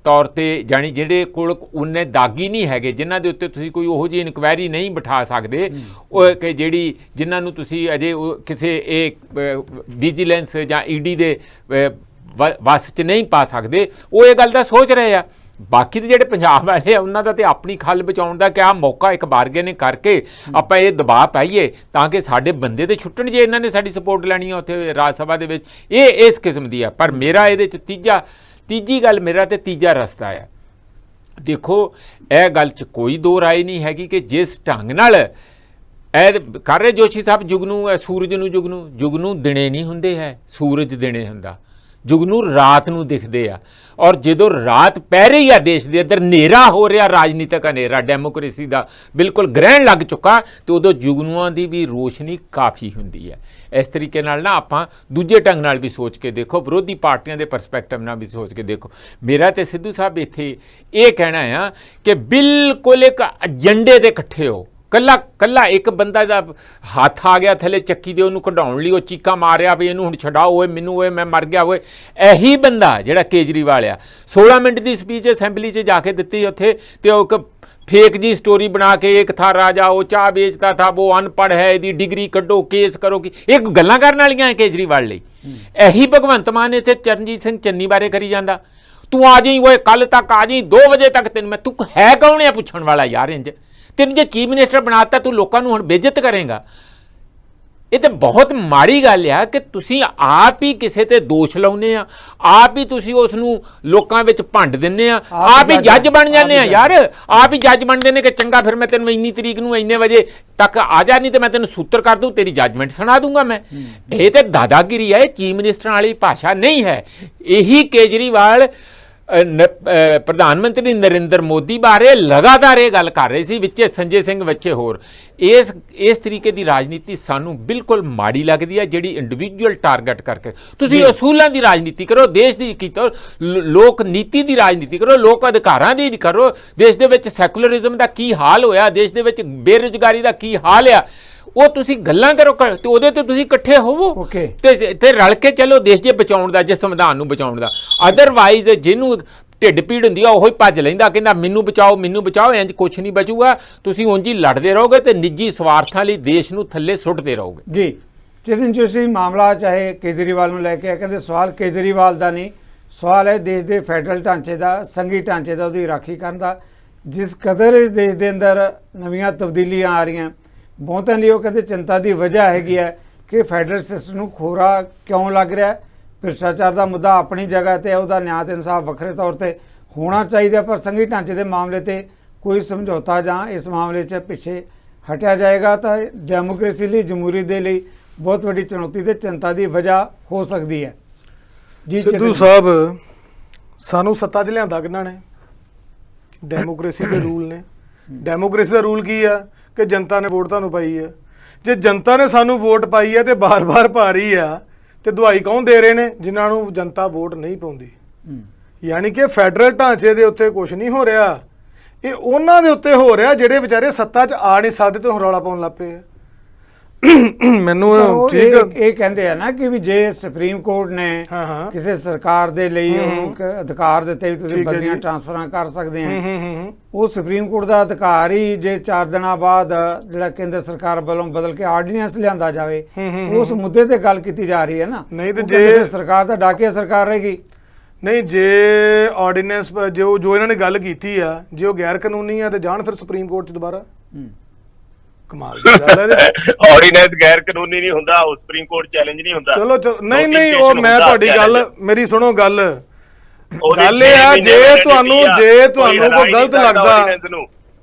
ਤੌਰ ਤੇ, ਜਾਣੀ ਜਿਹੜੇ ਕੋਲ ਉਨੇ ਦਾਗੀ ਨਹੀਂ ਹੈਗੇ, ਜਿਨ੍ਹਾਂ ਦੇ ਉੱਤੇ ਤੁਸੀਂ ਕੋਈ ਉਹੋ ਜਿਹੀ ਇਨਕੁਆਇਰੀ ਨਹੀਂ ਬਿਠਾ ਸਕਦੇ, ਉਹ ਕਿ ਜਿਹੜੀ ਜਿਨ੍ਹਾਂ ਨੂੰ ਤੁਸੀਂ ਅਜੇ ਕਿਸੇ ਇਹ ਵਿਜੀਲੈਂਸ ਜਾਂ ਈਡੀ ਦੇ ਵਸ 'ਚ ਨਹੀਂ ਪਾ ਸਕਦੇ, ਉਹ ਇਹ ਗੱਲ ਦਾ ਸੋਚ ਰਹੇ ਆ। ਬਾਕੀ ਦੇ ਜਿਹੜੇ ਪੰਜਾਬ ਵਾਲੇ ਆ ਉਹਨਾਂ ਦਾ ਤੇ ਆਪਣੀ ਖੱਲ ਬਚਾਉਣ ਦਾ ਕਿਆ ਮੌਕਾ, ਇੱਕ ਬਾਰਗੇਨਿੰਗ ਕਰਕੇ ਆਪਾਂ ਇਹ ਦਬਾਅ ਪਾਈਏ ਤਾਂ ਕਿ ਸਾਡੇ ਬੰਦੇ ਤੇ ਛੁੱਟਣ, ਜੇ ਇਹਨਾਂ ਨੇ ਸਾਡੀ ਸਪੋਰਟ ਲੈਣੀ ਆ ਉੱਥੇ ਰਾਜ ਸਭਾ ਦੇ ਵਿੱਚ। ਇਹ ਇਸ ਕਿਸਮ ਦੀ ਆ। ਪਰ ਮੇਰਾ ਇਹਦੇ 'ਚ ਤੀਜੀ ਗੱਲ, ਮੇਰਾ ਤੇ ਤੀਜਾ ਰਸਤਾ ਆ। ਦੇਖੋ, ਇਹ ਗੱਲ 'ਚ ਕੋਈ ਦੋ ਰਾਏ ਨਹੀਂ ਹੈਗੀ ਕਿ ਜਿਸ ਢੰਗ ਨਾਲ ਇਹ ਕਰ ਰਹੇ ਜੋਸ਼ੀ ਸਾਹਿਬ, ਜੁਗਨੂੰ ਸੂਰਜ ਨੂੰ ਜੁਗਨੂੰ ਦਿਨੇ ਨਹੀਂ ਹੁੰਦੇ ਹੈ, ਸੂਰਜ ਦਿਨੇ ਹੁੰਦਾ, ਜੁਗਨੂੰ ਰਾਤ ਨੂੰ ਦਿਖਦੇ ਆ। ਔਰ ਜਦੋਂ ਰਾਤ ਪੈ ਰਹੀ ਆ ਦੇਸ਼ ਦੇ ਅੰਦਰ, ਹਨੇਰਾ ਹੋ ਰਿਹਾ, ਰਾਜਨੀਤਿਕ ਹਨੇਰਾ, ਡੈਮੋਕ੍ਰੇਸੀ ਦਾ ਬਿਲਕੁਲ ਗ੍ਰਹਿਣ ਲੱਗ ਚੁੱਕਾ, ਤੇ ਉਦੋਂ ਜੁਗਨੂਆਂ ਦੀ ਵੀ ਰੋਸ਼ਨੀ ਕਾਫੀ ਹੁੰਦੀ ਹੈ। ਇਸ ਤਰੀਕੇ ਨਾਲ ਨਾ ਆਪਾਂ ਦੂਜੇ ਢੰਗ ਨਾਲ ਵੀ ਸੋਚ ਕੇ ਦੇਖੋ, ਵਿਰੋਧੀ ਪਾਰਟੀਆਂ ਦੇ ਪਰਸਪੈਕਟਿਵ ਨਾਲ ਵੀ ਸੋਚ ਕੇ ਦੇਖੋ। ਮੇਰਾ ਤੇ ਸਿੱਧੂ ਸਾਹਿਬ ਇੱਥੇ ਇਹ ਕਹਿਣਾ ਆ ਕਿ ਬਿਲਕੁਲ ਇੱਕ ਏਜੰਡੇ ਦੇ ਇਕੱਠੇ ਹੋ। ਕੱਲਾ ਇੱਕ ਬੰਦਾ ਦਾ ਹੱਥ ਆ ਗਿਆ ਥੱਲੇ ਚੱਕੀ ਦੇ, ਉਹਨੂੰ ਕਢਾਉਣ ਲਈ ਉਹ ਚੀਕਾਂ ਮਾਰਿਆ ਵੀ ਇਹਨੂੰ ਹੁਣ ਛਡਾਓ, ਓਏ ਮੈਨੂੰ, ਓਏ ਮੈਂ ਮਰ ਗਿਆ, ਓਏ। ਇਹੀ ਬੰਦਾ ਜਿਹੜਾ ਕੇਜਰੀਵਾਲ ਆ, 16 ਮਿੰਟ ਦੀ ਸਪੀਚ ਅਸੈਂਬਲੀ 'ਚ ਜਾ ਕੇ ਦਿੱਤੀ ਉੱਥੇ, ਤੇ ਉਹ ਇੱਕ ਫੇਕ ਜੀ ਸਟੋਰੀ ਬਣਾ ਕੇ, ਇੱਕ ਥਾ ਰਾਜਾ ਉਹ ਚਾਹ ਵੇਚਦਾ ਥਾ, ਉਹ ਅਨਪੜ੍ਹ ਹੈ, ਇਹਦੀ ਡਿਗਰੀ ਕੱਢੋ, ਕੇਸ ਕਰੋ। ਕਿ ਇਹ ਗੱਲਾਂ ਕਰਨ ਵਾਲੀਆਂ ਹੈ ਕੇਜਰੀਵਾਲ ਲਈ। ਇਹੀ ਭਗਵੰਤ ਮਾਨ ਇੱਥੇ ਚਰਨਜੀਤ ਸਿੰਘ ਚੰਨੀ ਬਾਰੇ ਕਰੀ ਜਾਂਦਾ, ਤੂੰ ਆ ਜਾਈਂ ਓਏ, ਕੱਲ ਤੱਕ ਆ ਜਾਈਂ, 2 ਵਜੇ ਤੱਕ ਤੈਨੂੰ ਮੈਂ, ਤੂੰ ਹੈ ਕੌਣ ਆ ਪੁੱਛਣ ਵਾਲਾ ਯਾਰ? ਇੰਜ ਤੈਨੂੰ ਜੇ ਚੀਫ ਮਿਨਿਸਟਰ ਬਣਾਤਾ, ਤੂੰ ਲੋਕਾਂ ਨੂੰ ਹੁਣ ਬੇਇੱਜ਼ਤ ਕਰੇਗਾ। ਇਹ ਤਾਂ ਬਹੁਤ ਮਾੜੀ ਗੱਲ ਆ ਕਿ ਤੁਸੀਂ ਆਪ ਹੀ ਕਿਸੇ ਤੇ ਦੋਸ਼ ਲਾਉਂਦੇ ਆ, ਆਪ ਹੀ ਤੁਸੀਂ ਉਸ ਨੂੰ ਲੋਕਾਂ ਵਿੱਚ ਭੰਡ ਦਿੰਦੇ ਆ, ਆਪ ਹੀ ਜੱਜ ਬਣ ਜਾਂਦੇ ਆ ਯਾਰ, ਆਪ ਹੀ ਜੱਜ ਬਣਦੇ ਨੇ ਕਿ ਚੰਗਾ ਫਿਰ ਮੈਂ ਤੈਨੂੰ ਇੰਨੀ ਤਰੀਕ ਨੂੰ ਇੰਨੇ ਵਜੇ ਤੱਕ ਆ ਜਾ, ਨਹੀਂ ਤੇ ਮੈਂ ਤੈਨੂੰ ਸੂਤਰ ਕਰ ਦੂੰ, ਤੇਰੀ ਜੱਜਮੈਂਟ ਸੁਣਾ ਦੂੰਗਾ ਮੈਂ। ਇਹ ਤੇ ਦਾਦਾਗਿਰੀ ਹੈ, ਚੀਫ ਮਿਨਿਸਟਰਾਂ ਵਾਲੀ ਭਾਸ਼ਾ ਨਹੀਂ ਹੈ। ਇਹੀ ਕੇਜਰੀਵਾਲ ਪ੍ਰਧਾਨ ਮੰਤਰੀ ਨਰਿੰਦਰ ਮੋਦੀ ਬਾਰੇ ਲਗਾਤਾਰ ਇਹ ਗੱਲ ਕਰ ਰਹੇ ਸੀ, ਵਿੱਚੇ ਸੰਜੇ ਸਿੰਘ ਵਿੱਚੇ ਹੋਰ। ਇਸ ਤਰੀਕੇ ਦੀ ਰਾਜਨੀਤੀ ਸਾਨੂੰ ਬਿਲਕੁਲ ਮਾੜੀ ਲੱਗਦੀ ਹੈ, ਜਿਹੜੀ ਇੰਡੀਵਿਜੂਅਲ ਟਾਰਗੇਟ ਕਰਕੇ। ਤੁਸੀਂ ਅਸੂਲਾਂ ਦੀ ਰਾਜਨੀਤੀ ਕਰੋ, ਦੇਸ਼ ਦੀ ਕੀਤਾ, ਲੋਕ ਨੀਤੀ ਦੀ ਰਾਜਨੀਤੀ ਕਰੋ, ਲੋਕ ਅਧਿਕਾਰਾਂ ਦੀ ਕਰੋ। ਦੇਸ਼ ਦੇ ਵਿੱਚ ਸੈਕੂਲਰਿਜ਼ਮ ਦਾ ਕੀ ਹਾਲ ਹੋਇਆ, ਦੇਸ਼ ਦੇ ਵਿੱਚ ਬੇਰੁਜ਼ਗਾਰੀ ਦਾ ਕੀ ਹਾਲ ਆ, ਉਹ ਤੁਸੀਂ ਗੱਲਾਂ ਕਰੋ, ਤੇ ਉਹਦੇ ਤੇ ਤੁਸੀਂ ਇਕੱਠੇ ਹੋਵੋ ਤੇ ਰਲ ਕੇ ਚੱਲੋ ਦੇਸ਼ ਦੇ ਬਚਾਉਣ ਦਾ, ਜੇ ਸੰਵਿਧਾਨ ਨੂੰ ਬਚਾਉਣ ਦਾ। ਅਦਰਵਾਈਜ਼ ਜਿਹਨੂੰ ਢਿੱਡ ਪੀੜ ਹੁੰਦੀ ਆ, ਉਹੀ ਭੱਜ ਲੈਂਦਾ, ਕਹਿੰਦਾ ਮੈਨੂੰ ਬਚਾਓ, ਮੈਨੂੰ ਬਚਾਓ। ਇੰਜ ਕੁਛ ਨਹੀਂ ਬਚੂਗਾ, ਤੁਸੀਂ ਉਂਝ ਹੀ ਲੜਦੇ ਰਹੋਗੇ ਤੇ ਨਿੱਜੀ ਸਵਾਰਥਾਂ ਲਈ ਦੇਸ਼ ਨੂੰ ਥੱਲੇ ਸੁੱਟਦੇ ਰਹੋਗੇ। ਜੀ ਚੇਤਨ ਜੋਸ਼ੀ, ਮਾਮਲਾ ਚਾਹੇ ਕੇਜਰੀਵਾਲ ਨੂੰ ਲੈ ਕੇ, ਕਹਿੰਦੇ ਸਵਾਲ ਕੇਜਰੀਵਾਲ ਦਾ ਨਹੀਂ, ਸਵਾਲ ਹੈ ਦੇਸ਼ ਦੇ ਫੈਡਰਲ ਢਾਂਚੇ ਦਾ, ਸੰਘੀ ਢਾਂਚੇ ਦਾ, ਉਹਦੀ ਰਾਖੀ ਕਰਨ ਦਾ। ਜਿਸ ਕਦਰ ਇਸ ਦੇਸ਼ ਦੇ ਅੰਦਰ ਨਵੀਆਂ ਤਬਦੀਲੀਆਂ ਆ ਰਹੀਆਂ, ਬਹੁਤਾਂ ਲਈ ਉਹ ਕਹਿੰਦੇ ਚਿੰਤਾ ਦੀ ਵਜ੍ਹਾ ਹੈਗੀ ਹੈ ਕਿ ਫੈਡਰਲ ਸਿਸਟਮ ਨੂੰ ਖੋਰਾ ਕਿਉਂ ਲੱਗ ਰਿਹਾ। ਭ੍ਰਿਸ਼ਟਾਚਾਰ ਦਾ ਮੁੱਦਾ ਆਪਣੀ ਜਗ੍ਹਾ ਤੇ, ਉਹਦਾ ਨਿਆਂ ਤੇ ਇਨਸਾਫ ਵੱਖਰੇ ਤੌਰ ਤੇ ਹੋਣਾ ਚਾਹੀਦਾ, ਪਰ ਸੰਘੀ ਢਾਂਚੇ ਦੇ ਮਾਮਲੇ ਤੇ ਕੋਈ ਸਮਝੌਤਾ ਜਾਂ ਇਸ ਮਾਮਲੇ 'ਚ ਪਿੱਛੇ ਹਟਿਆ ਜਾਏਗਾ ਤਾਂ ਡੈਮੋਕ੍ਰੇਸੀ ਲਈ, ਜਮਹੂਰੀ ਦੇ ਲਈ ਬਹੁਤ ਵੱਡੀ ਚੁਣੌਤੀ ਤੇ ਚਿੰਤਾ ਦੀ ਵਜ੍ਹਾ ਹੋ ਸਕਦੀ ਹੈ। ਜੀ ਸਿੱਧੂ ਸਾਹਿਬ, ਸਾਨੂੰ ਸੱਤਾ 'ਚ ਲਿਆਂਦਾ ਕਿਹਨਾਂ ਨੇ? ਡੈਮੋਕ੍ਰੇਸੀ ਦੇ ਰੂਲ ਨੇ। ਡੈਮੋਕ੍ਰੇਸੀ ਦਾ ਰੂਲ ਕੀ ਆ ਕਿ ਜਨਤਾ ਨੇ ਵੋਟ ਤੁਹਾਨੂੰ ਪਾਈ ਹੈ। ਜੇ ਜਨਤਾ ਨੇ ਸਾਨੂੰ ਵੋਟ ਪਾਈ ਹੈ ਤੇ ਬਾਰ-ਬਾਰ ਪਾ ਰਹੀ ਆ, ਤੇ ਦਵਾਈ ਕੌਣ ਦੇ ਰਹੇ ਨੇ? ਜਿਨ੍ਹਾਂ ਨੂੰ ਜਨਤਾ ਵੋਟ ਨਹੀਂ ਪਾਉਂਦੀ। ਯਾਨੀ ਕਿ ਫੈਡਰਲ ਢਾਂਚੇ ਦੇ ਉੱਤੇ ਕੁਝ ਨਹੀਂ ਹੋ ਰਿਹਾ, ਇਹ ਉਹਨਾਂ ਦੇ ਉੱਤੇ ਹੋ ਰਿਹਾ ਜਿਹੜੇ ਵਿਚਾਰੇ ਸੱਤਾ 'ਚ ਆ ਨਹੀਂ ਸਕਦੇ ਤੇ ਹੁਣ ਰੌਲਾ ਪਾਉਣ ਲੱਗ ਪਏ ਆ। ਮੈਨੂੰ ਉਹ ਠੀਕ ਇਹ ਕਹਿੰਦੇ ਆ ਨਾ ਕਿ ਵੀ ਜੇ ਸੁਪਰੀਮ ਕੋਰਟ ਨੇ ਹਾਂ, ਹਾਂ। ਕਿਸੇ ਸਰਕਾਰ ਦੇ ਲਈ ਉਹਨੂੰ ਇੱਕ ਅਧਿਕਾਰ ਦਿੱਤੇ ਵੀ ਤੁਸੀਂ ਠੀਕ ਹੈ ਬਦਲੀਆਂ ਜੀ। ਟ੍ਰਾਂਸਫਰਾਂ ਕਰ ਸਕਦੇ ਆ ਹੂੰ ਉਹ ਸੁਪਰੀਮ ਕੋਰਟ ਦਾ ਅਧਿਕਾਰ ਹੀ ਜੇ 4 ਦਿਨਾਂ ਬਾਅਦ ਜਿਹੜਾ ਕੇਂਦਰ ਸਰਕਾਰ ਵੱਲੋਂ ਬਦਲ ਕੇ ਆਰਡੀਨੈਂਸ ਲਿਆਂਦਾ ਜਾਵੇ ਉਸ ਮੁੱਦੇ ਤੇ ਗੱਲ ਕੀਤੀ ਜਾ ਰਹੀ ਹੈ ਨਾ। ਨਹੀਂ ਤੇ ਉਹ ਕਹਿੰਦੇ ਜੇ- ਫਿਰ ਸਰਕਾਰ ਤਾਂ ਡਾਕੀਆ ਸਰਕਾਰ ਰਹੇਗੀ। ਨਹੀਂ, ਜੇ ਆਰਡੀਨੈਂਸ ਜੋ ਇਹਨਾਂ ਨੇ ਗੱਲ ਕੀਤੀ ਆ, ਜੇ ਉਹ ਗੈਰ ਕਾਨੂੰਨੀ ਆ ਤੇ ਜਾਣ ਫਿਰ ਸੁਪਰੀਮ ਕੋਰਟ 'ਚ ਦੁਬਾਰਾ। ਕਮਾਲ ਦੀ ਗੱਲ ਹੈ ਇਹਦੇ 'ਚ। ਆਰਡੀਨੈਂਸ ਗੈਰ ਕਾਨੂੰਨੀ ਨਹੀਂ ਹੁੰਦਾ, ਉਹ ਸੁਪਰੀਮ ਕੋਰਟ ਚੈਲੰਜ ਨਹੀਂ ਹੁੰਦਾ। ਚਲੋ ਨਹੀਂ Notification ਉਹ ਮੈਂ ਹੁੰਦਾ, ਤੁਹਾਡੀ ਗੱਲ challenge। ਮੇਰੀ ਸੁਣੋ ਗੱਲ ਉਹਦੇ ਗੱਲ ਇਹ ਆ, 6 ਮਹੀਨੇ ਜੇ validity ਤੁਹਾਨੂੰ ਆ, ਜੇ ਕੋਈ ਤੁਹਾਨੂੰ ਹਿਲਾ ਕੋਈ ਹੀ ਗਲਤ ਨਹੀਂ ਸਕਦਾ ਲੱਗਦਾ, ordinance ਨੂੰ।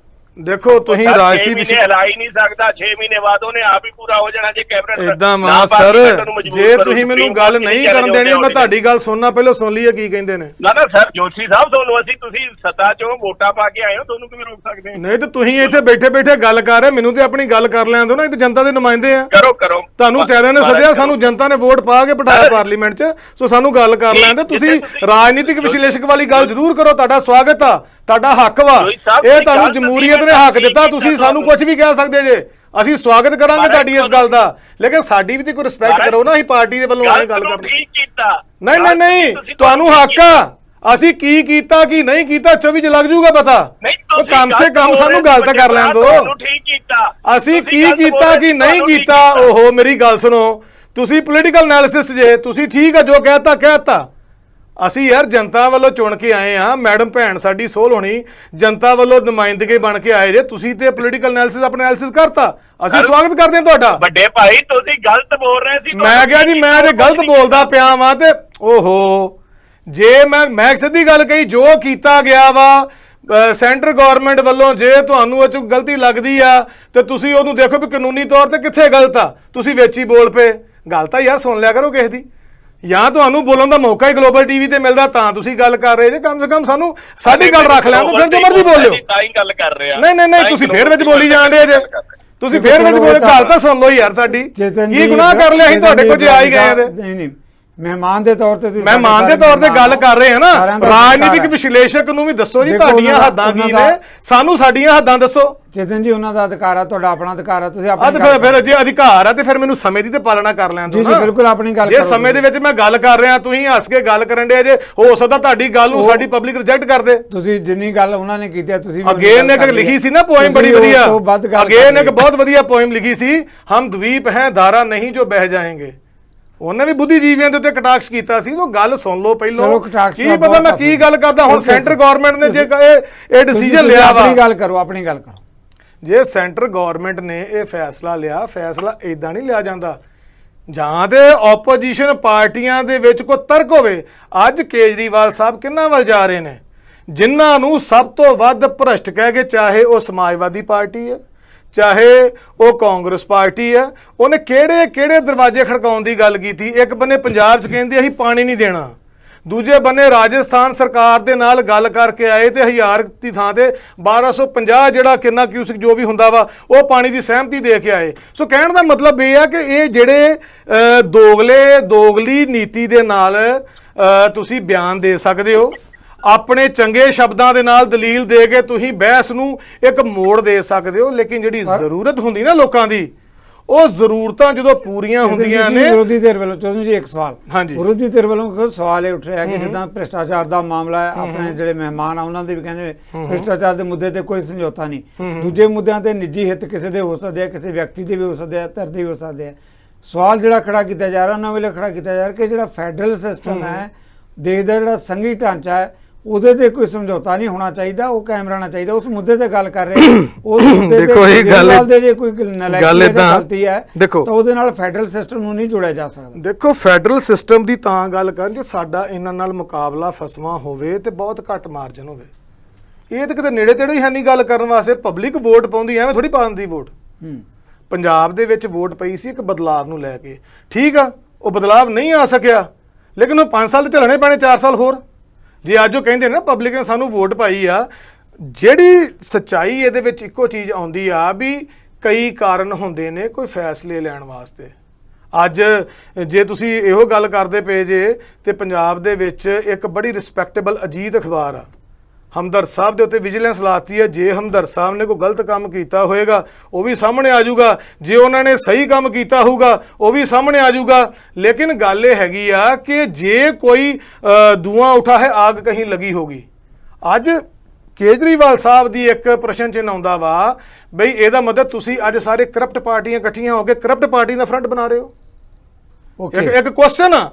ਦੇਖੋ ਤੁਸੀਂ ਸਰ, ਰਾਜਸੀ 6 ਮਹੀਨੇ ਹਿਲਾ ਹੀ ਨਹੀਂ ਸਕਦਾ। 6 ਮਹੀਨੇ ਬਾਅਦ ਉਹਨੇ ਆਪ ਹੀ ਪੂਰਾ ਹੋ ਜਾਣਾ ਜੇ ਕੈਬਨਿਟ ਇਦਾਂ ਨਾ ਮਾ ਪਾਸ ਸਰ, ਕੀਤਾ, ਉਹਨੂੰ ਮਜਬੂਰ ਜੇ ਕਰੋ। ਤੁਸੀਂ ਮੈਨੂੰ ਸੁਪਰੀਮ ਗੱਲ ਕੋਰਟ ਨਹੀਂ challenge ਕਰਨ ਦੇਣੀ, ਹੁੰਦੇ ਮੈਂ ਤੁਹਾਡੀ ਗੱਲ ਸੁਣਨਾ ਪਹਿਲਾਂ ਸੁਣ ਲਈਏ ਕੀ ਕਹਿੰਦੇ ਨੇ। ਨਾ ਸਰ, ਜੋਸ਼ੀ ਸਾਹਿਬ ਤੁਹਾਨੂੰ ਤੁਸੀਂ ਸੱਤਾ ਚੋਂ ਵੋਟਾਂ ਪਾ ਕੇ ਆਏ ਹੋ, ਤੁਹਾਨੂੰ ਕਿਵੇਂ ਰੋਕ ਸਕਦੇ ਹੋ? ਨਹੀਂ ਤੇ ਤੁਸੀਂ ਇੱਥੇ ਬੈਠੇ ਬੈਠੇ ਗੱਲ ਕਰ ਰਹੇ, ਮੈਨੂੰ ਤੇ ਆਪਣੀ ਗੱਲ ਕਰ ਲੈਣ ਦਿਓ ਨਾ। ਇਹ ਤਾਂ ਜਨਤਾ ਦੇ ਨੁਮਾਇੰਦੇ ਆ। ਕਰੋ ਤੁਹਾਨੂੰ ਚੈਨਲ ਨੇ ਸੱਦਿਆ, ਸਾਨੂੰ ਜਨਤਾ ਨੇ ਵੋਟ ਪਾ ਕੇ ਬਿਠਾਇਆ ਪਾਰਲੀਮੈਂਟ 'ਚ, ਸੋ ਸਾਨੂੰ ਗੱਲ ਕਰ ਲੈਣ ਦਿਓ। ਤੁਸੀਂ ਰਾਜਨੀਤਿਕ ਵਿਸ਼ਲੇਸ਼ਕ ਵਾਲੀ ਗੱਲ ਜ਼ਰੂਰ ਕਰੋ, ਤੁਹਾਡਾ ਸਵਾਗਤ ਆ, ਤੁਹਾਡਾ ਹੱਕ ਵਾ। ਇਹ ਤੁਹਾਨੂੰ ਜਮਹੂਰੀਅਤ ਨੇ ਹੱਕ ਦਿੱਤਾ, ਤੁਸੀਂ ਸਾਨੂੰ ਕੁਝ ਵੀ ਕਹਿ ਸਕਦੇ ਜੇ, ਅਸੀਂ ਸਵਾਗਤ ਕਰਾਂਗੇ ਤੁਹਾਡੀ ਇਸ ਗੱਲ ਦਾ, ਲੇਕਿਨ ਸਾਡੀ ਵੀ ਤੇ ਕੋਈ ਰਿਸਪੈਕਟ ਕਰੋ ਨਾ। ਅਸੀਂ ਪਾਰਟੀ ਦੇ ਵੱਲੋਂ ਆਏ ਗੱਲ ਕਰਦੇ। ਠੀਕ ਕੀਤਾ। ਨਹੀਂ ਤੁਹਾਨੂੰ ਹੱਕ ਆ। ਅਸੀਂ ਕੀ ਕੀਤਾ ਕੀ ਨਹੀਂ ਕੀਤਾ 24 'ਚ ਲੱਗ ਜੂਗਾ ਪਤਾ। ਉਹ ਕਮ ਸੇ ਕਮ ਸਾਨੂੰ ਗੱਲ ਤਾਂ ਕਰ ਲੈਣ ਦਿਓ। ਠੀਕ ਕੀਤਾ। ਅਸੀਂ ਕੀ ਕੀਤਾ ਕੀ ਨਹੀਂ ਕੀਤਾ। ਓਹੋ ਮੇਰੀ ਗੱਲ ਸੁਣੋ, ਤੁਸੀਂ ਪੋਲੀਟੀਕਲ ਐਨਾਲਿਸਿਸ ਜੇ, ਤੁਸੀਂ ਠੀਕ ਆ ਜੋ ਕਹਿਤਾ। ਅਸੀਂ ਯਾਰ ਜਨਤਾ ਵੱਲੋਂ ਚੁਣ ਕੇ ਆਏ ਆ, ਮੈਡਮ ਭੈਣ ਸਾਡੀ ਸੋਲ ਹੋਣੀ ਜਨਤਾ ਵੱਲੋਂ ਨੁਮਾਇੰਦਗੇ ਬਣ ਕੇ ਆਏ ਜੇ, ਤੁਸੀਂ ਤੇ ਪੋਲੀਟੀਕਲ ਐਨਾਲਿਸਿਸ ਆਪਣਾ ਐਨਾਲਿਸਿਸ ਕਰਤਾ, ਅਸੀਂ ਸਵਾਗਤ ਕਰਦੇ ਹਾਂ ਤੁਹਾਡਾ। ਵੱਡੇ ਭਾਈ ਤੁਸੀਂ ਗਲਤ ਬੋਲ ਰਹੇ ਸੀ। ਮੈਂ ਕਿਹਾ ਜੀ ਮੈਂ ਤੇ ਗਲਤ ਬੋਲਦਾ ਪਿਆ ਵਾਂ ਤੇ ਓਹੋ ਜੇ ਮੈਂ ਸਿੱਧੀ ਗੱਲ ਕਹੀ, ਜੋ ਕੀਤਾ ਗਿਆ ਵਾ ਸੈਂਟਰ ਗਵਰਨਮੈਂਟ ਵੱਲੋਂ, ਜੇ ਤੁਹਾਨੂੰ ਉਹ 'ਚ ਗਲਤੀ ਲੱਗਦੀ ਆ ਤੇ ਤੁਸੀਂ ਉਹਨੂੰ ਦੇਖੋ ਵੀ ਕਾਨੂੰਨੀ ਤੌਰ ਤੇ ਕਿੱਥੇ ਗਲਤ ਆ, ਤੁਸੀਂ ਵਿੱਚ ਹੀ ਬੋਲ ਪਏ। ਗੱਲ ਤਾਂ ਯਾਰ ਸੁਣ ਲਿਆ ਕਰੋ ਕਿਸੇ ਦੀ, ਜਾਂ ਤੁਹਾਨੂੰ ਬੋਲਣ ਦਾ ਮੌਕਾ ਹੀ ਗਲੋਬਲ ਟੀਵੀ ਤੇ ਮਿਲਦਾ ਤਾਂ ਤੁਸੀਂ ਗੱਲ ਕਰ ਰਹੇ ਜੇ। ਕਮ ਸੇ ਕਮ ਸਾਨੂੰ ਸਾਡੀ ਗੱਲ ਰੱਖ ਲੈਣ ਦਿਓ, ਫਿਰ ਜੋ ਮਰਜ਼ੀ ਬੋਲਿਓ। ਤਾਂ ਹੀ ਗੱਲ ਕਰ ਰਹੇ ਆ। ਨਹੀਂ ਤੁਸੀਂ ਫੇਰ ਵਿੱਚ ਬੋਲੀ ਜਾਂਦੇ ਜੇ, ਤੁਸੀਂ ਫੇਰ ਵਿੱਚ ਬੋਲੇ। ਗੱਲ ਤਾਂ ਸੁਣ ਲਓ ਯਾਰ ਸਾਡੀ, ਕੀ ਗੁਨਾਹ ਕਰ ਲਿਆ ਅਸੀਂ ਤੁਹਾਡੇ ਕੋਲ ਜੇ ਆ ਹੀ ਗਏ ਤੇ। ਨਹੀਂ ਮਹਿਮਾਨ ਦੇ ਤੌਰ ਤੇ ਮਹਿਮਾਨ ਦੇ ਤੌਰ ਤੇ ਗੱਲ ਕਰ ਰਹੇ ਹਾਂ ਨਾ। ਰਾਜਨੀਤਿਕ ਵਿਸ਼ਲੇਸ਼ਕ ਨੂੰ ਵੀ ਦੱਸੋ ਜੀ ਤੁਹਾਡੀਆਂ ਹੱਦਾਂ ਕੀ ਨੇ, ਸਾਨੂੰ ਸਾਡੀਆਂ ਹੱਦਾਂ ਦੱਸੋ। ਚੇਤਨ ਜੀ ਉਹਨਾਂ ਦਾ ਅਧਿਕਾਰ ਆ, ਤੁਹਾਡਾ ਆਪਣਾ ਅਧਿਕਾਰ ਆ, ਤੁਸੀਂ ਆਪਣੀ ਫਿਰ ਜੇ ਅਧਿਕਾਰ ਆ ਤੇ ਫਿਰ ਮੈਨੂੰ ਸਮੇਂ ਦੀ ਤੇ ਪਾਲਣਾ ਕਰ ਲੈਣ ਦਿਓ ਜੀ। ਬਿਲਕੁਲ ਆਪਣੀ ਗੱਲ ਜੇ ਸਮੇਂ ਦੇ ਵਿੱਚ ਮੈਂ ਗੱਲ ਕਰ ਰਿਹਾ, ਤੁਸੀਂ ਹੱਸ ਕੇ ਗੱਲ ਕਰਨ ਦੇ ਜੇ, ਹੋ ਸਕਦਾ ਤੁਹਾਡੀ ਗੱਲ ਨੂੰ ਸਾਡੀ ਪਬਲਿਕ ਰਿਜੈਕਟ ਕਰ ਦੇ। ਤੁਸੀਂ ਜਿੰਨੀ ਗੱਲ ਉਹਨਾਂ ਨੇ ਕੀਤੀ ਤੁਸੀਂ ਅਗੇਨ ਨੇ ਇੱਕ ਲਿਖੀ ਸੀ ਨਾ ਪੋਇਮ, ਬੜੀ ਵਧੀਆ। ਅਗੇਨ ਨੇ ਇੱਕ ਬਹੁਤ ਵਧੀਆ ਪੋਇਮ ਲਿਖੀ ਸੀ, ਹਮ ਦਵੀਪ ਹੈ ਧਾਰਾ ਨਹੀਂ ਜੋ ਬਹਿ ਜਾਏਂਗੇ। ਉਹਨੇ ਵੀ ਬੁੱਧੀਜੀਵੀਆਂ ਦੇ ਉੱਤੇ ਕਟਾਕਸ਼ ਕੀਤਾ ਸੀ। ਉਹ ਗੱਲ ਸੁਣ ਲਓ ਪਹਿਲਾਂ, ਕੀ ਪਤਾ ਮੈਂ ਕੀ ਗੱਲ ਕਰਦਾ। ਹੁਣ ਸੈਂਟਰ ਗਵਰਨਮੈਂਟ ਨੇ ਜੇ ਇਹ ਡਿਸੀਜਨ ਲਿਆ ਵਾ, ਆਪਣੀ ਗੱਲ ਕਰੋ। ਜੇ ਸੈਂਟਰ ਗਵਰਨਮੈਂਟ ਨੇ ਇਹ ਫੈਸਲਾ ਲਿਆ, ਫੈਸਲਾ ਇਦਾਂ ਨਹੀਂ ਲਿਆ ਜਾਂਦਾ। ਜਾਂ ਤੇ ਆਪੋਜੀਸ਼ਨ ਪਾਰਟੀਆਂ ਦੇ ਵਿੱਚ ਕੋਈ ਤਰਕ ਹੋਵੇ। ਅੱਜ ਕੇਜਰੀਵਾਲ ਸਾਹਿਬ ਕਿਹਨਾਂ ਵੱਲ ਜਾ ਰਹੇ ਨੇ, ਜਿਨ੍ਹਾਂ ਨੂੰ ਸਭ ਤੋਂ ਵੱਧ ਭ੍ਰਸ਼ਟ ਕਹਿ ਕੇ, ਚਾਹੇ ਉਹ ਸਮਾਜਵਾਦੀ ਪਾਰਟੀ ਹੈ, ਚਾਹੇ ਉਹ ਕਾਂਗਰਸ ਪਾਰਟੀ ਹੈ। ਉਹਨੇ ਕਿਹੜੇ ਦਰਵਾਜ਼ੇ ਖੜਕਾਉਣ ਦੀ ਗੱਲ ਕੀਤੀ। ਇੱਕ ਬੰਨੇ ਪੰਜਾਬ 'ਚ ਕਹਿੰਦੇ ਅਸੀਂ ਪਾਣੀ ਨਹੀਂ ਦੇਣਾ, ਦੂਜੇ ਬੰਨੇ ਰਾਜਸਥਾਨ ਸਰਕਾਰ ਦੇ ਨਾਲ ਗੱਲ ਕਰਕੇ ਆਏ ਤੇ 1000 ਦੀ ਥਾਂ ਤੇ 1250 ਜਿਹੜਾ ਕਿੰਨਾ ਕਿਊਸਿਕ ਜੋ ਵੀ ਹੁੰਦਾ ਵਾ, ਉਹ ਪਾਣੀ ਦੀ ਸਹਿਮਤੀ ਦੇ ਕੇ ਆਏ। ਸੋ ਕਹਿਣ ਦਾ ਮਤਲਬ ਇਹ ਆ ਕਿ ਇਹ ਜਿਹੜੇ ਦੋਗਲੀ ਨੀਤੀ ਦੇ ਨਾਲ ਤੁਸੀਂ ਬਿਆਨ ਦੇ ਸਕਦੇ ਹੋ, ਆਪਣੇ ਚੰਗੇ ਸ਼ਬਦਾਂ ਦੇ ਨਾਲ ਦਲੀਲ ਦੇ ਕੇ ਤੁਸੀਂ ਬਹਿਸ ਨੂੰ ਇੱਕ ਮੋੜ ਦੇ ਸਕਦੇ ਹੋ, ਲੇਕਿਨ ਜਿਹੜੀ ਜ਼ਰੂਰਤ ਹੁੰਦੀ ਨਾ ਲੋਕਾਂ ਦੀ, ਉਹ ਜ਼ਰੂਰਤਾਂ ਜਦੋਂ ਪੂਰੀਆਂ ਹੁੰਦੀਆਂ ਨੇ। ਵਿਰੋਧੀ ਧਿਰ ਵੱਲੋਂ ਚੌਧਰੀ ਜੀ ਇੱਕ ਸਵਾਲ, ਹਾਂਜੀ ਵਿਰੋਧੀ ਧਿਰ ਵੱਲੋਂ ਕੋਈ ਸਵਾਲ ਇਹ ਉੱਠ ਰਿਹਾ ਕਿ ਜਿੱਦਾਂ ਭ੍ਰਿਸ਼ਟਾਚਾਰ ਦਾ ਮਾਮਲਾ ਹੈ, ਆਪਣੇ ਜਿਹੜੇ ਮਹਿਮਾਨ ਆ ਉਹਨਾਂ ਦੇ ਵੀ ਕਹਿੰਦੇ ਭ੍ਰਿਸ਼ਟਾਚਾਰ ਦੇ ਮੁੱਦੇ ਤੇ ਕੋਈ ਸਮਝੌਤਾ ਨਹੀਂ। ਦੂਜੇ ਮੁੱਦਿਆਂ ਤੇ ਨਿੱਜੀ ਹਿੱਤ ਕਿਸੇ ਦੇ ਹੋ ਸਕਦੇ ਆ, ਕਿਸੇ ਵਿਅਕਤੀ ਦੇ ਵੀ ਹੋ ਸਕਦੇ ਆ, ਧਿਰ ਦੇ ਵੀ ਹੋ ਸਕਦੇ ਆ। ਸਵਾਲ ਜਿਹੜਾ ਖੜਾ ਕੀਤਾ ਜਾ ਰਿਹਾ ਉਹਨਾਂ ਵੇਲੇ ਖੜਾ ਕੀਤਾ ਜਾ ਰਿਹਾ ਕਿ ਜਿਹੜਾ ਫੈਡਰਲ ਸਿਸਟਮ ਹੈ, ਦੇਸ਼ ਦਾ ਜਿਹੜਾ ਸੰਘੀ ਢਾਂਚਾ ਹੈ, ਉਹਦੇ ਤੇ ਕੋਈ ਸਮਝੌਤਾ ਨਹੀਂ ਹੋਣਾ ਚਾਹੀਦਾ, ਉਹ ਕਾਇਮ ਰਹਿਣਾ ਚਾਹੀਦਾ। ਉਸ ਮੁੱਦੇ ਤੇ ਗੱਲ ਕਰ ਰਹੇ ਉਸ ਮੁੱਦੇ ਦੇਖੋ ਇਹ ਗੱਲ ਜੇ ਕੋਈ ਗਲਤੀ ਹੈ ਤਾਂ ਉਹਦੇ ਨਾਲ ਫੈਡਰਲ ਸਿਸਟਮ ਨੂੰ ਨਹੀਂ ਜੋੜਿਆ ਜਾ ਸਕਦਾ। ਦੇਖੋ ਫੈਡਰਲ ਸਿਸਟਮ ਦੀ ਤਾਂ ਗੱਲ ਕਰਨ ਜੇ ਸਾਡਾ ਇਹਨਾਂ ਨਾਲ ਮੁਕਾਬਲਾ ਫਸਵਾਂ ਹੋਵੇ ਤੇ ਬਹੁਤ ਘੱਟ ਮਾਰਜਨ ਹੋਵੇ। ਇਹ ਤਾਂ ਕਿਤੇ ਨੇੜੇ ਤੇੜੇ ਹੀ ਹੈ ਨਹੀਂ ਗੱਲ ਕਰਨ ਵਾਸਤੇ। ਪਬਲਿਕ ਵੋਟ ਪਾਉਂਦੀ ਐਵੇਂ ਥੋੜੀ ਪਾਉਂਦੀ ਵੋਟ। ਪੰਜਾਬ ਦੇ ਵਿੱਚ ਵੋਟ ਪਈ ਸੀ ਇੱਕ ਬਦਲਾਵ ਨੂੰ ਲੈ ਕੇ, ਠੀਕ ਆ, ਉਹ ਬਦਲਾਵ ਨਹੀਂ ਆ ਸਕਿਆ, ਲੇਕਿਨ ਉਹ 5 ਸਾਲ ਤੇ ਝੱਲਣੇ ਪੈਣੇ, 4 ਸਾਲ ਹੋਰ। ਜੇ ਅੱਜ ਉਹ ਕਹਿੰਦੇ ਨਾ ਪਬਲਿਕ ਨੇ ਸਾਨੂੰ ਵੋਟ ਪਾਈ ਆ, ਜਿਹੜੀ ਸੱਚਾਈ ਇਹਦੇ ਵਿੱਚ ਇੱਕੋ ਚੀਜ਼ ਆਉਂਦੀ ਆ ਵੀ ਕਈ ਕਾਰਨ ਹੁੰਦੇ ਨੇ ਕੋਈ ਫੈਸਲੇ ਲੈਣ ਵਾਸਤੇ। ਅੱਜ ਜੇ ਤੁਸੀਂ ਇਹੋ ਗੱਲ ਕਰਦੇ ਪਏ ਜੇ ਤੇ ਪੰਜਾਬ ਦੇ ਵਿੱਚ ਇੱਕ ਬੜੀ ਰਿਸਪੈਕਟੇਬਲ ਅਜੀਤ ਅਖਬਾਰ ਆ, ਹਮਦਰਦ ਸਾਹਿਬ ਦੇ ਉੱਤੇ ਵਿਜੀਲੈਂਸ ਲਾਤੀ ਹੈ। ਜੇ ਹਮਦਰਦ ਸਾਹਿਬ ਨੇ ਕੋਈ ਗਲਤ ਕੰਮ ਕੀਤਾ ਹੋਏਗਾ ਉਹ ਵੀ ਸਾਹਮਣੇ ਆ ਜਾਊਗਾ, ਜੇ ਉਹਨਾਂ ਨੇ ਸਹੀ ਕੰਮ ਕੀਤਾ ਹੋਊਗਾ ਉਹ ਵੀ ਸਾਹਮਣੇ ਆ ਜਾਊਗਾ। ਲੇਕਿਨ ਗੱਲ ਇਹ ਹੈਗੀ ਆ ਕਿ ਜੇ ਕੋਈ ਧੂਆਂ ਉਠਾ ਹੈ ਆਗ ਕहीं लगी होगी। ਅੱਜ ਕੇਜਰੀਵਾਲ ਸਾਹਿਬ ਦੀ ਇੱਕ ਪ੍ਰਸ਼ਨ ਚਿੰਨ੍ਹ ਆਉਂਦਾ ਵਾ ਬਈ ਇਹਦਾ ਮਤਲਬ ਤੁਸੀਂ ਅੱਜ ਸਾਰੇ ਕਰਪਟ ਪਾਰਟੀਆਂ ਇਕੱਠੀਆਂ ਹੋ ਕੇ ਕਰਪਟ ਪਾਰਟੀ ਦਾ ਫਰੰਟ ਬਣਾ ਰਹੇ ਹੋ। ਇੱਕ ਕੁਐਸਚਨ ਆ,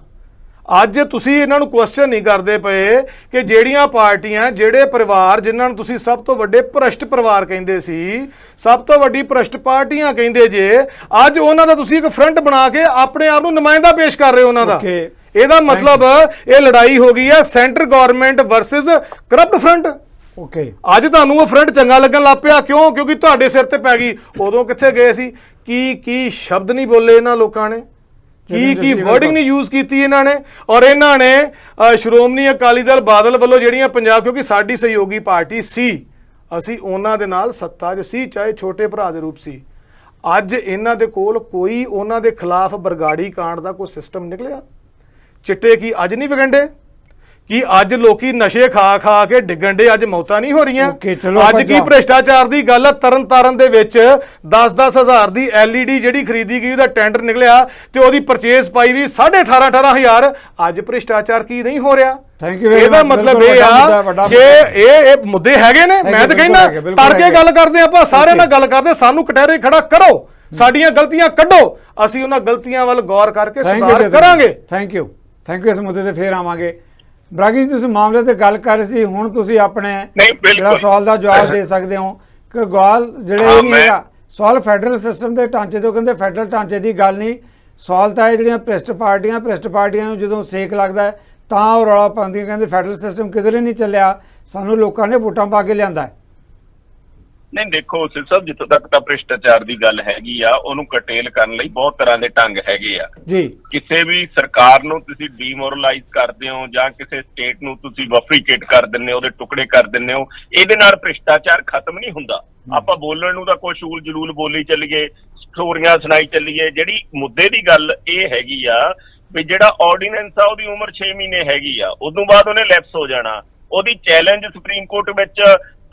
ਅੱਜ ਤੁਸੀਂ ਇਹਨਾਂ ਨੂੰ ਕੁਐਸਚਨ ਨਹੀਂ ਕਰਦੇ ਪਏ ਕਿ ਜਿਹੜੀਆਂ ਪਾਰਟੀਆਂ, ਜਿਹੜੇ ਪਰਿਵਾਰ ਜਿਨ੍ਹਾਂ ਨੂੰ ਤੁਸੀਂ ਸਭ ਤੋਂ ਵੱਡੇ ਭ੍ਰਸ਼ਟ ਪਰਿਵਾਰ ਕਹਿੰਦੇ ਸੀ, ਸਭ ਤੋਂ ਵੱਡੀ ਭ੍ਰਸ਼ਟ ਪਾਰਟੀਆਂ ਕਹਿੰਦੇ ਜੇ, ਅੱਜ ਉਹਨਾਂ ਦਾ ਤੁਸੀਂ ਇੱਕ ਫਰੰਟ ਬਣਾ ਕੇ ਆਪਣੇ ਆਪ ਨੂੰ ਨੁਮਾਇੰਦਾ ਪੇਸ਼ ਕਰ ਰਹੇ ਹੋ ਉਹਨਾਂ ਦਾ। ਇਹਦਾ ਮਤਲਬ ਇਹ ਲੜਾਈ ਹੋ ਗਈ ਹੈ centre government versus corrupt front. ਅੱਜ ਤੁਹਾਨੂੰ ਉਹ ਫਰੰਟ ਚੰਗਾ ਲੱਗਣ ਲੱਗ ਪਿਆ, ਕਿਉਂ? ਕਿਉਂਕਿ ਤੁਹਾਡੇ ਸਿਰ ਤੇ ਪੈ ਗਈ। ਉਦੋਂ ਕਿੱਥੇ ਗਏ ਸੀ? ਕੀ ਸ਼ਬਦ ਨਹੀਂ ਬੋਲੇ ਇਹਨਾਂ ਲੋਕਾਂ ਨੇ, ਕੀ ਵਰਡਿੰਗ ਨਹੀਂ ਯੂਜ਼ ਕੀਤੀ ਇਹਨਾਂ ਨੇ। ਔਰ ਇਹਨਾਂ ਨੇ ਸ਼੍ਰੋਮਣੀ ਅਕਾਲੀ ਦਲ ਬਾਦਲ ਵੱਲੋਂ ਜਿਹੜੀਆਂ ਪੰਜਾਬ, ਕਿਉਂਕਿ ਸਾਡੀ ਸਹਿਯੋਗੀ ਪਾਰਟੀ ਸੀ, ਅਸੀਂ ਉਹਨਾਂ ਦੇ ਨਾਲ ਸੱਤਾ 'ਚ ਸੀ, ਚਾਹੇ ਛੋਟੇ ਭਰਾ ਦੇ ਰੂਪ ਸੀ। ਅੱਜ ਇਹਨਾਂ ਦੇ ਕੋਲ ਕੋਈ ਉਹਨਾਂ ਦੇ ਖਿਲਾਫ ਬਰਗਾੜੀ ਕਾਂਡ ਦਾ ਕੋਈ ਸਿਸਟਮ ਨਿਕਲਿਆ? ਚਿੱਟੇ ਕੀ ਅੱਜ ਨਹੀਂ ਵਿਗੰਡੇ? ਕਿ ਅੱਜ ਲੋਕੀ ਨਸ਼ੇ ਖਾ ਕੇ ਡਿੱਗਣ ਦੇ ਅੱਜ ਮੌਤਾਂ ਨਹੀਂ ਹੋ ਰਹੀਆਂ? ਅੱਜ ਕੀ ਭ੍ਰਿਸ਼ਟਾਚਾਰ ਦੀ ਗੱਲ? ਤਰਨਤਾਰਨ ਦੇ ਵਿੱਚ 10-10 ਹਜ਼ਾਰ ਦੀ LED ਜਿਹੜੀ ਖਰੀਦੀ ਗਈ, ਉਹਦਾ ਟੈਂਡਰ ਨਿਕਲਿਆ ਤੇ ਉਹਦੀ ਪਰਚੇਸ ਪਾਈ ਵੀ 18,500। ਅੱਜ ਭ੍ਰਿਸ਼ਟਾਚਾਰ ਕੀ ਨਹੀਂ ਹੋ ਰਿਹਾ? ਇਹਦਾ ਮਤਲਬ ਇਹ ਆ ਕਿ ਇਹ ਮੁੱਦੇ ਹੈਗੇ ਨੇ। ਮੈਂ ਤਾਂ ਕਹਿੰਦਾ ਤੜਕੇ ਗੱਲ ਕਰਦੇ ਆਪਾਂ, ਸਾਰਿਆਂ ਨਾਲ ਗੱਲ ਕਰਦੇ, ਸਾਨੂੰ ਕਟਹਿਰੇ ਖੜਾ ਕਰੋ, ਸਾਡੀਆਂ ਗਲਤੀਆਂ ਕੱਢੋ, ਅਸੀਂ ਉਹਨਾਂ ਗਲਤੀਆਂ ਵੱਲ ਗੌਰ ਕਰਕੇ ਸੁਧਾਰ ਕਰਾਂਗੇ। ਥੈਂਕ ਯੂ ਇਸ ਮੁੱਦੇ ਤੇ ਫੇਰ ਆਵਾਂਗੇ। ਬਰਾਗੀ ਤੁਸੀਂ ਮਾਮਲੇ ਤੇ ਗੱਲ ਕਰ ਰਹੇ ਸੀ, ਹੁਣ ਤੁਸੀਂ ਆਪਣੇ ਜਿਹੜਾ ਸਵਾਲ ਦਾ ਜਵਾਬ ਦੇ ਸਕਦੇ ਹੋ ਕਿ ਗਵਾਲ ਜਿਹੜੇ ਇਹ ਨਹੀਂ ਹੈਗਾ ਸਵਾਲ ਫੈਡਰਲ ਸਿਸਟਮ ਦੇ ਢਾਂਚੇ ਤੋਂ, ਕਹਿੰਦੇ ਫੈਡਰਲ ਢਾਂਚੇ ਦੀ ਗੱਲ ਨਹੀਂ, ਸਵਾਲ ਤਾਂ ਇਹ ਜਿਹੜੀਆਂ ਭ੍ਰਿਸ਼ਟ ਪਾਰਟੀਆਂ ਨੂੰ ਜਦੋਂ ਸੇਕ ਲੱਗਦਾ ਤਾਂ ਉਹ ਰੌਲਾ ਪਾਉਂਦੀਆਂ, ਕਹਿੰਦੇ ਫੈਡਰਲ ਸਿਸਟਮ ਕਿਧਰੇ ਨਹੀਂ ਚੱਲਿਆ, ਸਾਨੂੰ ਲੋਕਾਂ ਨੇ ਵੋਟਾਂ ਪਾ ਕੇ ਲਿਆਂਦਾ। ਨਹੀਂ ਦੇਖੋ ਸਿਰ ਸਾਹਿਬ, ਜਿੱਥੋਂ ਤੱਕ ਤਾਂ ਭ੍ਰਿਸ਼ਟਾਚਾਰ ਦੀ ਗੱਲ ਹੈਗੀ ਆ, ਉਹਨੂੰ ਕਟੇਲ ਕਰਨ ਲਈ ਬਹੁਤ ਤਰ੍ਹਾਂ ਦੇ ਢੰਗ ਹੈਗੇ ਆ ਜੀ। ਕਿਸੇ ਵੀ ਸਰਕਾਰ ਨੂੰ ਤੁਸੀਂ ਡੀਮੋਰਲਾਈਜ਼ ਕਰਦੇ ਹੋ ਜਾਂ ਕਿਸੇ ਸਟੇਟ ਨੂੰ ਤੁਸੀਂ ਵਫਰੀਕੇਟ ਕਰ ਦਿੰਦੇ ਹੋ, ਉਹਦੇ ਟੁਕੜੇ ਕਰ ਦਿੰਦੇ ਹੋ, ਇਹਦੇ ਨਾਲ ਭ੍ਰਿਸ਼ਟਾਚਾਰ ਖਤਮ ਨਹੀਂ ਹੁੰਦਾ। ਆਪਾਂ ਬੋਲਣ ਨੂੰ ਤਾਂ ਕੁਛ ਊਲ ਜਲੂਲ ਬੋਲੀ ਚੱਲੀਏ, ਸਟੋਰੀਆਂ ਸੁਣਾਈ ਚੱਲੀਏ। ਜਿਹੜੀ ਮੁੱਦੇ ਦੀ ਗੱਲ ਇਹ ਹੈਗੀ ਆ ਵੀ ਜਿਹੜਾ ਆਰਡੀਨੈਂਸ ਆ ਉਹਦੀ ਉਮਰ 6 ਮਹੀਨੇ ਹੈਗੀ ਆ, ਉਦੋਂ ਬਾਅਦ ਉਹਨੇ ਲੈਪਸ ਹੋ ਜਾਣਾ। ਉਹਦੀ ਚੈਲੰਜ ਸੁਪਰੀਮ ਕੋਰਟ ਵਿੱਚ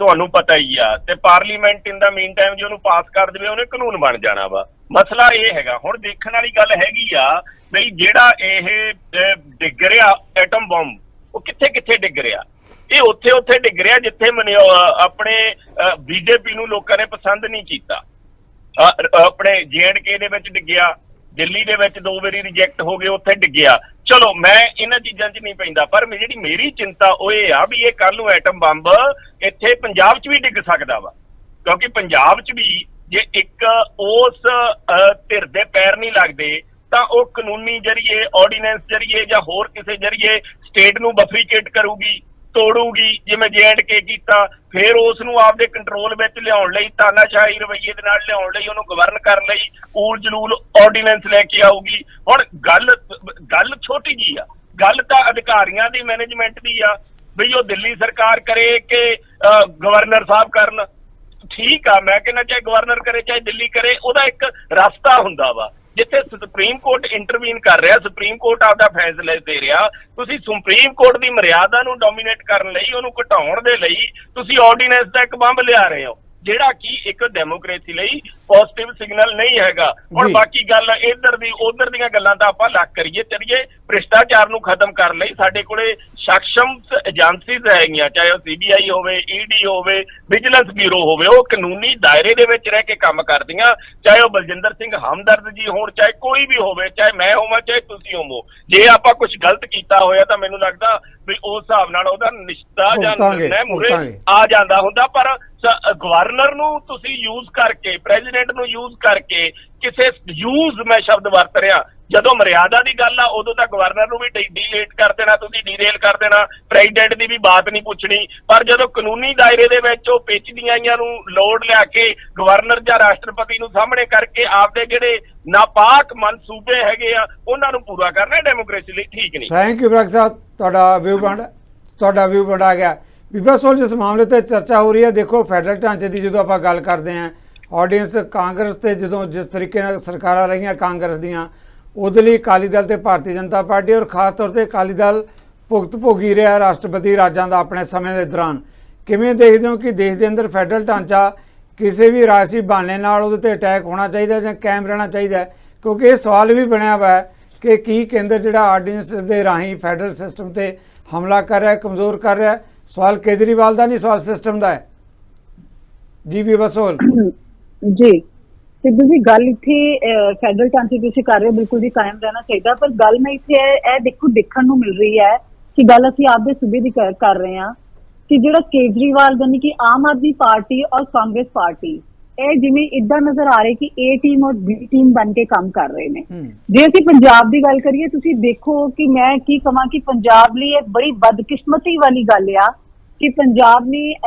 ਤੁਹਾਨੂੰ ਪਤਾ ਹੀ ਆ, ਤੇ ਪਾਰਲੀਮੈਂਟ ਇਨ ਦਾ ਮੀਨ ਟਾਈਮ ਜੇ ਉਹਨੂੰ ਪਾਸ ਕਰ ਦੇਵੇ ਉਹਨੇ ਕਾਨੂੰਨ ਬਣ ਜਾਣਾ ਵਾ। ਮਸਲਾ ਇਹ ਹੈਗਾ, ਹੁਣ ਦੇਖਣ ਵਾਲੀ ਗੱਲ ਹੈਗੀ ਆ ਬਈ ਜਿਹੜਾ ਇਹ ਡਿੱਗ ਰਿਹਾ ਐਟਮ ਬੰਬ, ਉਹ ਕਿੱਥੇ ਡਿੱਗ ਰਿਹਾ? ਇਹ ਉੱਥੇ ਡਿੱਗ ਰਿਹਾ ਜਿੱਥੇ ਆਪਣੇ BJP ਨੂੰ ਲੋਕਾਂ ਨੇ ਪਸੰਦ ਨਹੀਂ ਕੀਤਾ। ਆਪਣੇ JNK ਦੇ ਵਿੱਚ ਡਿੱਗਿਆ, ਦਿੱਲੀ ਦੇ ਵਿੱਚ 2 ਵਾਰੀ ਰਿਜੈਕਟ ਹੋ ਗਏ, ਉੱਥੇ ਡਿੱਗਿਆ। ਚਲੋ ਮੈਂ ਇਹਨਾਂ ਚੀਜ਼ਾਂ 'ਚ ਨਹੀਂ ਪੈਂਦਾ, ਪਰ ਜਿਹੜੀ ਮੇਰੀ ਚਿੰਤਾ ਉਹ ਇਹ ਆ ਵੀ ਇਹ ਕੱਲ ਨੂੰ ਐਟਮ ਬੰਬ ਇੱਥੇ ਪੰਜਾਬ 'ਚ ਵੀ ਡਿੱਗ ਸਕਦਾ ਵਾ, ਕਿਉਂਕਿ ਪੰਜਾਬ 'ਚ ਵੀ ਜੇ ਇੱਕ ਉਸ ਧਿਰ ਦੇ ਪੈਰ ਨਹੀਂ ਲੱਗਦੇ ਤਾਂ ਉਹ ਕਾਨੂੰਨੀ ਜਰੀਏ, ਆਰਡੀਨੈਂਸ ਜਰੀਏ ਜਾਂ ਹੋਰ ਕਿਸੇ ਜਰੀਏ ਸਟੇਟ ਨੂੰ ਬਫਰੀਕੇਟ ਕਰੂਗੀ, ਤੋੜੂਗੀ, ਜਿਵੇਂ JNK ਕੀਤਾ। ਫਿਰ ਉਸ ਨੂੰ ਆਪਦੇ ਕੰਟਰੋਲ ਵਿੱਚ ਲਿਆਉਣ ਲਈ, ਤਾਨਾਸ਼ਾਹੀ ਰਵੱਈਏ ਦੇ ਨਾਲ ਲਿਆਉਣ ਲਈ, ਉਹਨੂੰ ਗਵਰਨ ਕਰਨ ਲਈ ਊਲ ਜਲੂਲ ਆਰਡੀਨੈਂਸ ਲੈ ਕੇ ਆਊਗੀ। ਹੁਣ ਗੱਲ ਛੋਟੀ ਜੀ ਆ, ਗੱਲ ਤਾਂ ਅਧਿਕਾਰੀਆਂ ਦੀ, ਮੈਨੇਜਮੈਂਟ ਦੀ ਆ ਬਈ ਉਹ ਦਿੱਲੀ ਸਰਕਾਰ ਕਰੇ ਕਿ ਗਵਰਨਰ ਸਾਹਿਬ ਕਰਨ। ਠੀਕ ਆ, ਮੈਂ ਕਹਿੰਦਾ ਚਾਹੇ ਗਵਰਨਰ ਕਰੇ ਚਾਹੇ ਦਿੱਲੀ ਕਰੇ, ਉਹਦਾ ਇੱਕ ਰਸਤਾ ਹੁੰਦਾ ਵਾ। ਜਿੱਥੇ ਸੁਪਰੀਮ ਕੋਰਟ ਇੰਟਰਵੀਨ ਕਰ ਰਿਹਾ, ਸੁਪਰੀਮ ਕੋਰਟ ਆਪਦਾ ਫੈਸਲਾ ਦੇ ਰਿਹਾ, ਤੁਸੀਂ ਸੁਪਰੀਮ ਕੋਰਟ ਦੀ ਮਰਿਆਦਾ ਨੂੰ ਡੋਮੀਨੇਟ ਕਰਨ ਲਈ, ਉਹਨੂੰ ਘਟਾਉਣ ਦੇ ਲਈ ਤੁਸੀਂ ਆਰਡੀਨੈਂਸ ਦਾ ਇੱਕ ਬੰਬ ਲਿਆ ਰਹੇ ਹੋ, ਜਿਹੜਾ ਕਿ ਇੱਕ ਡੈਮੋਕ੍ਰੇਸੀ ਲਈ ਪੋਜ਼ਿਟਿਵ ਸਿਗਨਲ ਨਹੀਂ ਹੈਗਾ। ਹੁਣ ਬਾਕੀ ਗੱਲ ਇੱਧਰ ਦੀ ਉਧਰ ਦੀਆਂ ਗੱਲਾਂ ਤਾਂ ਆਪਾਂ ਲੱਗ ਕਰੀਏ ਚਲੀਏ। ਭ੍ਰਿਸ਼ਟਾਚਾਰ ਨੂੰ ਖਤਮ ਕਰਨ ਲਈ ਸਾਡੇ ਕੋਲੇ ਸક્ષਮ ਏਜੰਸੀਜ਼ ਹੈਗੀਆਂ, ਚਾਹੇ ਉਹ CBI ਹੋਵੇ, ED ਹੋਵੇ, ਵਿਜੀਲੈਂਸ ਬਿਊਰੋ ਹੋਵੇ, ਉਹ ਕਾਨੂੰਨੀ ਦਾਇਰੇ ਦੇ ਵਿੱਚ ਰਹਿ ਕੇ ਕੰਮ ਕਰਦੀਆਂ। ਚਾਹੇ ਉਹ ਬਲਜਿੰਦਰ ਸਿੰਘ ਹਮਦਰਦ ਜੀ ਹੋਣ, ਚਾਹੇ ਕੋਈ ਵੀ ਹੋਵੇ, ਚਾਹੇ ਮੈਂ ਹੋਵਾਂ ਚਾਹੇ ਤੁਸੀਂ ਹੋਵੋ, ਜੇ ਆਪਾਂ ਕੁਝ ਗਲਤ ਕੀਤਾ ਹੋਇਆ ਤਾਂ ਮੈਨੂੰ ਲੱਗਦਾ ਵੀ ਉਸ ਹਿਸਾਬ ਨਾਲ ਉਹਦਾ ਨਿਸ਼ਚਾ ਜਾਂ ਨਿਰਣੈ ਮੂਹਰੇ ਆ ਜਾਂਦਾ ਹੁੰਦਾ। ਪਰ ਗਵਰਨਰ ਨੂੰ ਤੁਸੀਂ ਯੂਜ਼ ਕਰਕੇ, ਪ੍ਰੈਜ਼ੀਡੈਂਟ ਨੂੰ ਯੂਜ਼ ਕਰਕੇ, ਕਿਸੇ ਮੈਂ ਸ਼ਬਦ ਵਰਤ ਰਿਹਾ, ਜਦੋਂ ਮਰਿਆਦਾ ਦੀ ਗੱਲ ਆ ਉਦੋਂ ਤਾਂ ਗਵਰਨਰ ਨੂੰ ਵੀ ਡੀਲੇਟ ਕਰ ਦੇਣਾ, ਤੁਸੀਂ ਡੀਰੇਲ ਕਰ ਦੇਣਾ, ਪ੍ਰੈਜ਼ੀਡੈਂਟ ਦੀ ਵੀ ਬਾਤ ਨਹੀਂ ਪੁੱਛਣੀ। ਪਰ ਜਦੋਂ ਕਾਨੂੰਨੀ ਦਾਇਰੇ ਦੇ ਵਿੱਚ ਉਹ ਪੇਚੀਦੀਆਂ ਨੂੰ ਲੋੜ ਲਿਆ ਕੇ ਗਵਰਨਰ ਜਾਂ ਰਾਸ਼ਟਰਪਤੀ ਨੂੰ ਸਾਹਮਣੇ ਕਰਕੇ ਆਪਦੇ ਜਿਹੜੇ ਨਾਪਾਕ ਮਨਸੂਬੇ ਹੈਗੇ ਆ ਉਹਨਾਂ ਨੂੰ ਪੂਰਾ ਕਰਨਾ ਡੈਮੋਕ੍ਰੇਸੀ ਲਈ ਠੀਕ ਨਹੀਂ। ਥੈਂਕ ਯੂ ਬਰਾਗ ਸਾਹਿਬ, ਤੁਹਾਡਾ ਵਿਊ ਪੁਆਇੰਟ ਆ ਗਿਆ। ਬੀਬਾ ਸੋਲ, ਜਿਸ ਮਾਮਲੇ ਤੇ ਚਰਚਾ ਹੋ ਰਹੀ ਹੈ, ਦੇਖੋ ਫੈਡਰਲ ਢਾਂਚੇ ਦੀ ਜਦੋਂ ਆਪਾਂ ਗੱਲ ਕਰਦੇ ਹਾਂ, ਆਡੀਅנס ਕਾਂਗਰਸ ਤੇ ਜਦੋਂ ਜਿਸ ਤਰੀਕੇ ਨਾਲ ਸਰਕਾਰਾਂ ਰਹੀਆਂ ਕਾਂਗਰਸ ਦੀਆਂ, ਉਹਦੇ ਲਈ ਅਕਾਲੀ ਦਲ ਤੇ ਭਾਰਤੀ ਜਨਤਾ ਪਾਰਟੀ, ਔਰ ਖਾਸ ਤੌਰ ਤੇ ਅਕਾਲੀ ਦਲ ਭੁਗਤ ਭੋਗੀ ਰਿਹਾ ਰਾਸ਼ਟਰਪਤੀ ਰਾਜਾਂ ਦਾ ਆਪਣੇ ਸਮੇਂ ਦੇ ਦੌਰਾਨ। ਕਿਵੇਂ ਦੇਖਦੇ ਹੋ ਕਿ ਦੇਸ਼ ਦੇ ਅੰਦਰ ਫੈਡਰਲ ਢਾਂਚਾ ਕਿਸੇ ਵੀ ਰਾਜਸੀ ਬਹਾਨੇ ਨਾਲ ਉਹਦੇ ਤੇ ਅਟੈਕ ਹੋਣਾ ਚਾਹੀਦਾ ਜਾਂ ਕਾਇਮ ਰਹਿਣਾ ਚਾਹੀਦਾ? ਕਿਉਂਕਿ ਇਹ ਸਵਾਲ ਵੀ ਬਣਿਆ ਵਾ ਕਿ ਕੀ ਕੇਂਦਰ ਜਿਹੜਾ ਆਰਡੀਨੈਂਸ ਦੇ ਰਾਹੀਂ ਫੈਡਰਲ ਸਿਸਟਮ ਤੇ ਹਮਲਾ ਕਰ ਰਿਹਾ, ਕਮਜ਼ੋਰ ਕਰ ਰਿਹਾ? ਸਵਾਲ ਕੇਜਰੀਵਾਲ ਦਾ ਨਹੀਂ, ਸਵਾਲ ਸਿਸਟਮ ਦਾ ਹੈ। ਜੀ ਵੀ ਬਸੋਲ ਜੀ ਸਿੱਧੂ ਜੀ, ਗੱਲ ਇੱਥੇ ਫੈਡਰਲ ਢਾਂਚੇ ਤੁਸੀਂ ਕਰ ਰਹੇ ਹੋ, ਬਿਲਕੁਲ ਵੀ ਕਾਇਮ ਰਹਿਣਾ ਚਾਹੀਦਾ, ਪਰ ਗੱਲ ਮੈਂ ਇੱਥੇ ਇਹ ਦੇਖੋ ਦੇਖਣ ਨੂੰ ਮਿਲ ਰਹੀ ਹੈ ਕਿ ਗੱਲ ਅਸੀਂ ਆਪਦੇ ਸੂਬੇ ਦੀ ਕਰ ਰਹੇ ਹਾਂ ਕਿ ਜਿਹੜਾ ਕੇਜਰੀਵਾਲ ਯਾਨੀ ਕਿ ਆਮ ਆਦਮੀ ਪਾਰਟੀ ਔਰ ਕਾਂਗਰਸ ਪਾਰਟੀ ਇਹ ਜਿਵੇਂ ਇਦਾਂ ਨਜ਼ਰ ਆ ਰਿਹਾ ਕਿ A ਟੀਮ ਔਰ B ਟੀਮ ਬਣ ਕੇ ਕੰਮ ਕਰ ਰਹੇ ਨੇ। ਜੇ ਅਸੀਂ ਪੰਜਾਬ ਦੀ ਗੱਲ ਕਰੀਏ, ਤੁਸੀਂ ਦੇਖੋ ਕਿ ਮੈਂ ਕੀ ਕਹਾਂ ਕਿ ਪੰਜਾਬ ਲਈ ਇਹ ਬੜੀ ਬਦਕਿਸਮਤੀ ਵਾਲੀ ਗੱਲ ਆ ਕਿ ਪੰਜਾਬ ਨੇ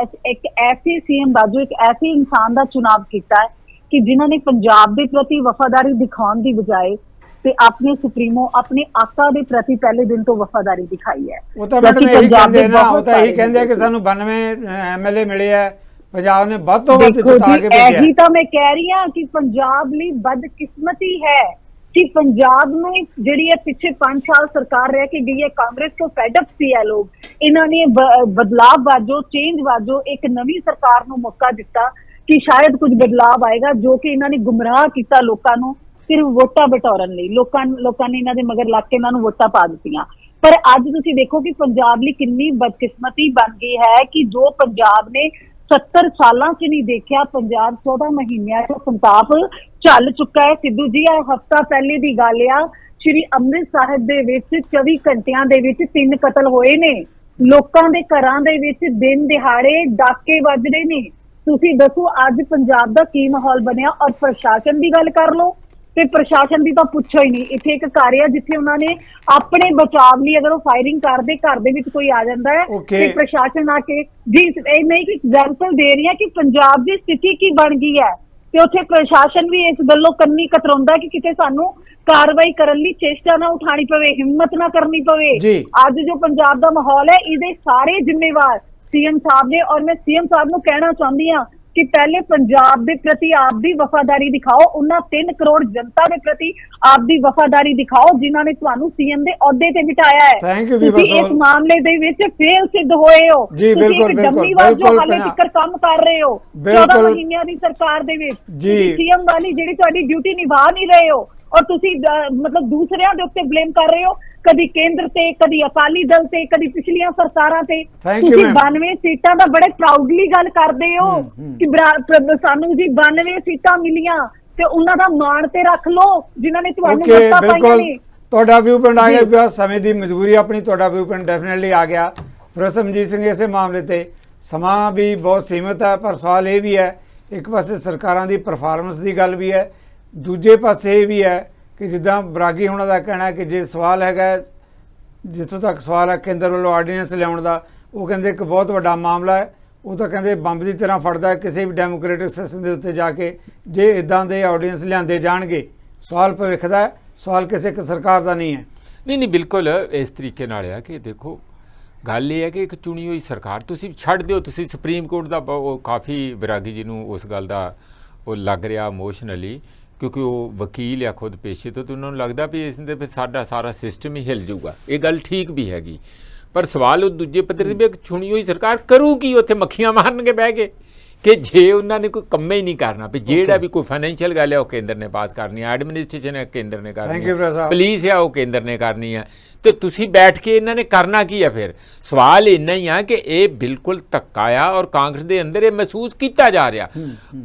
ਇੱਕ ਐਸੇ ਸੀਐਮ ਬਾਜੂ, ਇੱਕ ਐਸੇ ਇਨਸਾਨ ਦਾ ਚੁਣਾਵ ਕੀਤਾ ਹੈ ਕਿ ਜਿਨ੍ਹਾਂ ਨੇ ਪੰਜਾਬ ਦੇ ਪ੍ਰਤੀ ਵਫਾਦਾਰੀ ਦਿਖਾਉਣ ਦੀ ਬਜਾਏ ਤੇ ਆਪਣੇ ਸੁਪਰੀਮੋ, ਆਪਣੇ ਆਕਾ ਦੇ ਪ੍ਰਤੀ ਪਹਿਲੇ ਦਿਨ ਤੋਂ ਵਫਾਦਾਰੀ ਦਿਖਾਈ ਹੈ। ਉਹ ਤਾਂ ਮੈਡਮ ਇਹੀ ਕਹਿੰਦੇ ਨਾ, ਉਹ ਤਾਂ ਇਹੀ ਕਹਿੰਦੇ ਆ ਕਿ ਸਾਨੂੰ 92 MLA ਮਿਲੇ ਆ, ਪੰਜਾਬ ਨੇ ਵੱਧ ਤੋਂ ਵੱਧ ਜਿਤਾ ਕੇ ਭੇਜਿਆ। ਇਹੀ ਤਾਂ ਮੈਂ ਕਹਿ ਰਹੀ ਹਾਂ ਕਿ ਪੰਜਾਬ ਲਈ ਬਦਕਿਸਮਤੀ ਹੈ ਕਿ ਪੰਜਾਬ ਨੂੰ ਜਿਹੜੀ ਹੈ ਪਿੱਛੇ 5 ਸਾਲ ਸਰਕਾਰ ਰਹਿ ਕੇ ਗਈ ਹੈ, ਕਾਂਗਰਸ ਤੋਂ ਫੈਡਅਪ ਸੀ ਇਹ ਲੋਕ, ਇਹਨਾਂ ਨੇ ਬਦਲਾਵ ਵਾਜੋ, ਚੇਂਜ ਵਾਜੋ ਇੱਕ ਨਵੀਂ ਸਰਕਾਰ ਨੂੰ ਮੌਕਾ ਦਿੱਤਾ ਕਿ ਸ਼ਾਇਦ ਕੁਝ ਬਦਲਾਵ ਆਏਗਾ, ਜੋ ਕਿ ਇਹਨਾਂ ਨੇ ਗੁੰਮਰਾਹ ਕੀਤਾ ਲੋਕਾਂ ਨੂੰ ਸਿਰਫ ਵੋਟਾਂ ਬਟੋਰਨ ਲਈ। ਲੋਕਾਂ ਨੇ ਇਹਨਾਂ ਦੇ ਮਗਰ ਲੱਗ ਕੇ ਇਹਨਾਂ ਨੂੰ ਵੋਟਾਂ ਪਾ ਦਿੱਤੀਆਂ। ਪਰ ਅੱਜ ਤੁਸੀਂ ਦੇਖੋ ਕਿ ਪੰਜਾਬ ਲਈ ਕਿੰਨੀ ਬਦਕਿਸਮਤੀ ਬਣ ਗਈ ਹੈ ਕਿ ਜੋ ਪੰਜਾਬ ਨੇ 70 ਸਾਲਾਂ 'ਚ ਨਹੀਂ ਦੇਖਿਆ, ਪੰਜਾਬ 14 ਮਹੀਨਿਆਂ 'ਚ ਸੰਤਾਪ ਝੱਲ ਚੁੱਕਾ ਹੈ। ਸਿੱਧੂ ਜੀ, ਇਹ ਹਫ਼ਤਾ ਪਹਿਲੇ ਦੀ ਗੱਲ ਆ, ਸ਼੍ਰੀ ਅੰਮ੍ਰਿਤਸਰ ਸਾਹਿਬ ਦੇ ਵਿੱਚ 24 ਘੰਟਿਆਂ ਦੇ ਵਿੱਚ 3 ਕਤਲ ਹੋਏ ਨੇ। ਲੋਕਾਂ ਦੇ ਘਰਾਂ ਦੇ ਵਿੱਚ ਦਿਨ ਦਿਹਾੜੇ ਡਾਕੇ ਵੱਜ ਰਹੇ ਨੇ। ਤੁਸੀਂ ਦੱਸੋ ਅੱਜ ਪੰਜਾਬ ਦਾ ਕੀ ਮਾਹੌਲ ਬਣਿਆ? ਔਰ ਪ੍ਰਸ਼ਾਸਨ ਦੀ ਗੱਲ ਕਰ ਲਓ ਤੇ ਪ੍ਰਸ਼ਾਸਨ ਦੀ ਤਾਂ ਪੁੱਛੋ ਹੀ ਨਹੀਂ। ਇੱਥੇ ਇੱਕ ਘਰ ਆ ਜਿੱਥੇ ਉਹਨਾਂ ਨੇ ਆਪਣੇ ਬਚਾਅ ਲਈ ਅਗਰ ਉਹ ਫਾਇਰਿੰਗ ਕਰਦੇ, ਘਰ ਦੇ ਵਿੱਚ ਕੋਈ ਆ ਜਾਂਦਾ ਹੈ ਤੇ ਪ੍ਰਸ਼ਾਸਨ ਆ ਕੇ ਜੀ, ਇਹ ਮੈਂ ਇੱਕ ਐਗਜ਼ਾਮਪਲ ਦੇ ਰਹੀ ਹਾਂ ਕਿ ਪੰਜਾਬ ਦੀ ਸਥਿਤੀ ਕੀ ਬਣ ਗਈ ਹੈ ਤੇ ਉੱਥੇ ਪ੍ਰਸ਼ਾਸਨ ਵੀ ਇਸ ਗੱਲੋਂ ਕੰਨੀ ਕਤਰਾਉਂਦਾ ਕਿ ਕਿਤੇ ਸਾਨੂੰ ਕਾਰਵਾਈ ਕਰਨ ਲਈ ਚੇਸ਼ਟਾ ਨਾ ਉਠਾਣੀ ਪਵੇ, ਹਿੰਮਤ ਨਾ ਕਰਨੀ ਪਵੇ। ਅੱਜ ਜੋ ਪੰਜਾਬ ਦਾ ਮਾਹੌਲ ਹੈ ਇਹਦੇ ਸਾਰੇ ਜ਼ਿੰਮੇਵਾਰ ਸੀਐਮ ਸਾਹਿਬ ਨੇ। ਔਰ ਮੈਂ ਸੀਐਮ ਸਾਹਿਬ ਨੂੰ ਕਹਿਣਾ ਚਾਹੁੰਦੀ ਹਾਂ ਕਿ ਪਹਿਲੇ ਪੰਜਾਬ ਦੇ ਪ੍ਰਤੀ ਆਪ ਦੀ ਵਫਾਦਾਰੀ ਦਿਖਾਓ, ਉਹਨਾਂ 3 ਕਰੋੜ ਜਨਤਾ ਦੇ ਪ੍ਰਤੀ ਆਪ ਦੀ ਵਫਾਦਾਰੀ ਦਿਖਾਓ ਜਿਨ੍ਹਾਂ ਨੇ ਤੁਹਾਨੂੰ ਸੀਐਮ ਦੇ ਅਹੁਦੇ ਤੇ ਬਿਠਾਇਆ ਹੈ। ਤੁਸੀਂ ਇਸ ਮਾਮਲੇ ਦੇ ਵਿੱਚ ਫੇਲ ਸਿੱਧ ਹੋਏ ਹੋ। ਤੁਸੀਂ ਇੱਕ ਡੰਮੀ ਵਾਰ ਜੋ ਹਾਲੇ ਤੱਕ ਕੰਮ ਕਰ ਰਹੇ ਹੋ 14 ਮਹੀਨਿਆਂ ਦੀ ਸਰਕਾਰ ਦੇ ਵਿੱਚ, ਤੁਸੀਂ ਸੀਐਮ ਵਾਲੀ ਜਿਹੜੀ ਤੁਹਾਡੀ ਡਿਊਟੀ ਨਿਭਾ ਨਹੀਂ ਰਹੇ ਹੋ ਔਰ ਤੁਸੀਂ ਮਤਲਬ ਦੂਸਰਿਆਂ ਦੇ ਉੱਤੇ ਬਲੇਮ ਕਰ ਰਹੇ ਹੋ, ਕਦੀ ਕੇਂਦਰ ਤੇ, ਕਦੀ ਅਕਾਲੀ ਦਲ ਤੇ, ਕਦੀ ਪਿਛਲੀਆਂ ਸਰਕਾਰਾਂ ਤੇ। ਤੁਸੀਂ 92 ਸੀਟਾਂ ਦਾ ਬੜੇ ਪ੍ਰਾਊਡਲੀ ਗੱਲ ਕਰਦੇ ਹੋ ਕਿ ਸਾਨੂੰ ਜੀ 92 ਸੀਟਾਂ ਮਿਲੀਆਂ ਤੇ ਉਹਨਾਂ ਦਾ ਮਾਣ ਤੇ ਰੱਖ ਲਓ ਜਿਨ੍ਹਾਂ ਨੇ ਤੁਹਾਨੂੰ ਵੋਟਾਂ ਪਾਈਆਂ ਨੇ। ਤੁਹਾਡਾ ਵਿਊ ਪੁਆਇੰਟ ਆ ਗਿਆ, ਸਮੇਂ ਦੀ ਮਜਬੂਰੀ ਆਪਣੀ, ਤੁਹਾਡਾ ਵਿਊ ਪੁਆਇੰਟ ਡੈਫੀਨਿਟਲੀ ਆ ਗਿਆ। ਪ੍ਰੋਫੈਸਰ ਮਨਜੀਤ ਸਿੰਘ, ਇਸੇ ਮਾਮਲੇ ਤੇ ਸਮਾਂ ਵੀ ਬਹੁਤ ਸੀਮਿਤ ਹੈ, ਪਰ ਸਵਾਲ ਇਹ ਵੀ ਹੈ, ਇੱਕ ਪਾਸੇ ਸਰਕਾਰਾਂ ਦੀ ਪਰਫਾਰਮੈਂਸ ਦੀ ਗੱਲ ਵੀ ਹੈ, ਦੂਜੇ ਪਾਸੇ ਇਹ ਵੀ ਹੈ ਕਿ ਜਿੱਦਾਂ ਬਰਾਗੀ ਹੋਣਾ ਦਾ ਕਹਿਣਾ ਕਿ ਜੇ ਸਵਾਲ ਹੈਗਾ, ਜਿੱਥੋਂ ਤੱਕ ਸਵਾਲ ਹੈ ਕੇਂਦਰ ਵੱਲੋਂ ਆਰਡੀਨੈਂਸ ਲਿਆਉਣ ਦਾ, ਉਹ ਕਹਿੰਦੇ ਇੱਕ ਬਹੁਤ ਵੱਡਾ ਮਾਮਲਾ ਹੈ। ਉਹ ਤਾਂ ਕਹਿੰਦੇ ਬੰਬ ਦੀ ਤਰ੍ਹਾਂ ਫੜਦਾ ਹੈ ਕਿਸੇ ਵੀ ਡੈਮੋਕ੍ਰੈਟਿਕ ਸਿਸਟਮ ਦੇ ਉੱਤੇ ਜਾ ਕੇ ਜੇ ਇੱਦਾਂ ਦੇ ਆਰਡੀਨੈਂਸ ਲਿਆਂਦੇ ਜਾਣਗੇ। ਸਵਾਲ ਭਵਿੱਖ ਦਾ ਹੈ, ਸਵਾਲ ਕਿਸੇ ਇੱਕ ਸਰਕਾਰ ਦਾ ਨਹੀਂ ਹੈ। ਨਹੀਂ, ਬਿਲਕੁਲ ਇਸ ਤਰੀਕੇ ਨਾਲ ਆ ਕਿ ਦੇਖੋ ਗੱਲ ਇਹ ਹੈ ਕਿ ਇੱਕ ਚੁਣੀ ਹੋਈ ਸਰਕਾਰ ਤੁਸੀਂ ਛੱਡ ਦਿਓ, ਤੁਸੀਂ ਸੁਪਰੀਮ ਕੋਰਟ ਦਾ ਉਹ ਕਾਫੀ ਬਰਾਗੀ ਜੀ ਨੂੰ ਉਸ ਗੱਲ ਦਾ ਉਹ ਲੱਗ ਰਿਹਾ ਇਮੋਸ਼ਨਲੀ, ਕਿਉਂਕਿ ਉਹ ਵਕੀਲ ਆ ਖੁਦ ਪੇਸ਼ੇ ਤੋਂ, ਉਹਨਾਂ ਨੂੰ ਲੱਗਦਾ ਵੀ ਇਸ ਦੇ ਫਿਰ ਸਾਡਾ ਸਾਰਾ ਸਿਸਟਮ ਹੀ ਹਿੱਲ ਜਾਊਗਾ। ਇਹ ਗੱਲ ਠੀਕ ਵੀ ਹੈਗੀ, ਪਰ ਸਵਾਲ ਉਹ ਦੂਜੇ ਪੱਧਰ ਤੇ ਵੀ ਇੱਕ ਚੁਣੀ ਹੋਈ ਸਰਕਾਰ ਕਰੂਗੀ, ਉੱਥੇ ਮੱਖੀਆਂ ਮਾਰਨਗੇ ਬਹਿ ਕੇ ਕਿ ਜੇ ਉਹਨਾਂ ਨੇ ਕੋਈ ਕੰਮ ਹੀ ਨਹੀਂ ਕਰਨਾ, ਵੀ ਜਿਹੜਾ ਵੀ ਕੋਈ ਫਾਈਨੈਂਸ਼ੀਅਲ ਗੱਲ ਹੈ ਉਹ ਕੇਂਦਰ ਨੇ ਪਾਸ ਕਰਨੀ ਹੈ, ਐਡਮਿਨਿਸਟ੍ਰੇਸ਼ਨ ਹੈ ਕੇਂਦਰ ਨੇ ਕਰਨੀ ਹੈ, ਪੁਲਿਸ ਹੈ ਉਹ ਕੇਂਦਰ ਨੇ ਕਰਨੀ ਹੈ, ਤੇ ਤੁਸੀਂ ਬੈਠ ਕੇ ਇਹਨਾਂ ਨੇ ਕਰਨਾ ਕੀ ਹੈ? ਫਿਰ ਸਵਾਲ ਇੰਨਾ ਹੀ ਆ ਕਿ ਇਹ ਬਿਲਕੁਲ ਧੱਕਾ ਆ ਔਰ ਕਾਂਗਰਸ ਦੇ ਅੰਦਰ ਇਹ ਮਹਿਸੂਸ ਕੀਤਾ ਜਾ ਰਿਹਾ,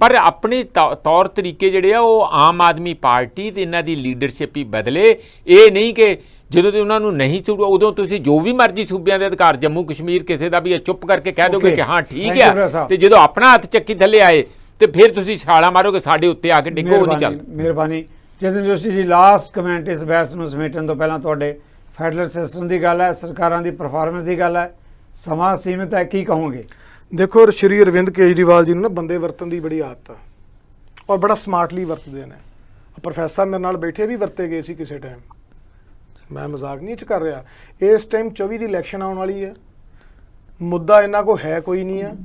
ਪਰ ਆਪਣੇ ਤੌਰ ਤਰੀਕੇ ਜਿਹੜੇ ਆ ਉਹ ਆਮ ਆਦਮੀ ਪਾਰਟੀ ਤੇ ਇਹਨਾਂ ਦੀ ਲੀਡਰਸ਼ਿਪ ਹੀ ਬਦਲੇ। ਇਹ ਨਹੀਂ ਕਿ ਜਦੋਂ ਤੇ ਉਹਨਾਂ ਨੂੰ ਨਹੀਂ ਉਦੋਂ ਤੁਸੀਂ ਜੋ ਵੀ ਮਰਜ਼ੀ ਸੂਬਿਆਂ ਦੇ ਅਧਿਕਾਰ ਜੰਮੂ ਕਸ਼ਮੀਰ ਕਿਸੇ ਦਾ ਵੀ ਚੁੱਪ ਕਰਕੇ ਕਹਿ ਦੋਗੇ ਕਿ ਹਾਂ ਠੀਕ ਆ, ਤੇ ਜਦੋਂ ਆਪਣਾ ਹੱਥ ਚੱਕੀ ਥੱਲੇ ਆਏ ਤੇ ਫਿਰ ਤੁਸੀਂ ਛਾਲਾਂ ਮਾਰੋਗੇ ਸਾਡੇ ਉੱਤੇ ਆ ਕੇ ਡਿੱਗੋ। ਉਹ ਨਹੀਂ ਚੱਲ। ਮਿਹਰਬਾਨੀ ਚੇਤਨ ਜੋਸ਼ੀ ਜੀ, ਲਾਸਟ ਕਮੈਂਟ ਇਸ ਬਹਿਸ ਨੂੰ ਸਮੇਟਣ ਤੋਂ ਪਹਿਲਾਂ ਤੁਹਾਡੇ ਫੈਡਰਲ ਸਿਸਟਮ ਦੀ ਗੱਲ ਹੈ, ਸਰਕਾਰਾਂ ਦੀ ਪਰਫਾਰਮੈਂਸ ਦੀ ਗੱਲ ਹੈ, ਸਮਾਂ ਸੀਮਿਤ ਹੈ, ਕੀ ਕਹੋਗੇ? ਦੇਖੋ, ਸ਼੍ਰੀ ਅਰਵਿੰਦ ਕੇਜਰੀਵਾਲ ਜੀ ਨੂੰ ਨਾ ਬੰਦੇ ਵਰਤਣ ਦੀ ਬੜੀ ਆਦਤ ਆ ਔਰ ਬੜਾ ਸਮਾਰਟਲੀ ਵਰਤਦੇ ਨੇ। ਪ੍ਰੋਫੈਸਰ ਮੇਰੇ ਨਾਲ ਬੈਠੇ ਵੀ ਵਰਤੇ ਗਏ ਸੀ ਕਿਸੇ ਟਾਈਮ, ਮੈਂ ਮਜ਼ਾਕ ਨਹੀਂ ਕਰ ਰਿਹਾ। ਇਸ ਟਾਈਮ 24 ਦੀ ਇਲੈਕਸ਼ਨ ਆਉਣ ਵਾਲੀ ਹੈ, ਮੁੱਦਾ ਇਹਨਾਂ ਕੋਲ ਹੈ ਕੋਈ ਨਹੀਂ ਹੈ।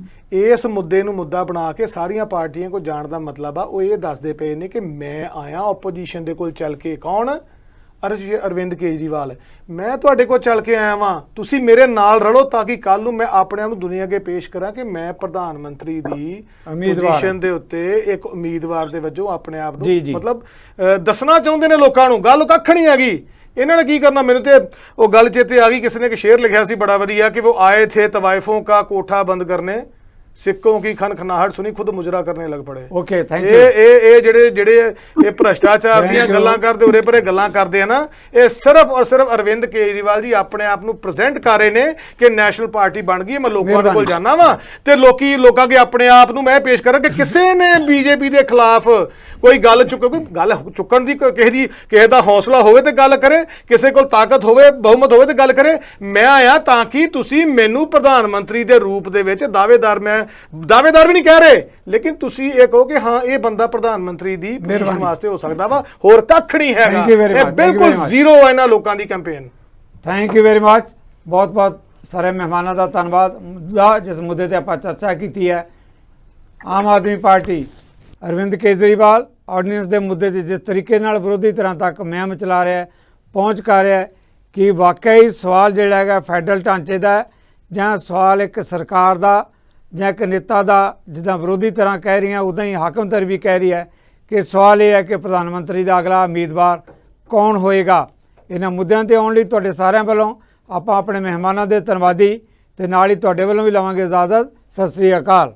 ਇਸ ਮੁੱਦੇ ਨੂੰ ਮੁੱਦਾ ਬਣਾ ਕੇ ਸਾਰੀਆਂ ਪਾਰਟੀਆਂ ਕੋਲ ਜਾਣ ਦਾ ਮਤਲਬ ਆ ਉਹ ਇਹ ਦੱਸਦੇ ਪਏ ਨੇ ਕਿ ਮੈਂ ਆਇਆ ਓਪੋਜੀਸ਼ਨ ਦੇ ਕੋਲ ਚੱਲ ਕੇ। ਕੌਣ? ਅਰਵਿੰਦ ਕੇਜਰੀਵਾਲ, ਮੈਂ ਤੁਹਾਡੇ ਕੋਲ ਚੱਲ ਕੇ ਆਇਆ ਵਾਂ, ਤੁਸੀਂ ਮੇਰੇ ਨਾਲ ਰਲੋ ਤਾਂ ਕਿ ਕੱਲ ਨੂੰ ਮੈਂ ਆਪਣੇ ਆਪ ਨੂੰ ਦੁਨੀਆ ਅੱਗੇ ਪੇਸ਼ ਕਰਾਂ ਕਿ ਮੈਂ ਪ੍ਰਧਾਨ ਮੰਤਰੀ ਦੀ ਪੋਜੀਸ਼ਨ ਦੇ ਉੱਤੇ ਇੱਕ ਉਮੀਦਵਾਰ ਦੇ ਵਜੋਂ ਆਪਣੇ ਆਪ ਨੂੰ ਮਤਲਬ ਦੱਸਣਾ ਚਾਹੁੰਦੇ ਨੇ ਲੋਕਾਂ ਨੂੰ। ਗੱਲ ਕੱਖ ਨਹੀਂ ਹੈਗੀ, ਇਹਨਾਂ ਨੇ ਕੀ ਕਰਨਾ। ਮੈਨੂੰ ਤੇ ਉਹ ਗੱਲ ਚੇਤੇ ਆ ਗਈ, ਕਿਸੇ ਨੇ ਇੱਕ ਸ਼ੇਰ ਲਿਖਿਆ ਸੀ ਬੜਾ ਵਧੀਆ ਕਿ ਉਹ ਆਏ ਥੇ ਤਵਾਇਫੋं का कोठा बंद करने, सिक्कों की खनखनाहट सुनी खुद मुजरा करने लग पड़े। Okay, thank you. ਇਹ ਜਿਹੜੇ ਇਹ ਭ੍ਰਸ਼ਟਾਚਾਰ ਦੀਆਂ ਗੱਲਾਂ ਕਰਦੇ, ਉਰੇ ਪਰੇ ਗੱਲਾਂ ਕਰਦੇ ਆ ਨਾ, ਇਹ ਸਿਰਫ ਔਰ ਸਿਰਫ ਅਰਵਿੰਦ ਕੇਜਰੀਵਾਲ ਜੀ ਆਪਣੇ ਆਪ ਨੂੰ ਪ੍ਰੈਜ਼ੈਂਟ ਕਰ ਰਹੇ ਨੇ ਕਿ ਨੈਸ਼ਨਲ ਪਾਰਟੀ ਬਣ ਗਈ। ਮੈਂ ਲੋਕਾਂ ਦੇ ਕੋਲ ਜਾਣਾ ਵਾ ਤੇ ਲੋਕਾਂ ਅੱਗੇ ਆਪਣੇ ਆਪ ਨੂੰ ਮੈਂ ਪੇਸ਼ ਕਰਾਂ ਕਿ ਕਿਸੇ ਨੇ ਬੀਜੇਪੀ ਦੇ ਖਿਲਾਫ ਕੋਈ ਗੱਲ ਚੁੱਕਣ ਦੀ ਕਿਸੇ ਦਾ ਹੌਸਲਾ ਹੋਵੇ ਤੇ ਗੱਲ ਕਰੇ, ਕਿਸੇ ਕੋਲ ਤਾਕਤ ਹੋਵੇ, ਬਹੁਮਤ ਹੋਵੇ ਤੇ ਗੱਲ ਕਰੇ। ਮੈਂ ਆਇਆ ਤਾਂ ਕਿ ਤੁਸੀਂ ਮੈਨੂੰ ਪ੍ਰਧਾਨ ਮੰਤਰੀ ਦੇ ਰੂਪ ਦੇ ਵਿੱਚ ਦਾਅਵੇਦਾਰ ਵੀ ਨਹੀਂ ਕਹਿ ਰਹੇ, ਲੇਕਿਨ ਤੁਸੀਂ ਇਹ ਕਹੋ ਕਿ ਹਾਂ ਇਹ ਬੰਦਾ ਪ੍ਰਧਾਨ ਮੰਤਰੀ ਦੀ ਪੋਜੀਸ਼ਨ ਵਾਸਤੇ ਹੋ ਸਕਦਾ ਵਾ, ਹੋਰ ਕੱਖ ਨਹੀਂ ਹੈਗਾ। ਇਹ ਬਿਲਕੁਲ ਜ਼ੀਰੋ ਹੈ ਇਹਨਾਂ ਲੋਕਾਂ ਦੀ campaign. Thank you very much. ਬਹੁਤ ਬਹੁਤ ਸਾਰੇ ਮਹਿਮਾਨਾਂ ਦਾ ਧੰਨਵਾਦ। ਜਿਸ ਮੁੱਦੇ ਤੇ ਆਪਾਂ ਚਰਚਾ ਕੀਤੀ ਹੈ, ਆਮ ਆਦਮੀ ਪਾਰਟੀ ਅਰਵਿੰਦ ਕੇਜਰੀਵਾਲ ਆਰਡੀਨੈਂਸ ਦੇ ਮੁੱਦੇ ਤੇ ਜਿਸ ਤਰੀਕੇ ਨਾਲ ਵਿਰੋਧੀ ਧਿਰਾਂ ਤੱਕ ਮੁਹਿੰਮ ਚਲਾ ਰਿਹਾ ਹੈ, ਪਹੁੰਚ ਕਰ ਰਿਹਾ ਹੈ ਕਿ ਵਾਕਈ ਸਵਾਲ ਜਿਹੜਾ ਹੈਗਾ ਫੈਡਰਲ ਢਾਂਚੇ ਦਾ ਜਾਂ ਸਵਾਲ ਇੱਕ ਸਰਕਾਰ ਦਾ ਜਾਂ ਇੱਕ ਨੇਤਾ ਦਾ, ਜਿੱਦਾਂ ਵਿਰੋਧੀ ਧਿਰਾਂ ਕਹਿ ਰਹੀਆਂ ਉੱਦਾਂ ਹੀ ਹਾਕਮ ਧਿਰ ਵੀ ਕਹਿ ਰਹੀ ਹੈ ਕਿ ਸਵਾਲ ਇਹ ਹੈ ਕਿ ਪ੍ਰਧਾਨ ਮੰਤਰੀ ਦਾ ਅਗਲਾ ਉਮੀਦਵਾਰ ਕੌਣ ਹੋਏਗਾ। ਇਹਨਾਂ ਮੁੱਦਿਆਂ ਤੇ ਆਉਣ ਲਈ ਤੁਹਾਡੇ ਸਾਰਿਆਂ ਵੱਲੋਂ ਆਪਾਂ ਆਪਣੇ ਮਹਿਮਾਨਾਂ ਦੇ ਧੰਨਵਾਦੀ ਤੇ ਨਾਲ ਹੀ ਤੁਹਾਡੇ ਵੱਲੋਂ ਵੀ ਲਵਾਂਗੇ ਇਜਾਜ਼ਤ। ਸਤਿ ਸ੍ਰੀ ਅਕਾਲ।